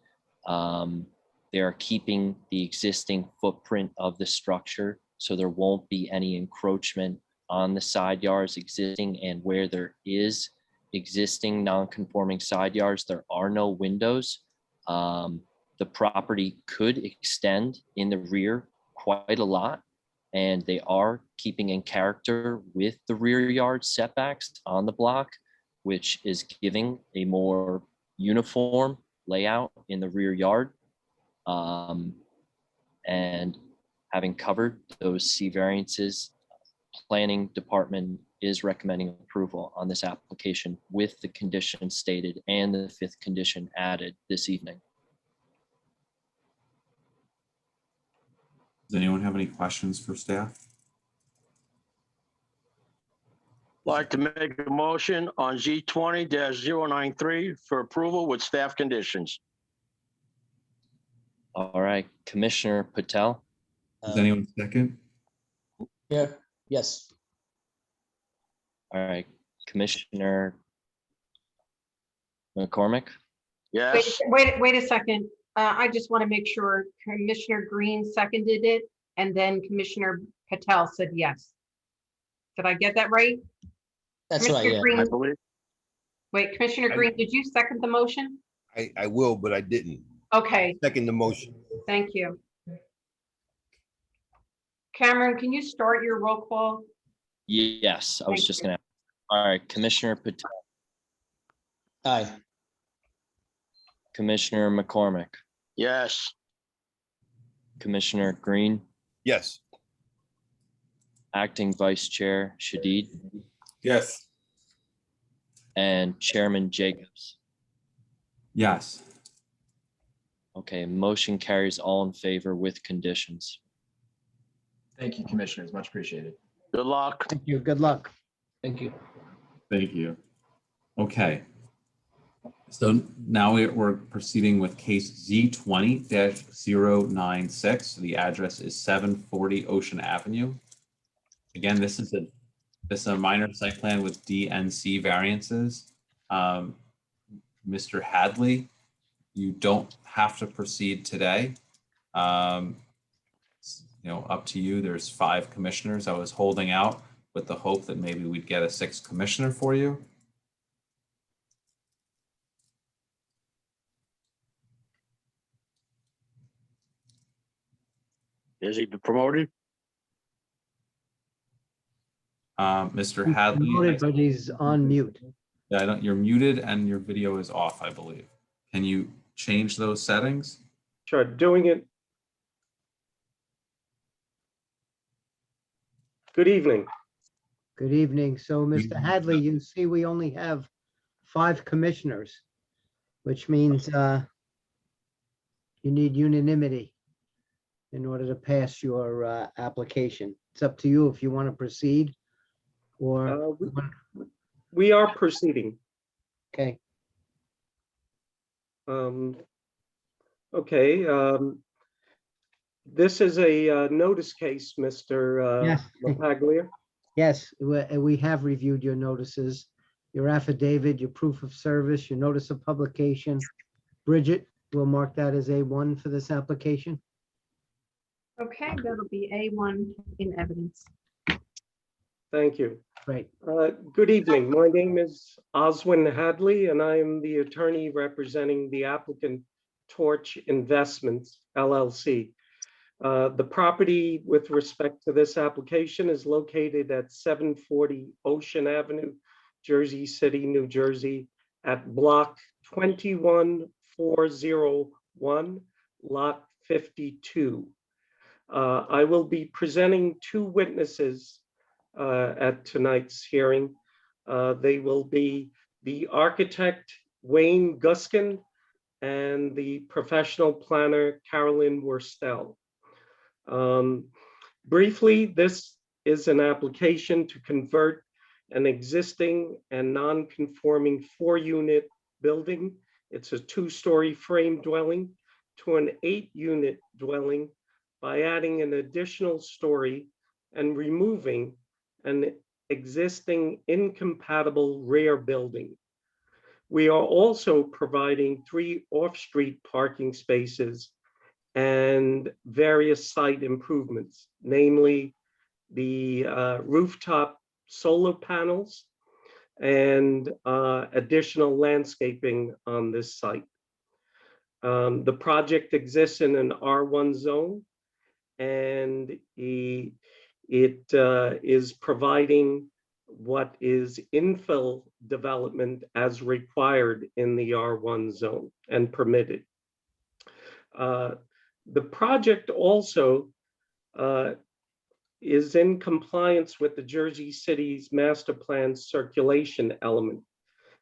Speaker 7: they are keeping the existing footprint of the structure, so there won't be any encroachment on the side yards existing. And where there is existing non-conforming side yards, there are no windows. The property could extend in the rear quite a lot, and they are keeping in character with the rear yard setbacks on the block, which is giving a more uniform layout in the rear yard. And having covered those C variances, planning department is recommending approval on this application with the conditions stated and the 5th condition added this evening.
Speaker 1: Does anyone have any questions for staff?
Speaker 3: Like to make a motion on Z20-093 for approval with staff conditions.
Speaker 7: All right, Commissioner Patel.
Speaker 1: Does anyone second?
Speaker 17: Yeah, yes.
Speaker 7: All right, Commissioner McCormick.
Speaker 3: Yes.
Speaker 2: Wait a second. I just want to make sure Commissioner Green seconded it, and then Commissioner Patel said yes. Did I get that right?
Speaker 17: That's right, yeah.
Speaker 2: Green,
Speaker 3: I believe.
Speaker 2: wait, Commissioner Green, did you second the motion?
Speaker 20: I will, but I didn't.
Speaker 2: Okay,
Speaker 20: Second the motion.
Speaker 2: thank you. Cameron, can you start your roll call?
Speaker 7: Yes, I was
Speaker 2: Thank
Speaker 7: just
Speaker 2: you.
Speaker 7: gonna. All right, Commissioner Patel.
Speaker 17: Aye.
Speaker 7: Commissioner McCormick.
Speaker 3: Yes.
Speaker 7: Commissioner Green.
Speaker 20: Yes.
Speaker 7: Acting Vice Chair Shadid.
Speaker 6: Yes.
Speaker 7: And Chairman Jacobs.
Speaker 1: Yes.
Speaker 7: Okay, motion carries all in favor with conditions.
Speaker 22: Thank you, commissioners. Much appreciated.
Speaker 3: Good luck.
Speaker 5: Thank you. Good luck.
Speaker 21: Thank you.
Speaker 1: Thank you. Okay. So now we're proceeding with case Z20-096. The address is 740 Ocean Avenue. Again, this is a minor site plan with DNC variances. Mr. Hadley, you don't have to proceed today. Up to you. There's 5 commissioners. I was holding out with the hope that maybe we'd get a 6th commissioner for you.
Speaker 3: Is he promoted?
Speaker 1: Mr.
Speaker 5: He's
Speaker 1: Hadley.
Speaker 5: promoted, but he's on mute.
Speaker 1: Yeah, you're muted and your video is off, I believe. Can you change those settings?
Speaker 4: Sure, doing it. Good evening.
Speaker 5: Good evening. So, Mr. Hadley, you see we only have 5 commissioners, which means you need unanimity in order to pass your application. It's up to you if you want to proceed or.
Speaker 4: We are proceeding.
Speaker 5: Okay.
Speaker 4: Okay. This is a notice case, Mr.
Speaker 5: Yes.
Speaker 4: LaPaglia.
Speaker 5: Yes, we have reviewed your notices, your affidavit, your proof of service, your notice of publication. Bridget, we'll mark that as A1 for this application.
Speaker 2: Okay, that'll be A1 in evidence.
Speaker 4: Thank you.
Speaker 5: Great.
Speaker 4: Good evening. My name is Oswin Hadley, and I am the attorney representing the applicant Torch Investments, LLC. The property with respect to this application is located at 740 Ocean Avenue, Jersey City, New Jersey, at block 21401, lot 52. I will be presenting 2 witnesses at tonight's hearing. They will be the architect, Wayne Guskin, and the professional planner, Carolyn Worstel. Briefly, this is an application to convert an existing and non-conforming 4-unit building. It's a 2-story frame dwelling to an 8-unit dwelling by adding an additional story and removing an existing incompatible rear building. We are also providing 3 off-street parking spaces and various site improvements, namely the rooftop solar panels and additional landscaping on this site. The project exists in an R1 zone, and it is providing what is infill development as required in the R1 zone and permitted. The project also is in compliance with the Jersey City's master plan circulation element,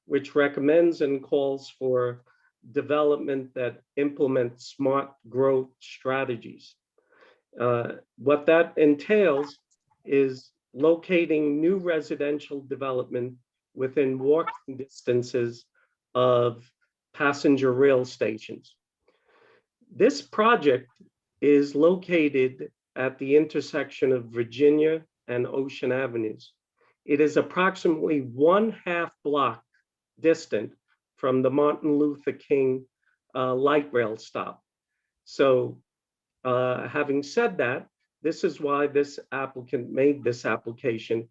Speaker 4: which recommends and calls for development that implements smart growth strategies. What that entails is locating new residential development within walking distances of passenger rail stations. This project is located at the intersection of Virginia and Ocean Avenues. It is approximately 1/2 block distant from the Martin Luther King light rail stop. So having said that, this is why this applicant made this application.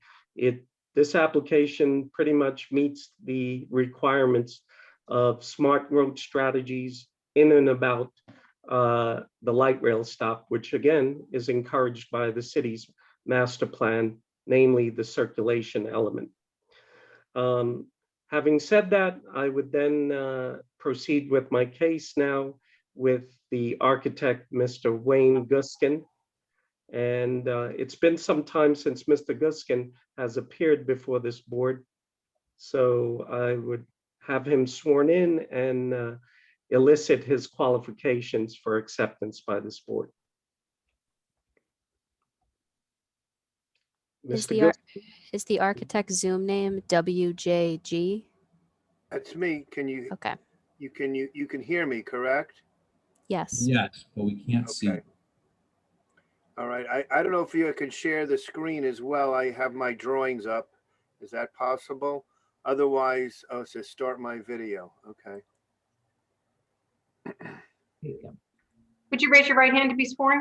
Speaker 4: This application pretty much meets the requirements of smart growth strategies in and about the light rail stop, which again is encouraged by the city's master plan, namely the circulation element. Having said that, I would then proceed with my case now with the architect, Mr. Wayne Guskin. And it's been some time since Mr. Guskin has appeared before this board. So I would have him sworn in and elicit his qualifications for acceptance by this board.
Speaker 9: Is the architect's Zoom name WJG?
Speaker 15: That's me. Can you,
Speaker 9: Okay.
Speaker 15: you can hear me, correct?
Speaker 9: Yes.
Speaker 1: Yes, but we can't see.
Speaker 15: Okay. All right. I don't know if you can share the screen as well. I have my drawings up. Is that possible? Otherwise, oh, it says start my video. Okay.
Speaker 2: Would you raise your right hand to be sworn?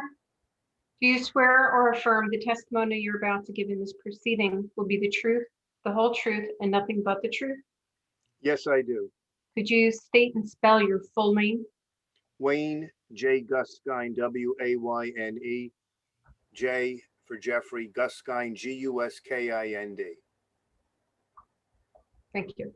Speaker 2: Do you swear or affirm the testimony you're about to give in this proceeding will be the truth, the whole truth, and nothing but the truth?
Speaker 15: Yes, I do.
Speaker 2: Could you state and spell your full name?
Speaker 15: Wayne J. Guskine, Wayne, J for Jeffrey, Guskine, Guskind.
Speaker 2: Thank you.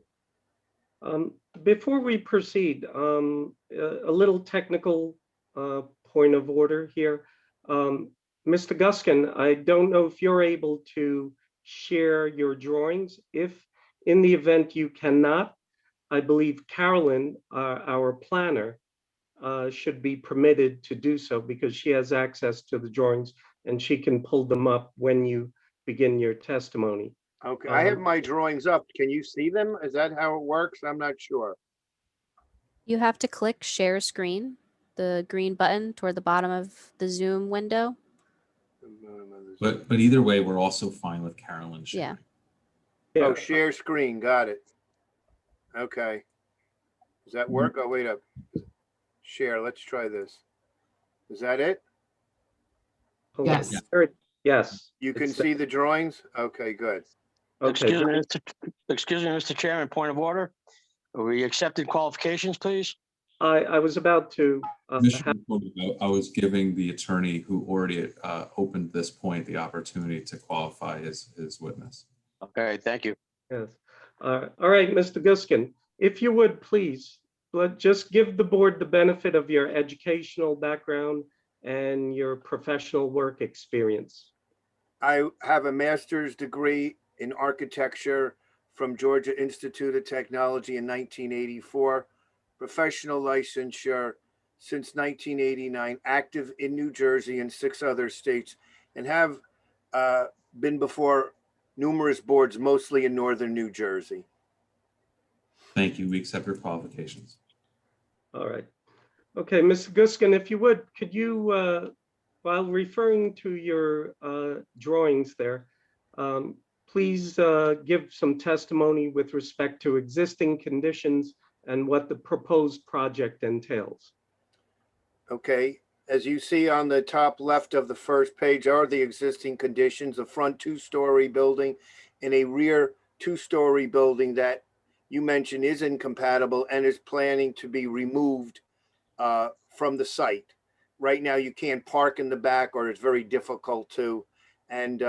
Speaker 4: Before we proceed, a little technical point of order here. Mr. Guskin, I don't know if you're able to share your drawings. If in the event you cannot, I believe Carolyn, our planner, should be permitted to do so because she has access to the drawings and she can pull them up when you begin your testimony.
Speaker 15: Okay, I have my drawings up. Can you see them? Is that how it works? I'm not sure.
Speaker 9: You have to click share screen, the green button toward the bottom of the Zoom window.
Speaker 1: But either way, we're also fine with Carolyn sharing.
Speaker 9: Yeah.
Speaker 15: Oh, share screen. Got it. Okay. Does that work? Oh, wait up. Share. Let's try this. Is that it?
Speaker 5: Yes.
Speaker 4: Yes.
Speaker 15: You can see the drawings? Okay, good.
Speaker 4: Okay.
Speaker 3: Excuse me, Mr. Chairman, point of order. We accepted qualifications, please.
Speaker 4: I was about to.
Speaker 1: I was giving the attorney who already opened this point the opportunity to qualify his witness.
Speaker 3: Okay, thank you.
Speaker 4: Yes. All right, Mr. Guskin, if you would please, just give the board the benefit of your educational background and your professional work experience.
Speaker 15: I have a master's degree in architecture from Georgia Institute of Technology in 1984, professional licensure since 1989, active in New Jersey and 6 other states, and have been before numerous boards, mostly in northern New Jersey.
Speaker 1: Thank you. We accept your qualifications.
Speaker 4: All right. Okay, Mr. Guskin, if you would, could you, while referring to your drawings there, please give some testimony with respect to existing conditions and what the proposed project entails.
Speaker 15: Okay, as you see on the top left of the first page are the existing conditions, a front 2-story building and a rear 2-story building that you mentioned is incompatible and is planning to be removed from the site. Right now, you can't park in the back or it's very difficult to. And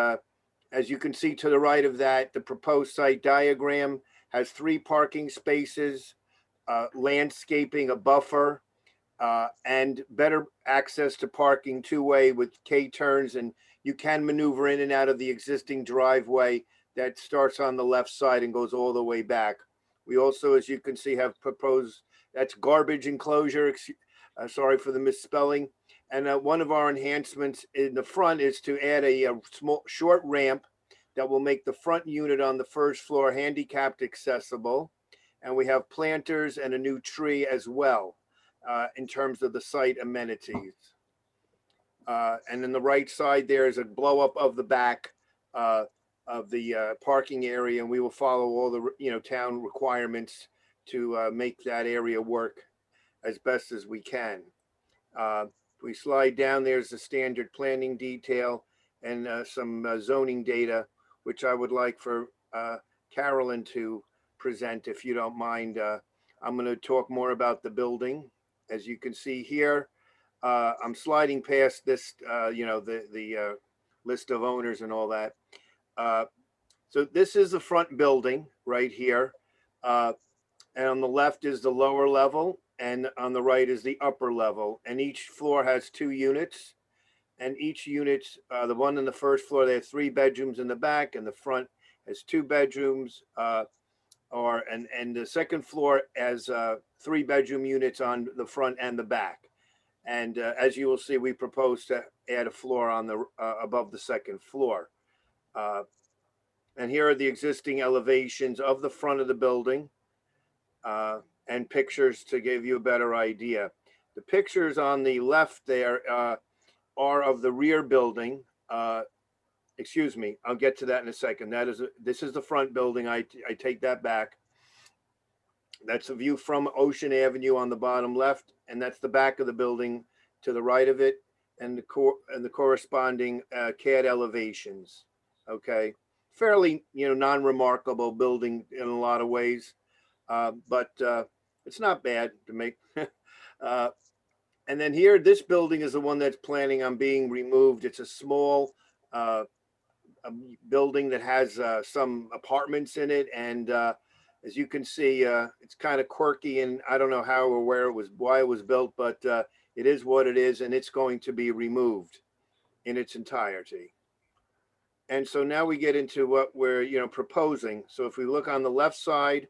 Speaker 15: as you can see to the right of that, the proposed site diagram has 3 parking spaces, landscaping, a buffer, and better access to parking 2-way with K-turns, and you can maneuver in and out of the existing driveway that starts on the left side and goes all the way back. We also, as you can see, have proposed, that's garbage enclosure, sorry for the misspelling. And one of our enhancements in the front is to add a small short ramp that will make the front unit on the first floor handicapped accessible. And we have planters and a new tree as well. In terms of the site amenities. And then the right side, there is a blow up of the back of the parking area, and we will follow all the town requirements to make that area work as best as we can. If we slide down, there's the standard planning detail and some zoning data, which I would like for Carolyn to present, if you don't mind. I'm going to talk more about the building. As you can see here, I'm sliding past this, the list of owners and all that. So this is the front building right here. And on the left is the lower level, and on the right is the upper level. And each floor has 2 units. And each unit, the one on the first floor, they have 3 bedrooms in the back, and the front has 2 bedrooms. And the second floor has 3 bedroom units on the front and the back. And as you will see, we propose to add a floor on the above the second floor. And here are the existing elevations of the front of the building. and pictures to give you a better idea. The pictures on the left there are of the rear building. Excuse me, I'll get to that in a second. This is the front building. I take that back. That's a view from Ocean Avenue on the bottom left, and that's the back of the building to the right of it, and the corresponding CAD elevations. Okay, fairly non-remarkable building in a lot of ways, but it's not bad to make. And then here, this building is the one that's planning on being removed. It's a small a building that has some apartments in it, and as you can see, it's kind of quirky, and I don't know how or why it was built, but it is what it is, and it's going to be removed in its entirety. And so now we get into what we're proposing. So if we look on the left side,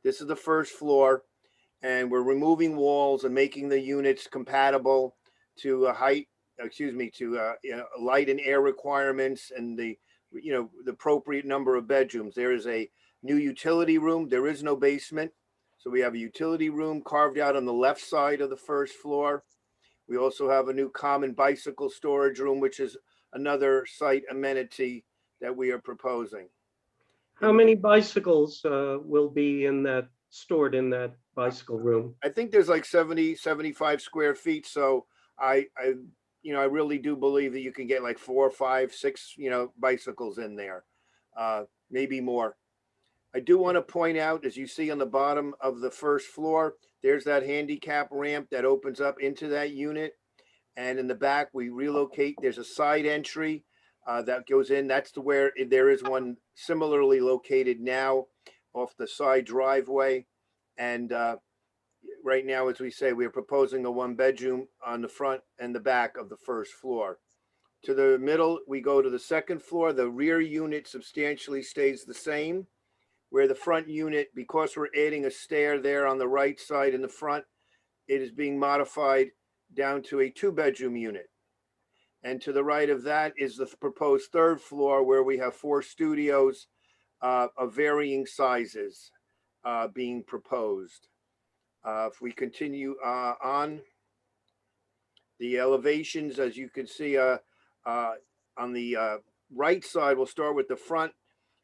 Speaker 15: this is the first floor, and we're removing walls and making the units compatible to light and air requirements and the appropriate number of bedrooms. There is a new utility room. There is no basement. So we have a utility room carved out on the left side of the first floor. We also have a new common bicycle storage room, which is another site amenity that we are proposing.
Speaker 4: How many bicycles will be stored in that bicycle room?
Speaker 15: I think there's like 75 square feet. So I really do believe that you can get like 4, 5, 6, bicycles in there, maybe more. I do want to point out, as you see on the bottom of the first floor, there's that handicap ramp that opens up into that unit. And in the back, we relocate. There's a side entry that goes in. That's where there is one similarly located now off the side driveway. And right now, as we say, we are proposing a 1-bedroom on the front and the back of the first floor. To the middle, we go to the second floor. The rear unit substantially stays the same, where the front unit, because we're adding a stair there on the right side in the front, it is being modified down to a 2-bedroom unit. And to the right of that is the proposed third floor, where we have 4 studios of varying sizes being proposed. If we continue on, the elevations, as you can see on the right side, we'll start with the front.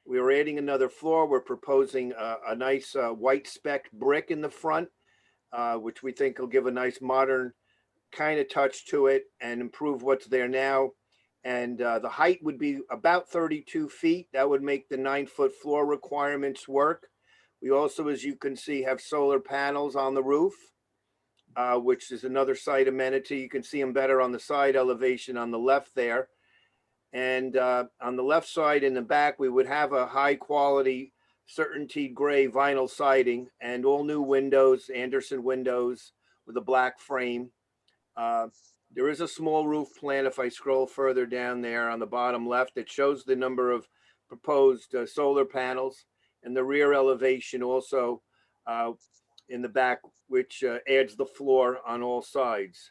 Speaker 15: We are adding another floor. We're proposing a nice white spec brick in the front, which we think will give a nice modern kind of touch to it and improve what's there now. And the height would be about 32 feet. That would make the 9-foot floor requirements work. We also, as you can see, have solar panels on the roof, which is another site amenity. You can see them better on the side elevation on the left there. And on the left side in the back, we would have a high quality Certainty gray vinyl siding and all new windows, Anderson windows with a black frame. There is a small roof plan. If I scroll further down there on the bottom left, it shows the number of proposed solar panels, and the rear elevation also in the back, which adds the floor on all sides.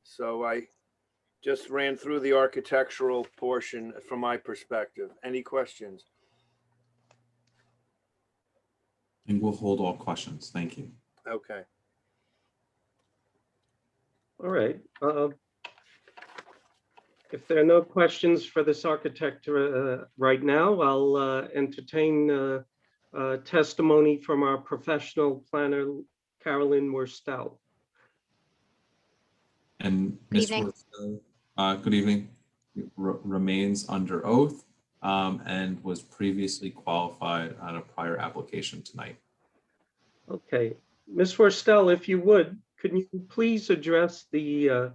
Speaker 15: So I just ran through the architectural portion from my perspective. Any questions?
Speaker 1: And we'll hold all questions. Thank you.
Speaker 15: Okay.
Speaker 4: All right. If there are no questions for this architect right now, I'll entertain testimony from our professional planner, Carolyn Worstel.
Speaker 1: And Ms. Worstel, good evening. Remains under oath and was previously qualified on a prior application tonight.
Speaker 4: Okay. Ms. Worstel, if you would, could you please address the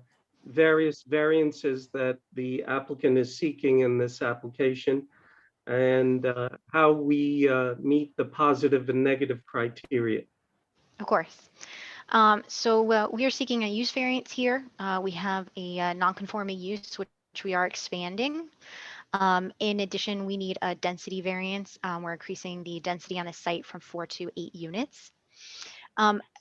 Speaker 4: various variances that the applicant is seeking in this application and how we meet the positive and negative criteria?
Speaker 11: Of course. So we are seeking a use variance here. We have a non-conforming use, which we are expanding. In addition, we need a density variance. We're increasing the density on the site from 4 to 8 units.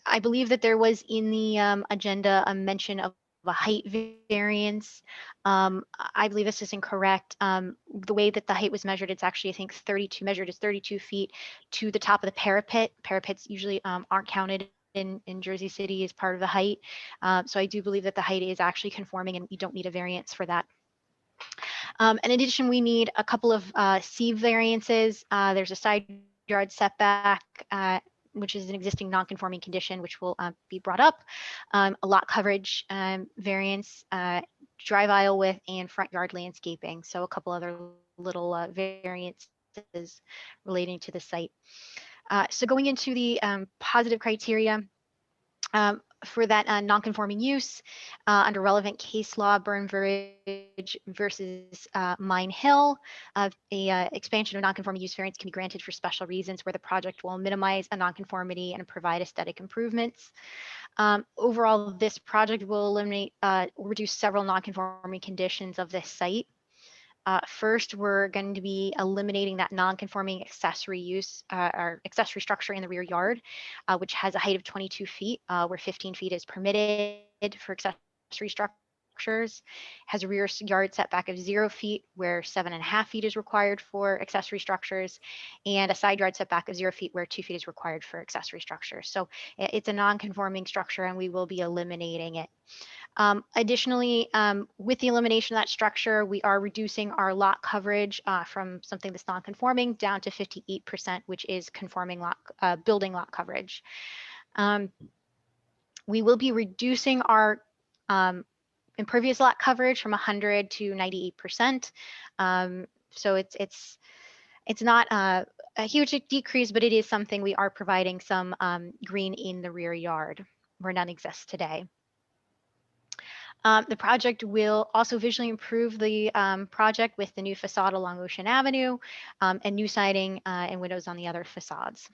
Speaker 11: I believe that there was in the agenda a mention of a height variance. I believe this is incorrect. The way that the height was measured, it's actually, I think, 32 measured as 32 feet to the top of the parapet. Parapets usually aren't counted in Jersey City as part of the height. So I do believe that the height is actually conforming and you don't need a variance for that. In addition, we need a couple of C variances. There's a side yard setback, which is an existing non-conforming condition, which will be brought up. A lot coverage variance, drive aisle width, and front yard landscaping. So a couple other little variances relating to the site. So going into the positive criteria, for that non-conforming use under relevant case law, Burn versus Mine Hill, expansion of non-conforming use variance can be granted for special reasons where the project will minimize a non-conformity and provide aesthetic improvements. Overall, this project will eliminate, reduce several non-conforming conditions of this site. First, we're going to be eliminating that non-conforming accessory use or accessory structure in the rear yard, which has a height of 22 feet, where 15 feet is permitted for accessory structures, has a rear yard setback of 0 feet, where 7.5 feet is required for accessory structures, and a side yard setback of 0 feet, where 2 feet is required for accessory structures. So it's a non-conforming structure, and we will be eliminating it. Additionally, with the elimination of that structure, we are reducing our lot coverage from something that's non-conforming down to 58%, which is conforming lot, building lot coverage. We will be reducing our impervious lot coverage from 100 to 98%. So it's not a huge decrease, but it is something we are providing some green in the rear yard where none exists today. The project will also visually improve the project with the new facade along Ocean Avenue and new siding and windows on the other facades.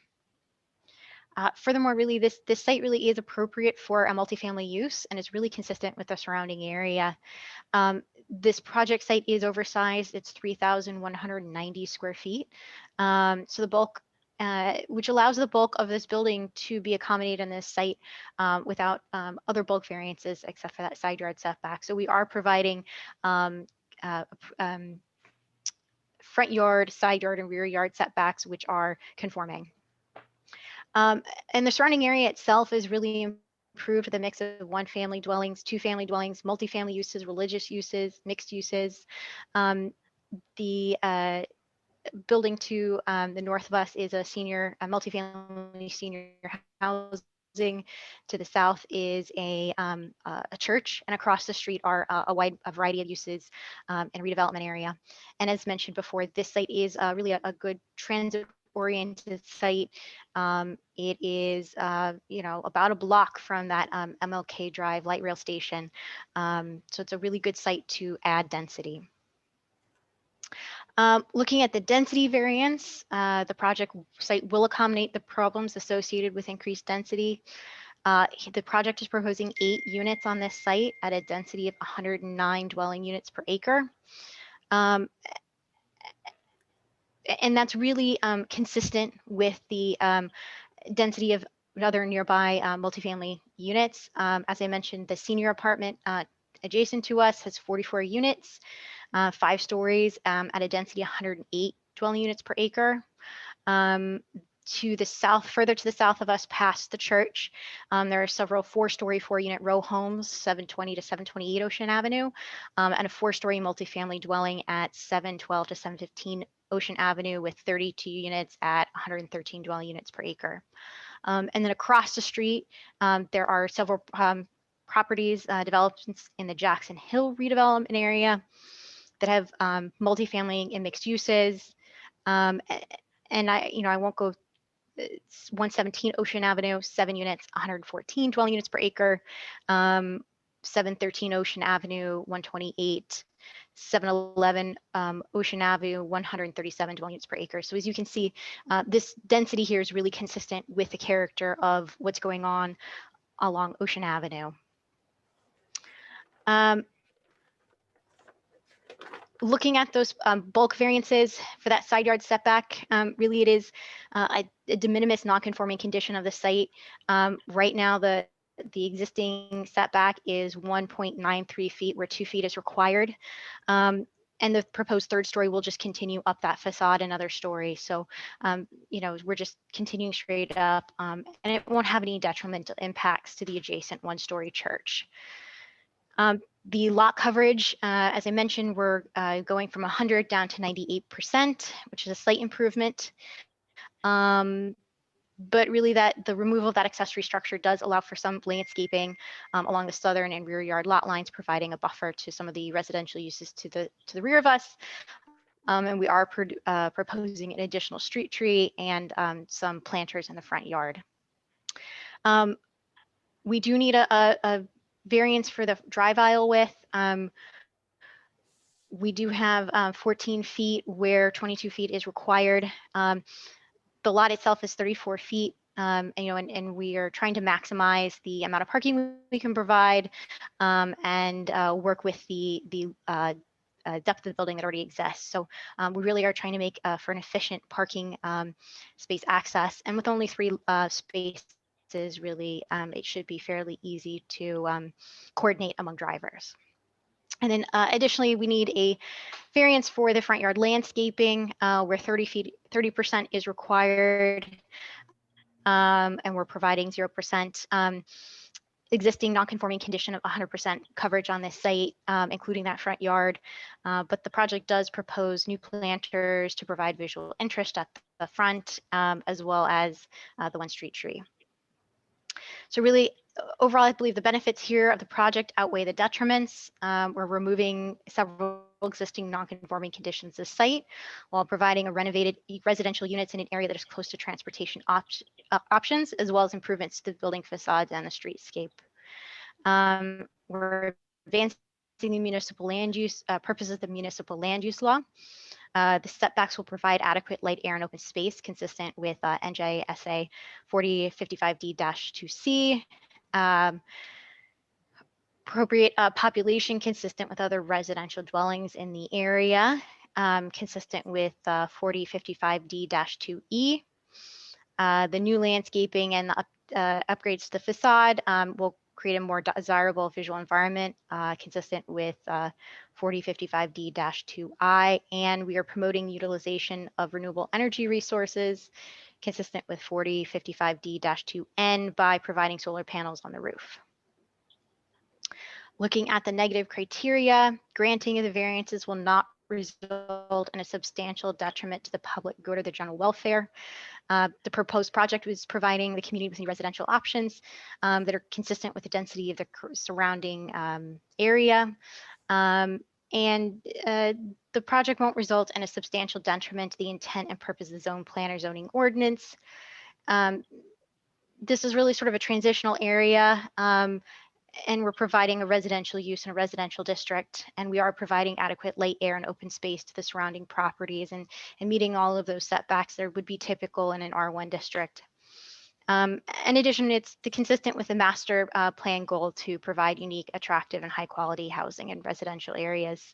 Speaker 11: Furthermore, really, this site really is appropriate for a multifamily use and is really consistent with the surrounding area. This project site is oversized. It's 3,190 square feet. So the bulk, which allows the bulk of this building to be accommodated on this site without other bulk variances except for that side yard setback. So we are providing front yard, side yard, and rear yard setbacks, which are conforming. And the surrounding area itself is really improved with a mix of one-family dwellings, two-family dwellings, multifamily uses, religious uses, mixed uses. The building to the north of us is a multifamily senior housing. To the south is a church, and across the street are a variety of uses and redevelopment area. And as mentioned before, this site is really a good transit-oriented site. It is, about a block from that MLK Drive light rail station. So it's a really good site to add density. Looking at the density variance, the project site will accommodate the problems associated with increased density. The project is proposing 8 units on this site at a density of 109 dwelling units per acre. And that's really consistent with the density of other nearby multifamily units. As I mentioned, the senior apartment adjacent to us has 44 units. 5 stories at a density of 108 dwelling units per acre. To the south, further to the south of us past the church, there are several 4-story, 4-unit row homes, 720 to 728 Ocean Avenue, and a 4-story multifamily dwelling at 712 to 715 Ocean Avenue with 32 units at 113 dwelling units per acre. And then across the street, there are several properties, developments in the Jackson Hill redevelopment area that have multifamily and mixed uses. And I won't go, it's 117 Ocean Avenue, 7 units, 114 dwelling units per acre. 713 Ocean Avenue, 128. 711 Ocean Avenue, 137 dwelling units per acre. So as you can see, this density here is really consistent with the character of what's going on along Ocean Avenue. Looking at those bulk variances for that side yard setback, really it is a de minimis non-conforming condition of the site. Right now, the the existing setback is 1.93 feet where 2 feet is required. And the proposed third story will just continue up that facade another story. So, you know, we're just continuing straight up, and it won't have any detrimental impacts to the adjacent one-story church. The lot coverage, as I mentioned, we're going from 100 down to 98%, which is a slight improvement. But really the removal of that accessory structure does allow for some landscaping along the southern and rear yard lot lines, providing a buffer to some of the residential uses to the rear of us. And we are proposing an additional street tree and some planters in the front yard. We do need a variance for the drive aisle width. We do have 14 feet where 22 feet is required. The lot itself is 34 feet, and, you know, and we are trying to maximize the amount of parking we can provide, and work with the depth of the building that already exists. So we really are trying to make for an efficient parking space access, and with only 3 spaces, really, it should be fairly easy to coordinate among drivers. And then additionally, we need a variance for the front yard landscaping where 30% is required, and we're providing 0%. Existing non-conforming condition of 100% coverage on this site, including that front yard. But the project does propose new planters to provide visual interest at the front, as well as the one street tree. So really, overall, I believe the benefits here of the project outweigh the detriments. We're removing several existing non-conforming conditions of the site while providing a renovated residential units in an area that is close to transportation options, as well as improvements to the building facades and the streetscape. We're advancing the municipal land use purposes of the municipal land use law. The setbacks will provide adequate light, air, and open space consistent with NJSA 4055D-2C. Appropriate population consistent with other residential dwellings in the area, consistent with 4055D-2E. The new landscaping and the upgrades to the facade will create a more desirable visual environment consistent with 4055D-2I, and we are promoting utilization of renewable energy resources consistent with 4055D-2N by providing solar panels on the roof. Looking at the negative criteria, granting of the variances will not result in a substantial detriment to the public good or the general welfare. The proposed project is providing the community with new residential options that are consistent with the density of the surrounding area. And the project won't result in a substantial detriment to the intent and purpose of the zone plan or zoning ordinance. This is really sort of a transitional area, and we're providing a residential use in a residential district, and we are providing adequate light, air, and open space to the surrounding properties, and meeting all of those setbacks that would be typical in an R1 district. In addition, it's consistent with the master plan goal to provide unique, attractive, and high quality housing in residential areas.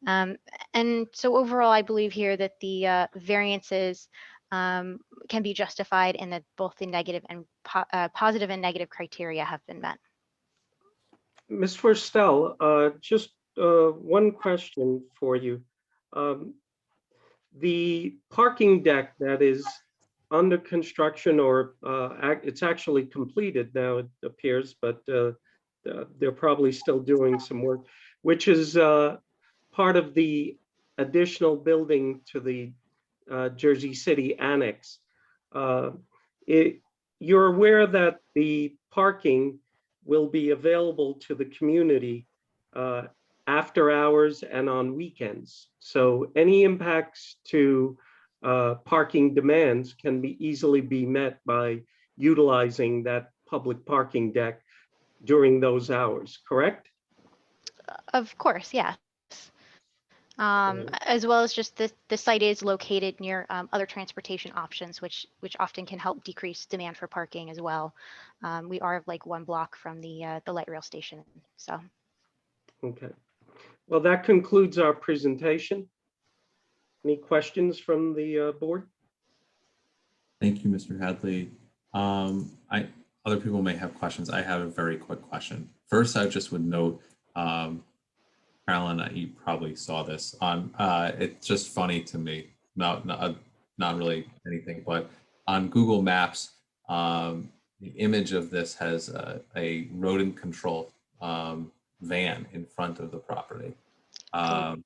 Speaker 11: And so overall, I believe here that the variances can be justified in that both the negative and positive and negative criteria have been met.
Speaker 4: Ms. Forstel, just one question for you. The parking deck that is under construction, or it's actually completed now, it appears, but they're probably still doing some work, which is part of the additional building to the Jersey City Annex. You're aware that the parking will be available to the community after hours and on weekends. So any impacts to parking demands can easily be met by utilizing that public parking deck during those hours, correct?
Speaker 11: Of course, yes. As well as just the site is located near other transportation options, which often can help decrease demand for parking as well. We are like 1 block from the light rail station, so.
Speaker 4: Okay. Well, that concludes our presentation. Any questions from the board?
Speaker 1: Thank you, Mr. Hadley. other people may have questions. I have a very quick question. First, I just would note, Carolyn, you probably saw this on, it's just funny to me, not really anything, but on Google Maps, the image of this has a rodent control van in front of the property. But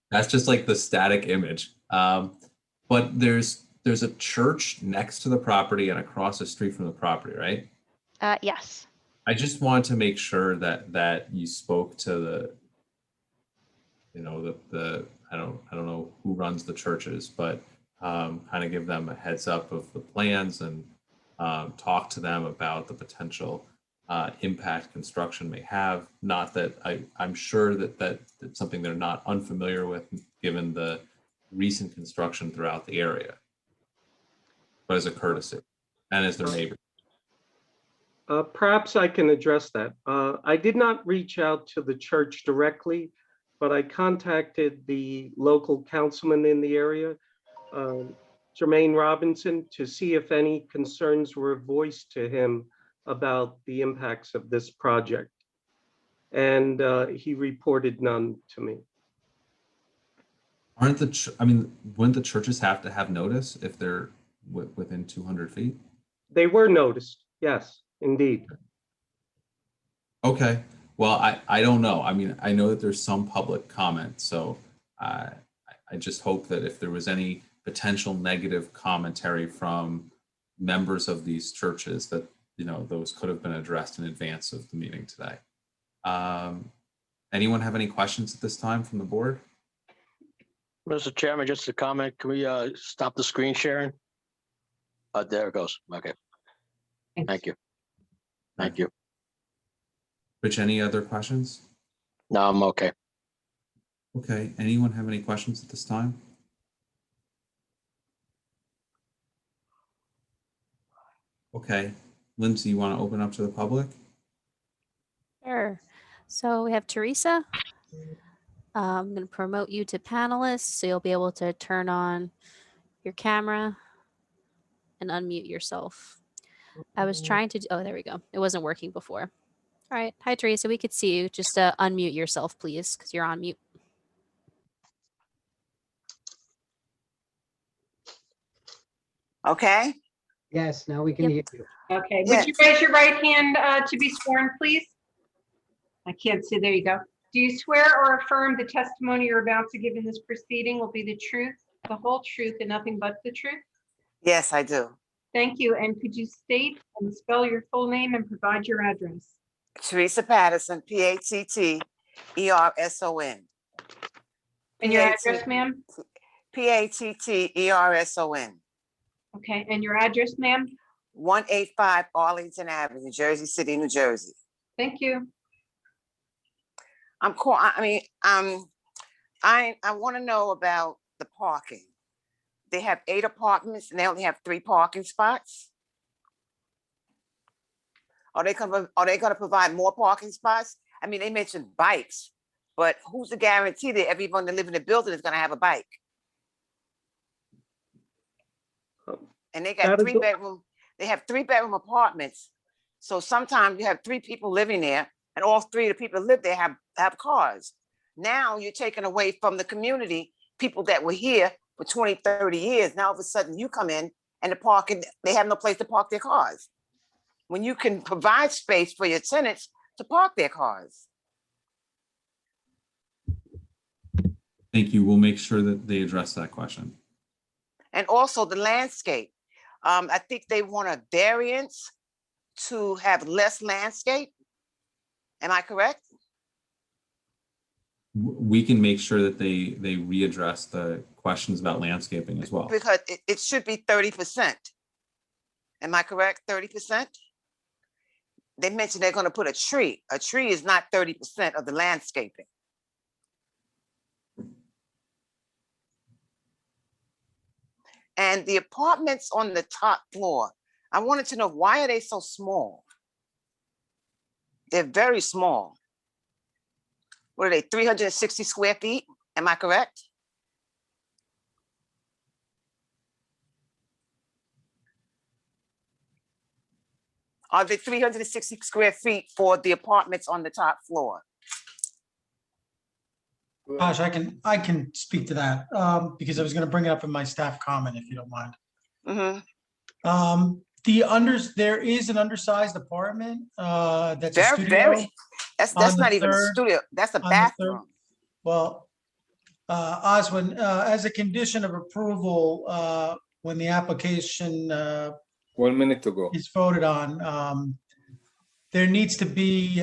Speaker 1: that's just like the static image. But there's a church next to the property and across the street from the property, right?
Speaker 11: Yes.
Speaker 1: I just want to make sure that you spoke to the, you know, the I don't know who runs the churches, but kind of give them a heads up of the plans and talk to them about the potential impact construction may have. Not that I'm sure that's something they're not unfamiliar with, given the recent construction throughout the area, but as a courtesy and as their neighbor.
Speaker 4: Perhaps I can address that. I did not reach out to the church directly, but I contacted the local councilman in the area, Jermaine Robinson, to see if any concerns were voiced to him about the impacts of this project. And he reported none to me.
Speaker 1: Wouldn't the churches have to have notice if they're within 200 feet?
Speaker 4: They were noticed, yes, indeed.
Speaker 1: Okay, well, I don't know. I mean, I know that there's some public comment, so I just hope that if there was any potential negative commentary from members of these churches, that, you know, those could have been addressed in advance of the meeting today. Anyone have any questions at this time from the board?
Speaker 3: Mr. Chairman, just a comment. Can we stop the screen sharing? There it goes. Okay. Thank you. Thank you.
Speaker 1: Rich, any other questions?
Speaker 3: No, I'm okay.
Speaker 1: Okay, anyone have any questions at this time? Okay, Lindsay, you want to open up to the public?
Speaker 9: Sure. So we have Teresa. I'm going to promote you to panelist, so you'll be able to turn on your camera and unmute yourself. I was trying to, oh, there we go. It wasn't working before. All right. Hi, Teresa. We could see you. Just unmute yourself, please, because you're on mute.
Speaker 14: Okay.
Speaker 5: Yes, now we can hear you.
Speaker 2: Okay,
Speaker 14: Yes.
Speaker 2: would you raise your right hand to be sworn, please? I can't see, there you go. Do you swear or affirm the testimony you're about to give in this proceeding will be the truth, the whole truth, and nothing but the truth?
Speaker 14: Yes, I do.
Speaker 2: Thank you, and could you state and spell your full name and provide your address?
Speaker 14: Teresa Patterson, Patterson.
Speaker 2: And your address, ma'am?
Speaker 14: Patterson.
Speaker 2: Okay, and your address, ma'am?
Speaker 14: 185 Arlington Avenue, Jersey City, New Jersey.
Speaker 2: Thank you.
Speaker 14: I want to know about the parking. They have 8 apartments and they only have 3 parking spots. Are they going to provide more parking spots? I mean, they mentioned bikes, but who's the guarantee that everyone that lives in the building is going to have a bike? And they got 3 bedroom. They have 3 bedroom apartments. So sometimes you have 3 people living there, and all 3 of the people that live there have cars. Now you're taking away from the community, people that were here for 20, 30 years. Now all of a sudden you come in and the parking, they have no place to park their cars. When you can provide space for your tenants to park their cars.
Speaker 1: Thank you. We'll make sure that they address that question.
Speaker 14: And also the landscape. I think they want a variance to have less landscape. Am I correct?
Speaker 1: We can make sure that they readdress the questions about landscaping as well.
Speaker 14: Because it should be 30%. Am I correct? 30%? They mentioned they're going to put a tree. A tree is not 30% of the landscaping. And the apartments on the top floor, I wanted to know, why are they so small? They're very small. What are they, 360 square feet? Am I correct? are the 360 square feet for the apartments on the top floor?
Speaker 8: Gosh, I can speak to that, because I was gonna bring it up in my staff comment, if you don't mind. There is an undersized apartment, that's a studio.
Speaker 14: That's not even a studio, that's a
Speaker 8: on the third-
Speaker 14: bathroom.
Speaker 8: Well, Oswin, as a condition of approval, when the application
Speaker 6: 1 minute to go.
Speaker 8: is voted on, there needs to be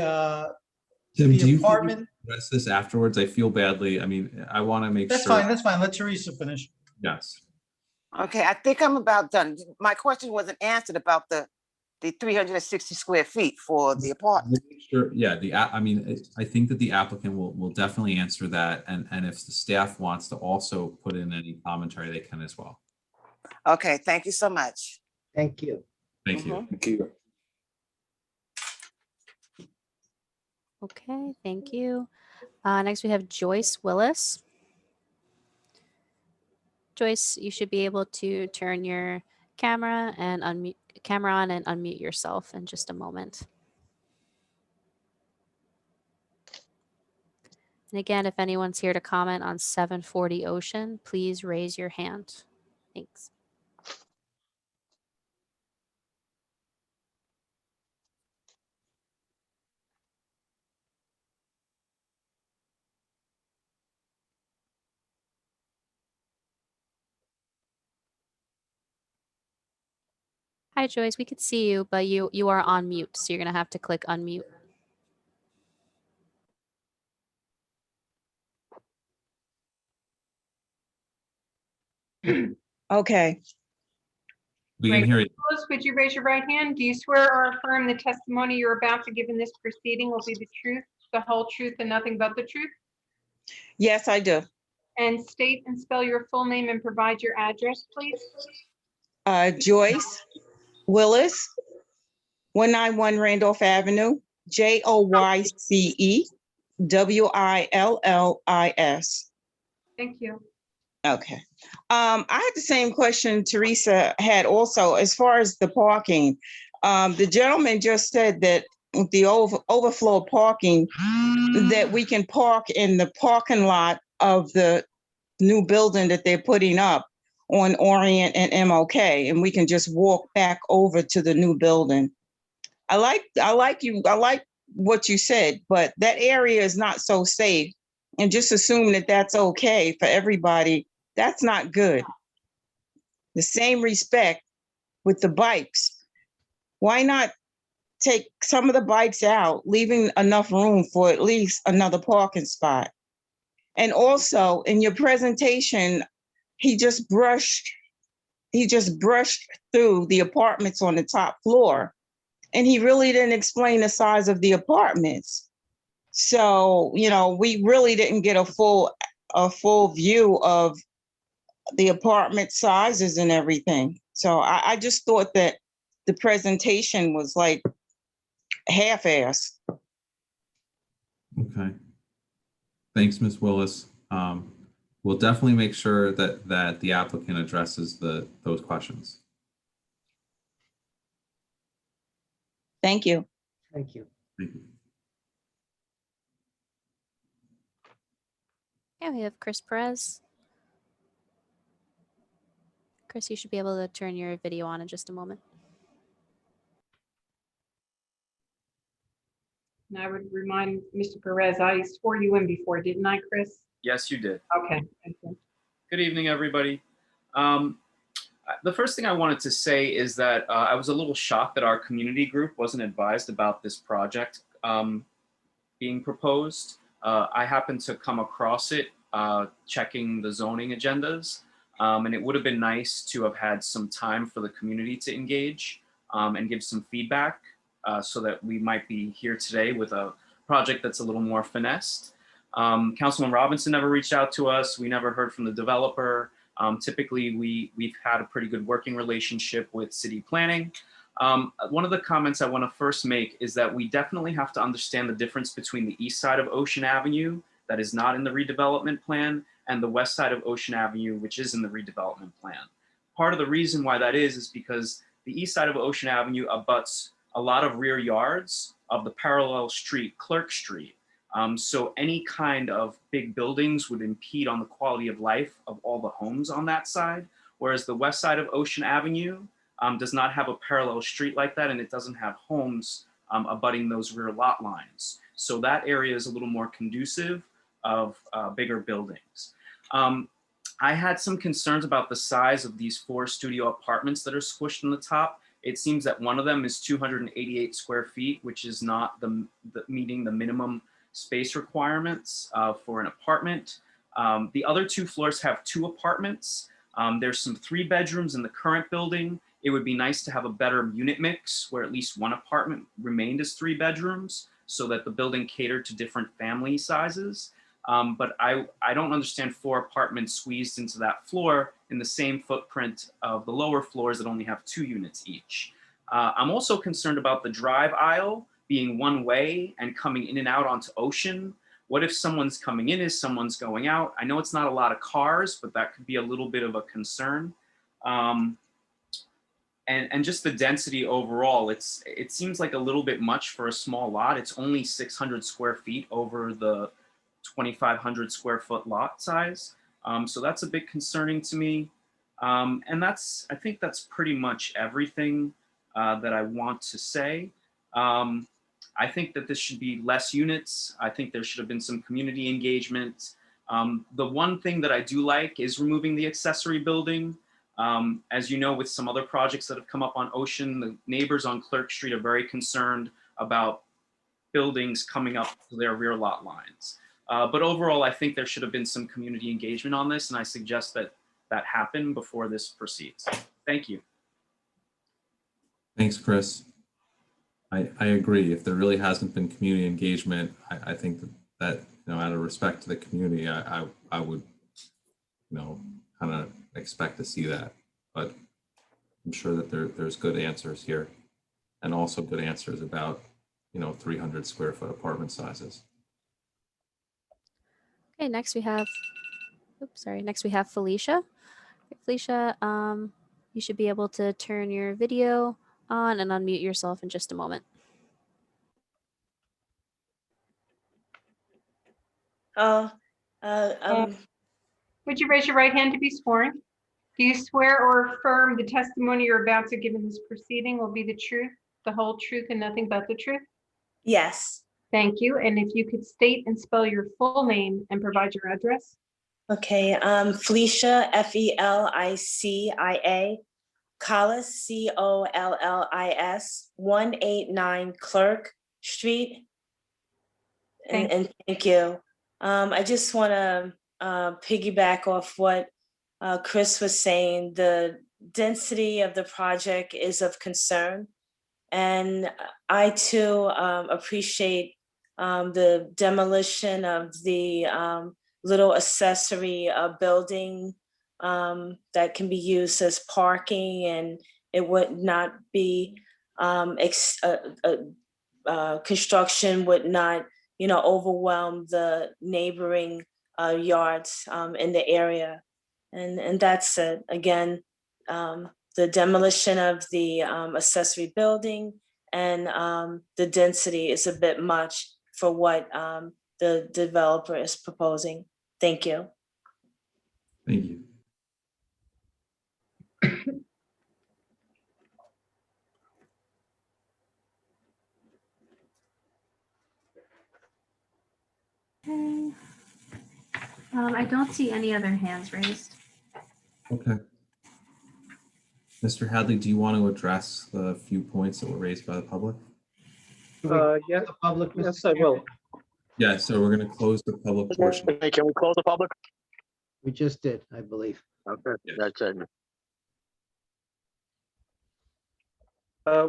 Speaker 1: Tim,
Speaker 8: the
Speaker 1: do you
Speaker 8: apartment.
Speaker 1: address this afterwards? I feel badly. I mean, I want to make
Speaker 8: That's
Speaker 1: sure.
Speaker 8: fine, that's fine. Let Teresa finish.
Speaker 1: Yes.
Speaker 14: Okay, I think I'm about done. My question wasn't answered about the 360 square feet for the apartment.
Speaker 1: Sure. Yeah. I mean, I think that the applicant will definitely answer that, and if the staff wants to also put in any commentary, they can as well.
Speaker 14: Okay, thank you so much.
Speaker 5: Thank you.
Speaker 1: Thank you.
Speaker 6: Thank you.
Speaker 9: Okay, thank you. Next we have Joyce Willis. Joyce, you should be able to turn your camera on and unmute yourself in just a moment. And again, if anyone's here to comment on 740 Ocean, please raise your hand. Thanks. Hi, Joyce. We could see you, but you are on mute, so you're going to have to click unmute.
Speaker 19: Okay.
Speaker 1: We can hear you.
Speaker 2: Would you raise your right hand? Do you swear or affirm the testimony you're about to give in this proceeding will be the truth, the whole truth, and nothing but the truth?
Speaker 19: Yes, I do.
Speaker 2: And state and spell your full name and provide your address, please.
Speaker 19: Joyce Willis, 191 Randolph Avenue, JoyceWillis.
Speaker 2: Thank you.
Speaker 19: Okay. I had the same question Teresa had also, as far as the parking. The gentleman just said that the overflow parking, that we can park in the parking lot of the new building that they're putting up on Orient and MOK, and we can just walk back over to the new building. I like what you said, but that area is not so safe, and just assume that that's okay for everybody. That's not good. The same respect with the bikes. Why not take some of the bikes out, leaving enough room for at least another parking spot? And also in your presentation, he just brushed through the apartments on the top floor, and he really didn't explain the size of the apartments. So, we really didn't get a full view of the apartment sizes and everything. So I just thought that the presentation was like half-assed.
Speaker 1: Okay. Thanks, Ms. Willis. We'll definitely make sure that the applicant addresses those questions.
Speaker 19: Thank you.
Speaker 5: Thank you.
Speaker 1: Thank you.
Speaker 9: Yeah, we have Chris Perez. Chris, you should be able to turn your video on in just a moment.
Speaker 2: And I would remind Mr. Perez, I swore you in before, didn't I, Chris?
Speaker 23: Yes, you did.
Speaker 2: Okay. Thank you.
Speaker 23: Good evening, everybody. The first thing I wanted to say is that I was a little shocked that our community group wasn't advised about this project being proposed. I happened to come across it checking the zoning agendas, and it would have been nice to have had some time for the community to engage and give some feedback so that we might be here today with a project that's a little more finessed. Councilman Robinson never reached out to us. We never heard from the developer. Typically, we've had a pretty good working relationship with city planning. One of the comments I want to first make is that we definitely have to understand the difference between the east side of Ocean Avenue that is not in the redevelopment plan and the west side of Ocean Avenue, which is in the redevelopment plan. Part of the reason why that is because the east side of Ocean Avenue abuts a lot of rear yards of the parallel street, Clerk Street. So any kind of big buildings would impede on the quality of life of all the homes on that side, whereas the west side of Ocean Avenue does not have a parallel street like that, and it doesn't have homes abutting those rear lot lines. So that area is a little more conducive of bigger buildings. I had some concerns about the size of these 4 studio apartments that are squished on the top. It seems that one of them is 288 square feet, which is not meeting the minimum space requirements for an apartment. The other 2 floors have 2 apartments. There's some 3 bedrooms in the current building. It would be nice to have a better unit mix where at least one apartment remained as 3 bedrooms so that the building catered to different family sizes. But I don't understand 4 apartments squeezed into that floor in the same footprint of the lower floors that only have 2 units each. I'm also concerned about the drive aisle being one way and coming in and out onto Ocean. What if someone's coming in as someone's going out? I know it's not a lot of cars, but that could be a little bit of a concern. And just the density overall, it seems like a little bit much for a small lot. It's only 600 square feet over the 2,500 square foot lot size. So that's a bit concerning to me. And I think that's pretty much everything that I want to say. I think that this should be less units. I think there should have been some community engagement. The one thing that I do like is removing the accessory building. As you know, with some other projects that have come up on Ocean, the neighbors on Clerk Street are very concerned about buildings coming up to their rear lot lines. But overall, I think there should have been some community engagement on this, and I suggest that that happen before this proceeds. Thank you.
Speaker 1: Thanks, Chris. I agree. If there really hasn't been community engagement, I think that out of respect to the community, I would, kind of expect to see that. But I'm sure that there's good answers here, and also good answers about 300 square foot apartment sizes.
Speaker 9: Okay, next we have, next we have Felicia. Felicia, you should be able to turn your video on and unmute yourself in just a moment.
Speaker 2: Would you raise your right hand to be sworn? Do you swear or affirm the testimony you're about to give in this proceeding will be the truth, the whole truth, and nothing but the truth?
Speaker 12: Yes.
Speaker 2: Thank you. And if you could state and spell your full name and provide your address.
Speaker 12: Okay, Felicia, Felicia, Collis, Collis, 189 Clerk Street. And thank you. I just want to piggyback off what Chris was saying. The density of the project is of concern. And I too appreciate the demolition of the little accessory building that can be used as parking, and it would not be construction would not overwhelm the neighboring yards in the area. And that's it. Again, the demolition of the accessory building and the density is a bit much for what the developer is proposing. Thank you.
Speaker 1: Thank you.
Speaker 9: Okay. I don't see any other hands raised.
Speaker 1: Okay. Mr. Hadley, do you want to address the few points that were raised by the public?
Speaker 4: Yes, I will.
Speaker 1: Yeah, so we're going to close the public portion.
Speaker 3: Hey, can we close the public?
Speaker 5: We just did, I believe.
Speaker 3: Okay, that's it.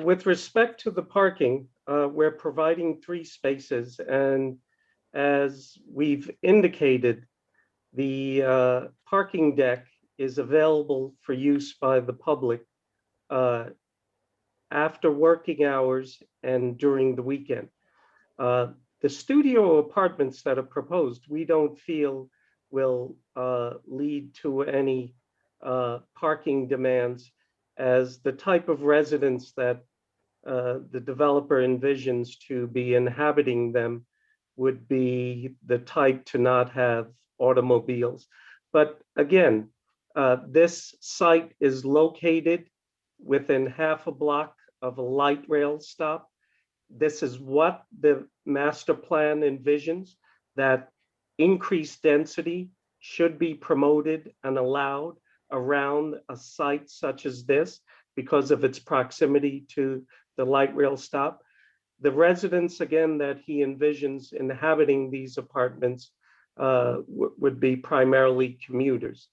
Speaker 4: With respect to the parking, we're providing 3 spaces, and as we've indicated, the parking deck is available for use by the public after working hours and during the weekend. The studio apartments that are proposed, we don't feel will lead to any parking demands, as the type of residents that the developer envisions to be inhabiting them would be the type to not have automobiles. But again, this site is located within half a block of a light rail stop. This is what the master plan envisions, that increased density should be promoted and allowed around a site such as this because of its proximity to the light rail stop. The residents, again, that he envisions inhabiting these apartments would be primarily commuters.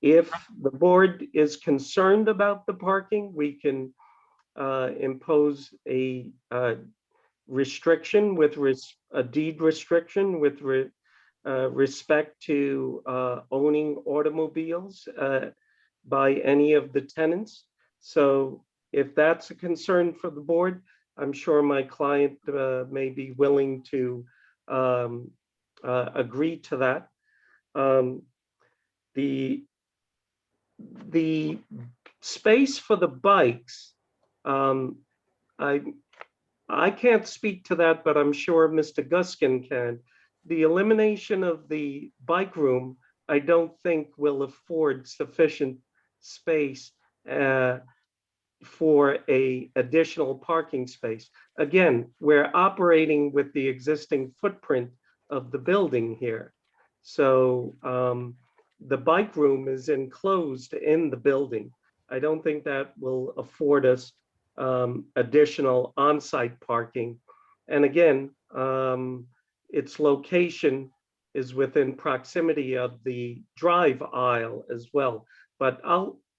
Speaker 4: If the board is concerned about the parking, we can impose a restriction with a deed restriction with respect to owning automobiles by any of the tenants. So if that's a concern for the board, I'm sure my client may be willing to agree to that. The space for the bikes, I can't speak to that, but I'm sure Mr. Guskin can. The elimination of the bike room, I don't think will afford sufficient space for a additional parking space. Again, we're operating with the existing footprint of the building here. So the bike room is enclosed in the building. I don't think that will afford us additional on-site parking. And again, its location is within proximity of the drive aisle as well. But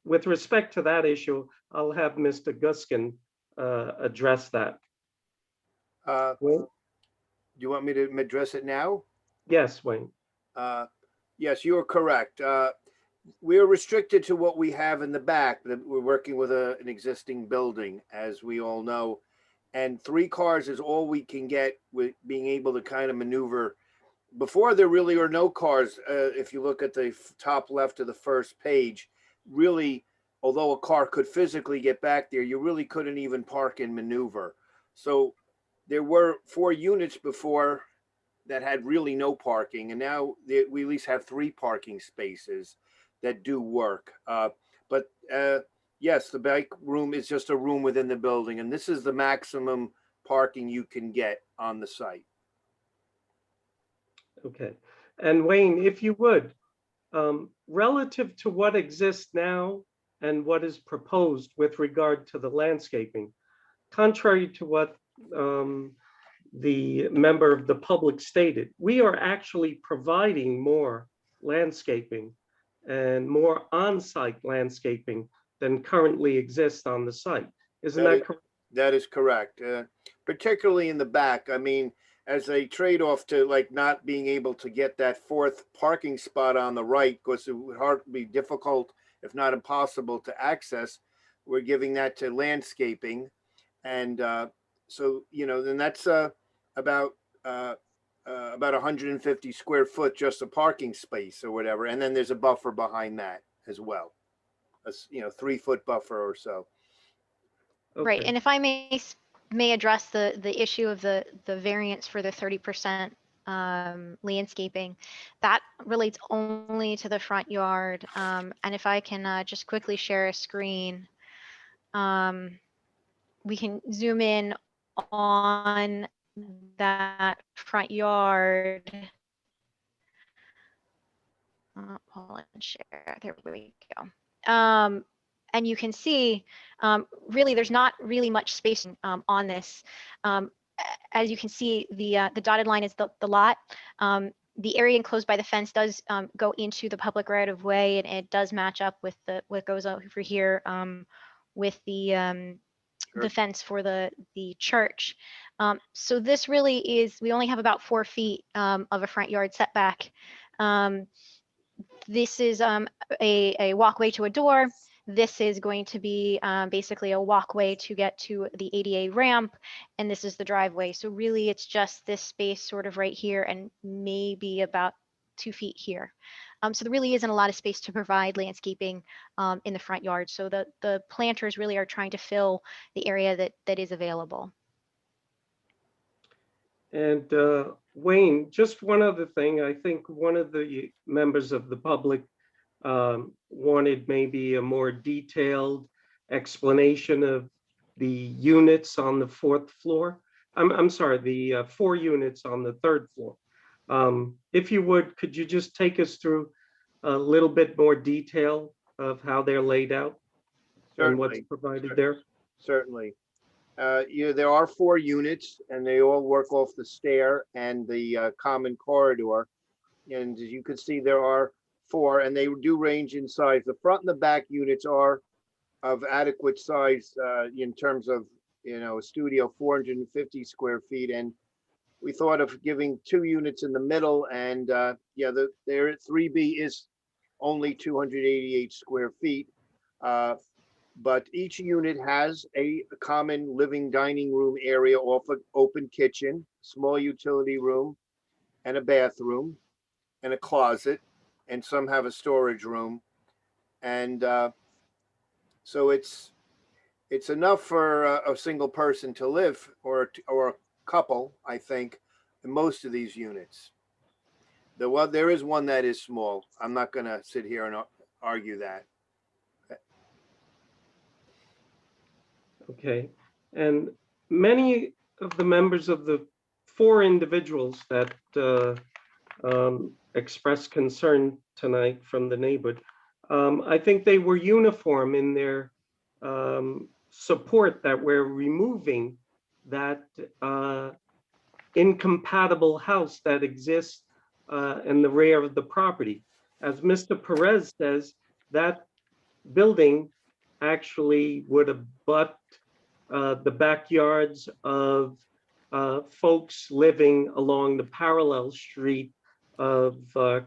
Speaker 4: with respect to that issue, I'll have Mr. Guskin address that.
Speaker 15: Do you want me to address it now?
Speaker 4: Yes, Wayne.
Speaker 15: Yes, you are correct. We are restricted to what we have in the back. We're working with an existing building, as we all know. And 3 cars is all we can get with being able to kind of maneuver. Before, there really are no cars. If you look at the top left of the first page, really, although a car could physically get back there, you really couldn't even park and maneuver. So there were 4 units before that had really no parking, and now we at least have 3 parking spaces that do work. But yes, the bike room is just a room within the building, and this is the maximum parking you can get on the site.
Speaker 4: Okay. And Wayne, if you would, relative to what exists now and what is proposed with regard to the landscaping, contrary to what the member of the public stated, we are actually providing more landscaping and more on-site landscaping than currently exists on the site. Isn't that correct?
Speaker 15: That is correct. Particularly in the back. I mean, as a trade-off to like not being able to get that 4th parking spot on the right, because it would be difficult, if not impossible, to access, we're giving that to landscaping. And so, you know, then that's about 150 square foot, just a parking space or whatever. And then there's a buffer behind that as well. A 3-foot buffer or so.
Speaker 11: Right, and if I may address the issue of the variance for the 30% landscaping, that relates only to the front yard. And if I can just quickly share a screen, we can zoom in on that front yard. Hold on, share. There we go. And you can see, really, there's not really much spacing on this. As you can see, the dotted line is the lot. The area enclosed by the fence does go into the public right of way, and it does match up with what goes over here with the fence for the church. So this really is, we only have about 4 feet of a front yard setback. This is a walkway to a door. This is going to be basically a walkway to get to the ADA ramp, and this is the driveway. So really it's just this space sort of right here and maybe about 2 feet here. So there really isn't a lot of space to provide landscaping in the front yard. So the planters really are trying to fill the area that is available.
Speaker 4: And Wayne, just one other thing. I think one of the members of the public wanted maybe a more detailed explanation of the units on the fourth floor. I'm sorry, the 4 units on the 3rd floor. If you would, could you just take us through a little bit more detail of how they're laid out and what's
Speaker 15: Certainly.
Speaker 4: provided there?
Speaker 15: Certainly. There are 4 units and they all work off the stair and the common corridor. And as you can see, there are 4 and they do range in size. The front and the back units are of adequate size in terms of, a studio 450 square feet. And we thought of giving 2 units in the middle and their 3B is only 288 square feet. But each unit has a common living dining room area off an open kitchen, small utility room, and a bathroom, and a closet, and some have a storage room. And so it's enough for a single person to live, or a couple, I think, in most of these units. There is one that is small. I'm not going to sit here and argue that.
Speaker 4: Okay, and many of the members of the 4 individuals that expressed concern tonight from the neighborhood, I think they were uniform in their support that we're removing that incompatible house that exists in the rear of the property. As Mr. Perez says, that building actually would abut the backyards of folks living along the parallel street of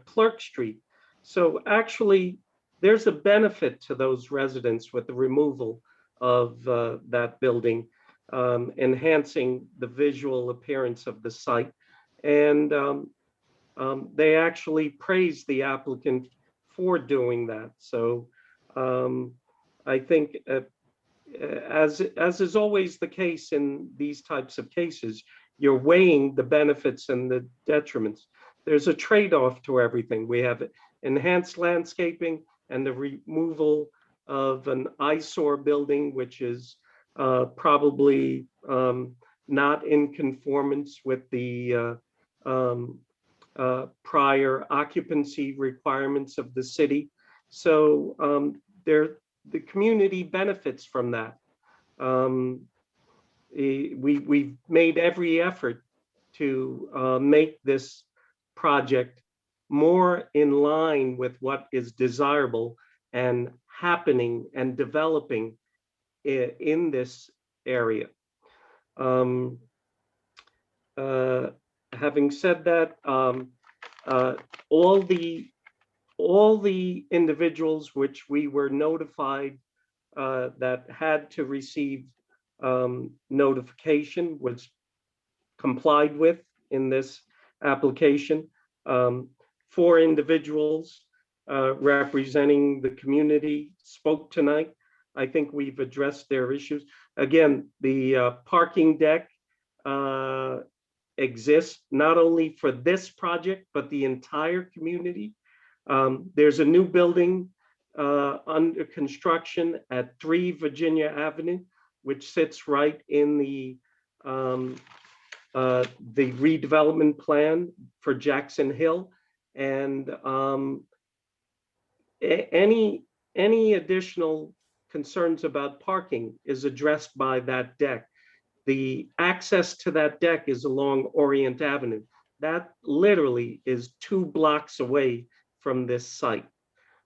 Speaker 4: Clark Street. So actually, there's a benefit to those residents with the removal of that building, enhancing the visual appearance of the site. And they actually praised the applicant for doing that. So I think as is always the case in these types of cases, you're weighing the benefits and the detriments. There's a trade-off to everything. We have enhanced landscaping and the removal of an eyesore building, which is probably not in conformance with the prior occupancy requirements of the city. So the community benefits from that. We've made every effort to make this project more in line with what is desirable and happening and developing in this area. Having said that, all the individuals which we were notified that had to receive notification was complied with in this application. 4 individuals representing the community spoke tonight. I think we've addressed their issues. Again, the parking deck exists not only for this project, but the entire community. There's a new building under construction at 3 Virginia Avenue, which sits right in the redevelopment plan for Jackson Hill. And any additional concerns about parking is addressed by that deck. The access to that deck is along Orient Avenue. That literally is 2 blocks away from this site.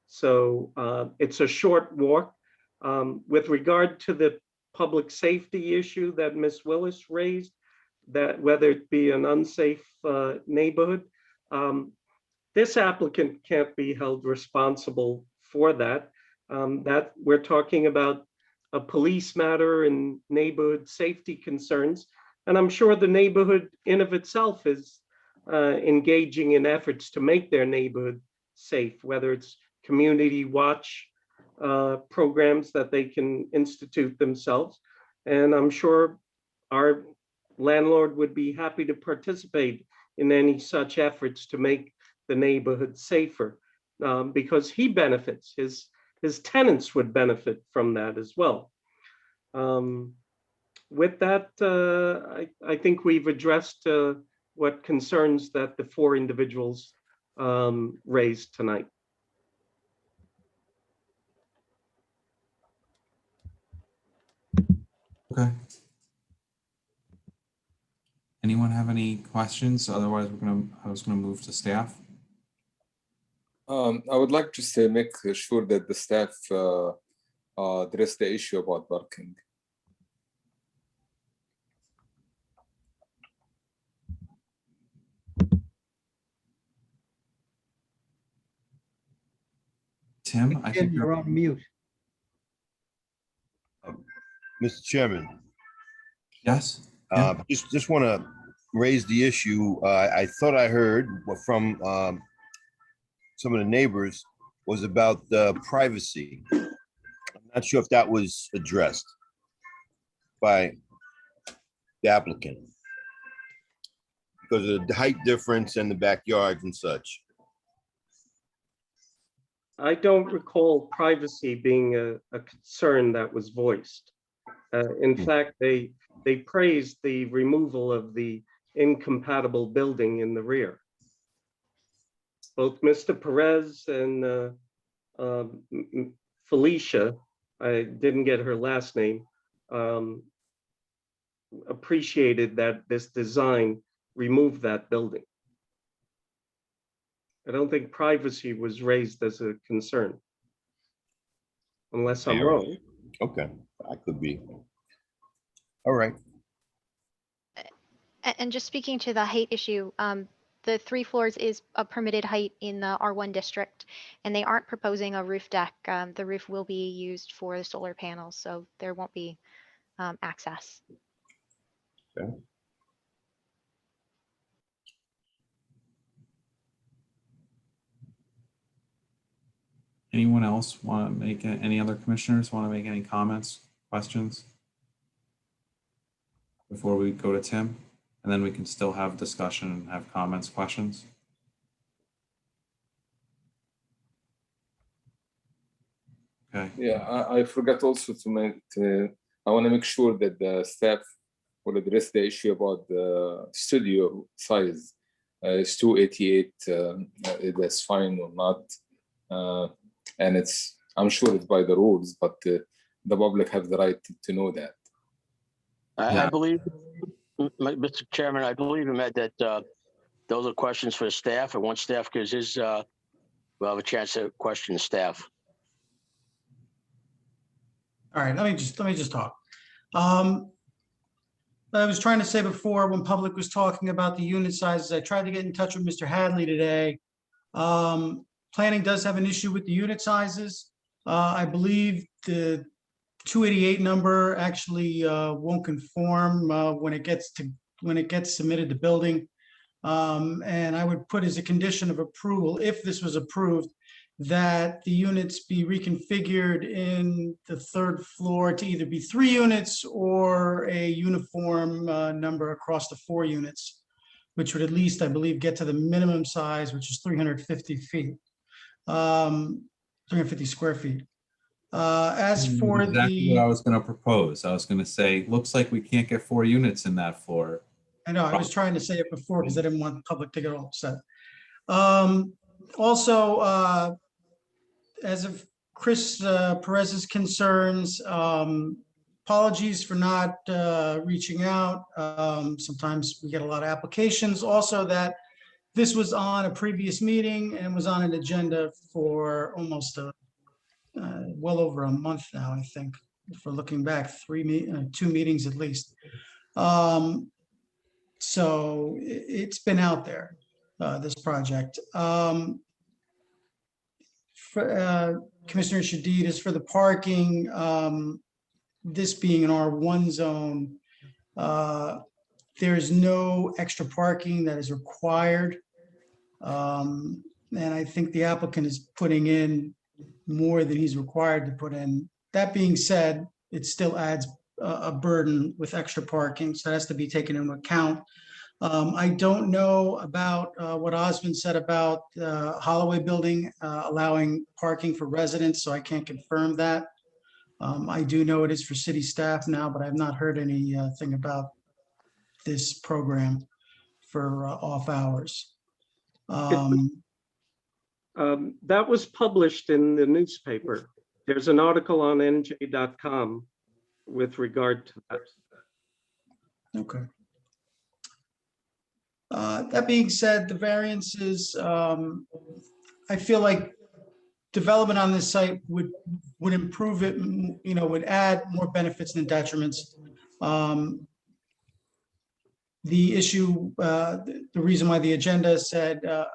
Speaker 4: So it's a short walk. With regard to the public safety issue that Ms. Willis raised, that whether it be an unsafe neighborhood, this applicant can't be held responsible for that. That we're talking about a police matter and neighborhood safety concerns. And I'm sure the neighborhood in of itself is engaging in efforts to make their neighborhood safe, whether it's community watch programs that they can institute themselves. And I'm sure our landlord would be happy to participate in any such efforts to make the neighborhood safer, because he benefits, his tenants would benefit from that as well. With that, I think we've addressed what concerns that the 4 individuals raised tonight.
Speaker 1: Okay. Anyone have any questions? Otherwise, I was gonna move to staff.
Speaker 6: I would like just to make sure that the staff address the issue about parking.
Speaker 1: Tim, I think
Speaker 5: you're on mute.
Speaker 20: Mr. Chairman.
Speaker 1: Yes.
Speaker 20: Just want to raise the issue. I thought I heard from some of the neighbors was about privacy. I'm not sure if that was addressed by the applicant because of the height difference and the backyards and such.
Speaker 4: I don't recall privacy being a concern that was voiced. In fact, they praised the removal of the incompatible building in the rear. Both Mr. Perez and Felicia, I didn't get her last name, appreciated that this design removed that building. I don't think privacy was raised as a concern, unless I'm wrong.
Speaker 20: Okay, I could be. All right.
Speaker 11: And just speaking to the height issue, the 3 floors is a permitted height in the R1 district, and they aren't proposing a roof deck. The roof will be used for the solar panels, so there won't be access.
Speaker 20: Okay.
Speaker 1: Anyone else want to make any other commissioners want to make any comments, questions before we go to Tim? And then we can still have discussion and have comments, questions. Okay.
Speaker 6: Yeah, I forgot also I want to make sure that the staff will address the issue about the studio size. Is 288, that's fine or not? And I'm sure it's by the rules, but the public have the right to know that.
Speaker 3: I believe, Mr. Chairman, I believe Ahmed that those are questions for the staff, and once staff gives his, we'll have a chance to question the staff.
Speaker 8: All right, let me just talk. I was trying to say before when public was talking about the unit sizes, I tried to get in touch with Mr. Hadley today. Planning does have an issue with the unit sizes. I believe the 288 number actually won't conform when it gets submitted to building. And I would put as a condition of approval, if this was approved, that the units be reconfigured in the 3rd floor to either be 3 units or a uniform number across the 4 units, which would at least, I believe, get to the minimum size, which is 350 feet, 350 square feet. As for
Speaker 1: exactly what I was going to propose, I was going to say, looks like we can't get 4 units in that floor.
Speaker 8: I know, I was trying to say it before because I didn't want the public to get all upset. Also, as of Chris Perez's concerns, apologies for not reaching out. Sometimes we get a lot of applications. Also, that this was on a previous meeting and was on an agenda for almost well over a month now, I think, for looking back 2 meetings at least. So it's been out there, this project. Commissioner Shadid, is for the parking, this being an R1 zone, there's no extra parking that is required. And I think the applicant is putting in more than he's required to put in. That being said, it still adds a burden with extra parking, so that has to be taken into account. I don't know about what Osmond said about Holloway Building allowing parking for residents, so I can't confirm that. I do know it is for city staff now, but I've not heard anything about this program for off hours.
Speaker 4: That was published in the newspaper. There's an article on nj.com with regard to that.
Speaker 8: Okay. That being said, the variances, I feel like development on this site would improve it, would add more benefits than detriments. The issue, the reason why the agenda said a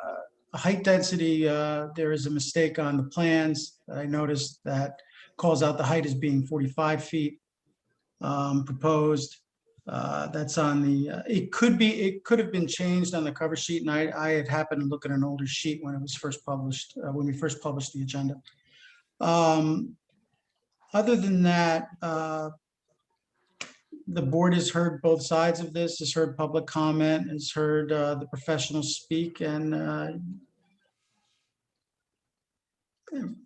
Speaker 8: height density, there is a mistake on the plans. I noticed that calls out the height as being 45 feet proposed. That's on the, it could have been changed on the cover sheet, and I had happened to look at an older sheet when it was first published, when we first published the agenda. Other than that, the board has heard both sides of this, has heard public comment, has heard the professionals speak, and the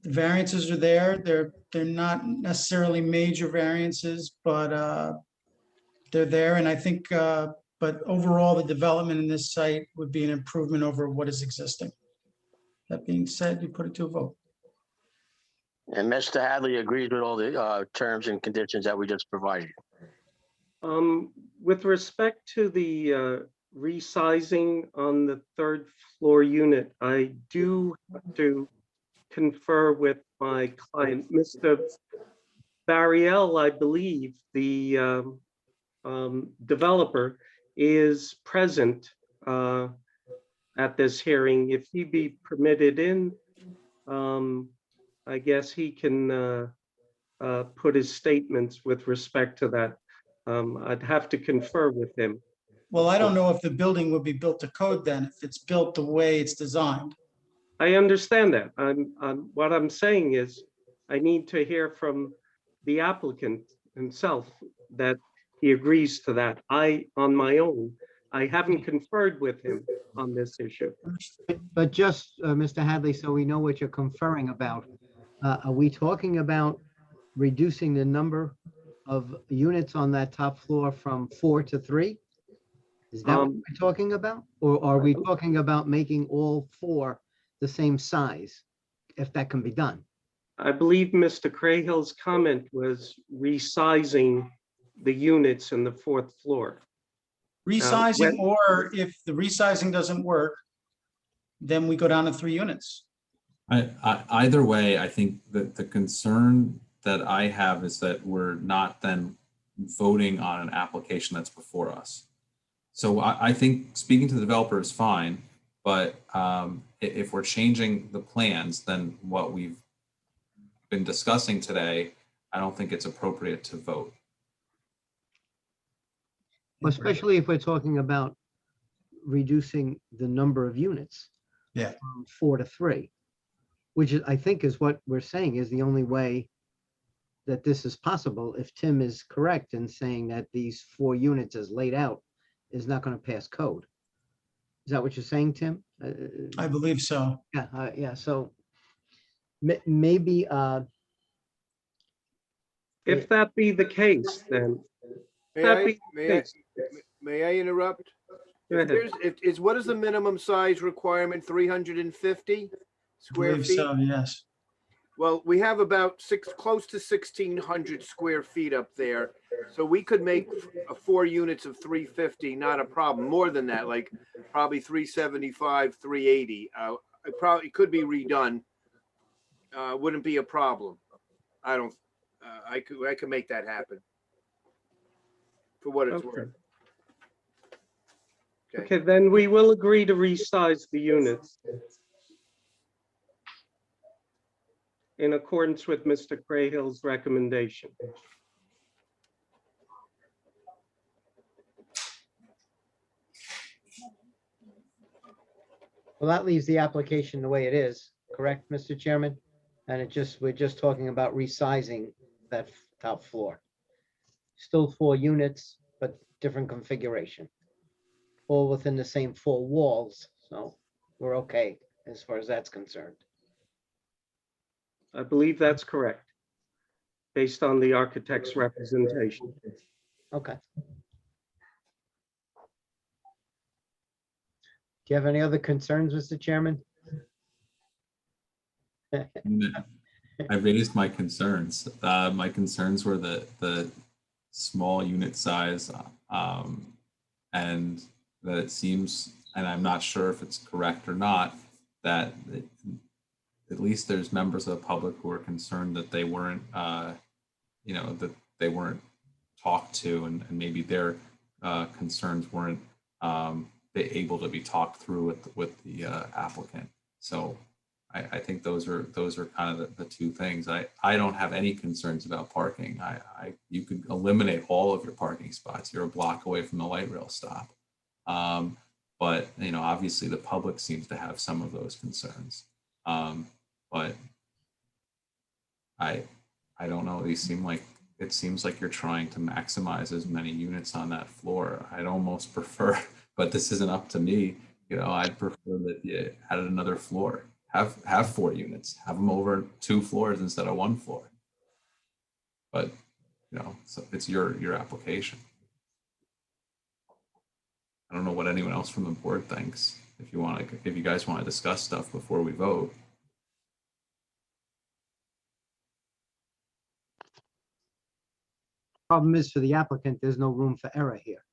Speaker 8: variances are there. They're not necessarily major variances, but they're there. And I think, but overall, the development in this site would be an improvement over what is existing. That being said, you put it to a vote.
Speaker 3: And Mr. Hadley agrees with all the terms and conditions that we just provided.
Speaker 4: With respect to the resizing on the third floor unit, I do have to confer with my client, Mr. Barriel. I believe the developer is present at this hearing. If he be permitted in, I guess he can put his statements with respect to that. I'd have to confer with him.
Speaker 8: Well, I don't know if the building would be built to code then, if it's built the way it's designed.
Speaker 4: I understand that. What I'm saying is I need to hear from the applicant himself that he agrees to that. On my own, I haven't conferred with him on this issue.
Speaker 5: But just, Mr. Hadley, so we know what you're conferring about, are we talking about reducing the number of units on that top floor from 4 to 3? Is that what we're talking about? Or are we talking about making all 4 the same size, if that can be done?
Speaker 4: I believe Mr. Crahill's comment was resizing the units in the 4th floor.
Speaker 8: Resizing, or if the resizing doesn't work, then we go down to 3 units.
Speaker 1: Either way, I think that the concern that I have is that we're not then voting on an application that's before us. So I think speaking to the developer is fine, but if we're changing the plans, then what we've been discussing today, I don't think it's appropriate to vote.
Speaker 5: Especially if we're talking about reducing the number of units.
Speaker 8: Yeah.
Speaker 5: From 4 to 3, which I think is what we're saying is the only way that this is possible. If Tim is correct in saying that these 4 units as laid out is not going to pass code. Is that what you're saying, Tim?
Speaker 8: I believe so.
Speaker 5: Yeah, yeah. So maybe
Speaker 4: if that be the case, then
Speaker 15: may I interrupt? What is the minimum size requirement? 350 square feet?
Speaker 8: So, yes.
Speaker 15: Well, we have about close to 1,600 square feet up there. So we could make 4 units of 350, not a problem. More than that, like probably 375, 380. It could be redone. Wouldn't be a problem. I could make that happen. For what it's worth.
Speaker 4: Okay, then we will agree to resize the units in accordance with Mr. Crahill's recommendation.
Speaker 5: Well, that leaves the application the way it is, correct, Mr. Chairman? And we're just talking about resizing that top floor. Still 4 units, but different configuration. All within the same 4 walls, so we're okay as far as that's concerned.
Speaker 4: I believe that's correct, based on the architect's representation.
Speaker 5: Okay. Do you have any other concerns, Mr. Chairman?
Speaker 1: I raised my concerns. My concerns were the small unit size, and that it seems, and I'm not sure if it's correct or not, that at least there's members of the public who are concerned that they weren't, that they weren't talked to, and maybe their concerns weren't able to be talked through with the applicant. So I think those are kind of the 2 things. I don't have any concerns about parking. You could eliminate all of your parking spots. You're a block away from the light rail stop. But obviously the public seems to have some of those concerns. But I don't know. It seems like you're trying to maximize as many units on that floor. I'd almost prefer, but this isn't up to me. I'd prefer that you added another floor. Have 4 units. Have them over 2 floors instead of 1 floor. But so it's your application. I don't know what anyone else from the board thinks. If you guys want to discuss stuff before we vote.
Speaker 5: Problem is, for the applicant, there's no room for error here.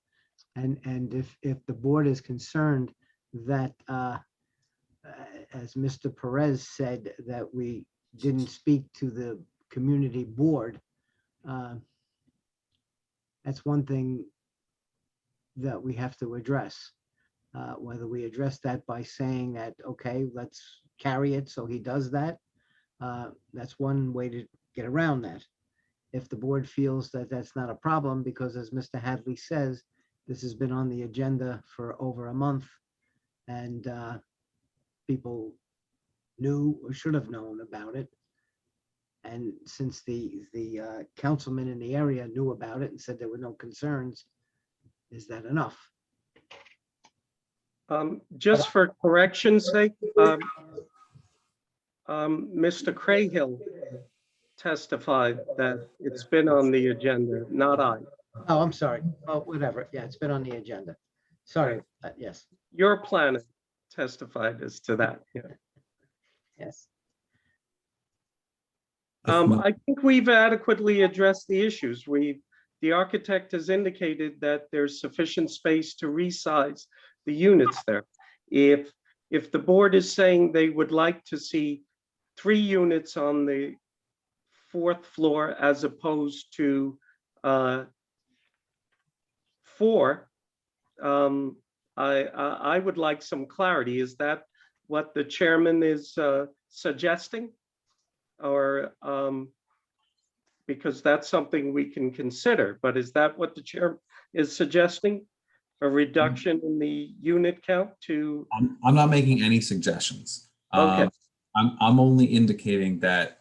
Speaker 5: And if the board is concerned that, as Mr. Perez said, that we didn't speak to the community board, that's one thing that we have to address. Whether we address that by saying that, okay, let's carry it so he does that, that's one way to get around that. If the board feels that that's not a problem, because as Mr. Hadley says, this has been on the agenda for over a month, and people knew or should have known about it. And since the councilman in the area knew about it and said there were no concerns, is that enough?
Speaker 4: Just for correction's sake, Mr. Crahill testified that it's been on the agenda, not I.
Speaker 5: Oh, I'm sorry. Oh, whatever. Yeah, it's been on the agenda. Sorry. Yes.
Speaker 4: Your planet testified as to that. Yeah.
Speaker 5: Yes.
Speaker 4: I think we've adequately addressed the issues. The architect has indicated that there's sufficient space to resize the units there. If the board is saying they would like to see 3 units on the 4th floor as opposed to 4, I would like some clarity. Is that what the chairman is suggesting? Or because that's something we can consider, but is that what the chair is suggesting? A reduction in the unit count to?
Speaker 1: I'm not making any suggestions.
Speaker 4: Okay.
Speaker 1: I'm only indicating that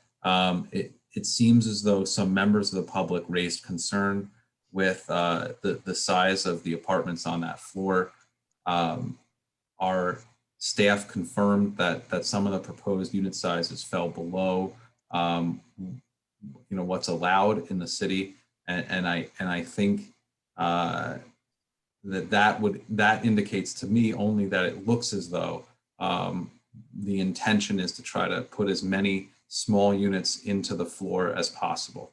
Speaker 1: it seems as though some members of the public raised concern with the size of the apartments on that floor. Our staff confirmed that some of the proposed unit sizes fell below what's allowed in the city, and I think that indicates to me only that it looks as though the intention is to try to put as many small units into the floor as possible.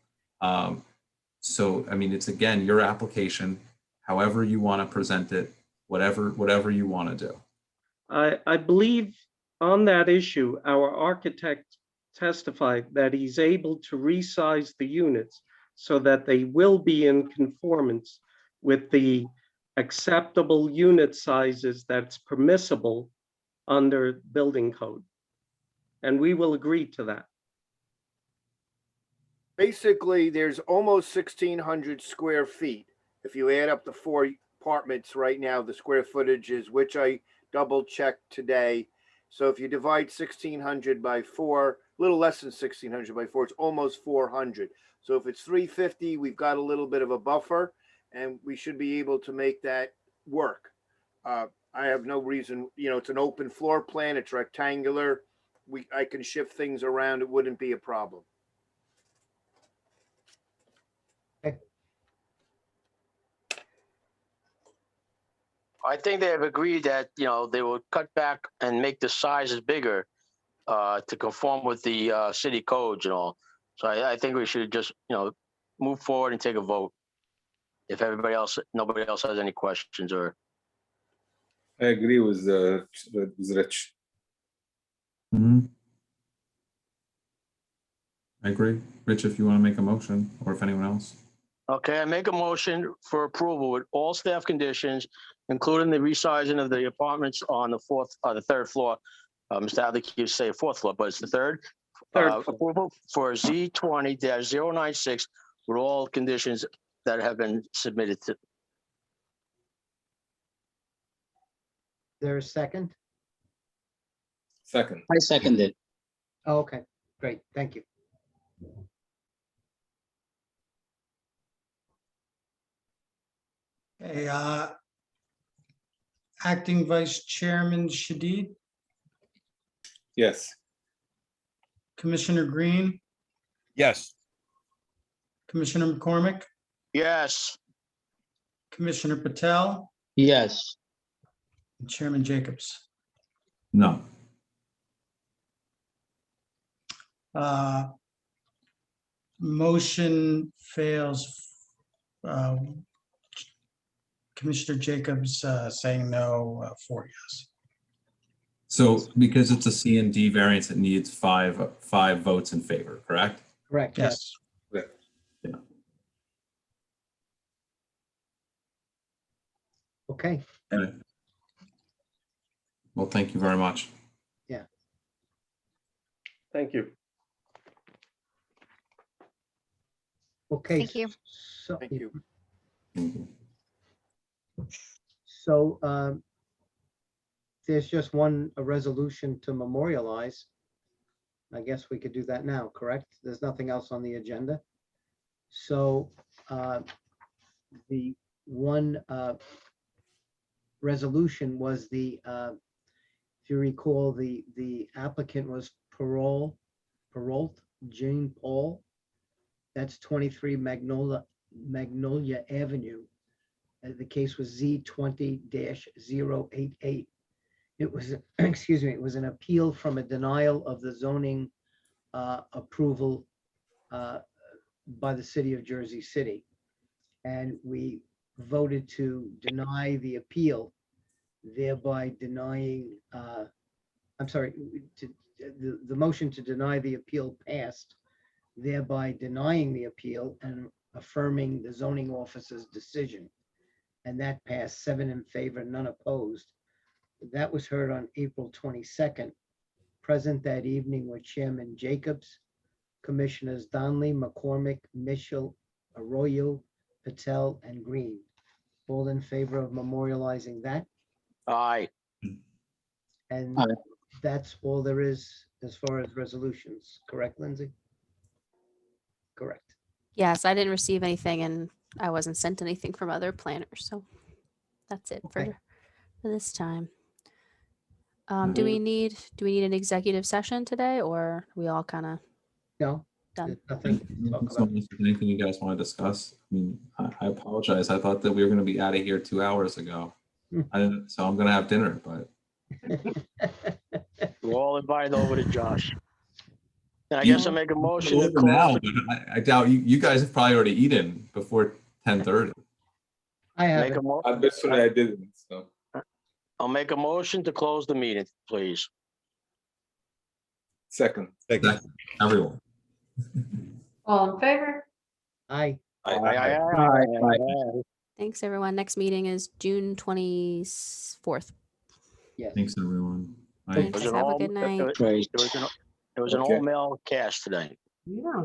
Speaker 1: So I mean, it's again your application, however you want to present it, whatever you want to do.
Speaker 4: I believe on that issue, our architect testified that he's able to resize the units so that they will be in conformance with the acceptable unit sizes that's permissible under building code. And we will agree to that.
Speaker 15: Basically, there's almost 1,600 square feet. If you add up the 4 apartments right now, the square footage is, which I double checked today, So if you divide 1,600 by 4, a little less than 1,600 by 4, it's almost 400. So if it's 350, we've got a little bit of a buffer, and we should be able to make that work. I have no reason, it's an open floor plan, it's rectangular. I can shift things around. It wouldn't be a problem.
Speaker 3: I think they have agreed that, they will cut back and make the sizes bigger to conform with the city codes and all. So I think we should just, move forward and take a vote. If nobody else has any questions or.
Speaker 6: I agree with Rich.
Speaker 1: Mhm. I agree. Rich, if you want to make a motion, or if anyone else.
Speaker 3: Okay, I make a motion for approval with all staff conditions, including the resizing of the apartments on the third floor. Mr. Hadley keeps saying fourth floor, but it's the third. Approval for Z20-096 with all conditions that have been submitted to.
Speaker 5: There a second?
Speaker 6: Second.
Speaker 17: I second it.
Speaker 5: Oh, okay, great, thank you.
Speaker 8: Okay, Acting Vice Chairman Shadid,
Speaker 6: Yes.
Speaker 8: Commissioner Green,
Speaker 20: Yes.
Speaker 8: Commissioner McCormick,
Speaker 3: Yes.
Speaker 8: Commissioner Patel,
Speaker 17: Yes.
Speaker 8: and Chairman Jacobs.
Speaker 1: No.
Speaker 8: Motion fails. Commissioner Jacobs saying no, 4 yes.
Speaker 1: So because it's a C&D variance, it needs five votes in favor, correct?
Speaker 5: Correct, yes.
Speaker 6: Correct.
Speaker 1: Yeah.
Speaker 5: Okay,
Speaker 1: Okay. Well, thank you very much.
Speaker 5: yeah.
Speaker 4: Thank you.
Speaker 5: Okay.
Speaker 11: Thank you.
Speaker 5: So,
Speaker 15: Thank you.
Speaker 1: Mhm.
Speaker 5: So there's just a resolution to memorialize. I guess we could do that now, correct? There's nothing else on the agenda. So the one resolution was if you recall, the applicant was Perrault Jane Paul. That's 23 Magnolia Avenue. The case was Z20-088. It was, excuse me, it was an appeal from a denial of the zoning approval by the city of Jersey City. And we voted to deny the appeal, thereby denying, I'm sorry, the motion to deny the appeal passed, thereby denying the appeal and affirming the zoning officer's decision. And that passed 7 in favor, none opposed. That was heard on April 22nd. Present that evening were Chairman Jacobs, Commissioners Donnelly, McCormick, Mitchell, Arroyo, Patel, and Green. All in favor of memorializing that?
Speaker 3: Aye.
Speaker 5: And
Speaker 17: Aye.
Speaker 5: that's all there is as far as resolutions, correct, Lindsay? Correct.
Speaker 9: Yes, I didn't receive anything and I wasn't sent anything from other planners, so that's it
Speaker 5: Okay.
Speaker 9: for this time. Do we need an executive session today, or are we all kind of
Speaker 5: No,
Speaker 9: done?
Speaker 5: nothing to talk
Speaker 1: So
Speaker 5: about.
Speaker 1: is there anything you guys want to discuss? I mean, I apologize. I thought that we were going to be out of here 2 hours ago. So I'm going to have dinner, but.
Speaker 3: We're all invited over to Josh. And I guess I'll make a motion to
Speaker 1: Over
Speaker 3: close.
Speaker 1: now, but I doubt you guys have probably already eaten before 10:30.
Speaker 5: I
Speaker 3: Make
Speaker 5: haven't.
Speaker 3: a mo-
Speaker 6: I bet I didn't. So
Speaker 3: I'll make a motion to close the meeting, please.
Speaker 6: second.
Speaker 1: Everyone.
Speaker 2: All in favor?
Speaker 5: Aye.
Speaker 3: Aye.
Speaker 9: Thanks, everyone. Next meeting is June 24th.
Speaker 5: Yes.
Speaker 1: Thanks, everyone. Bye.
Speaker 9: Thanks. Have a good night.
Speaker 3: It was an all-male cast today.
Speaker 2: Yeah.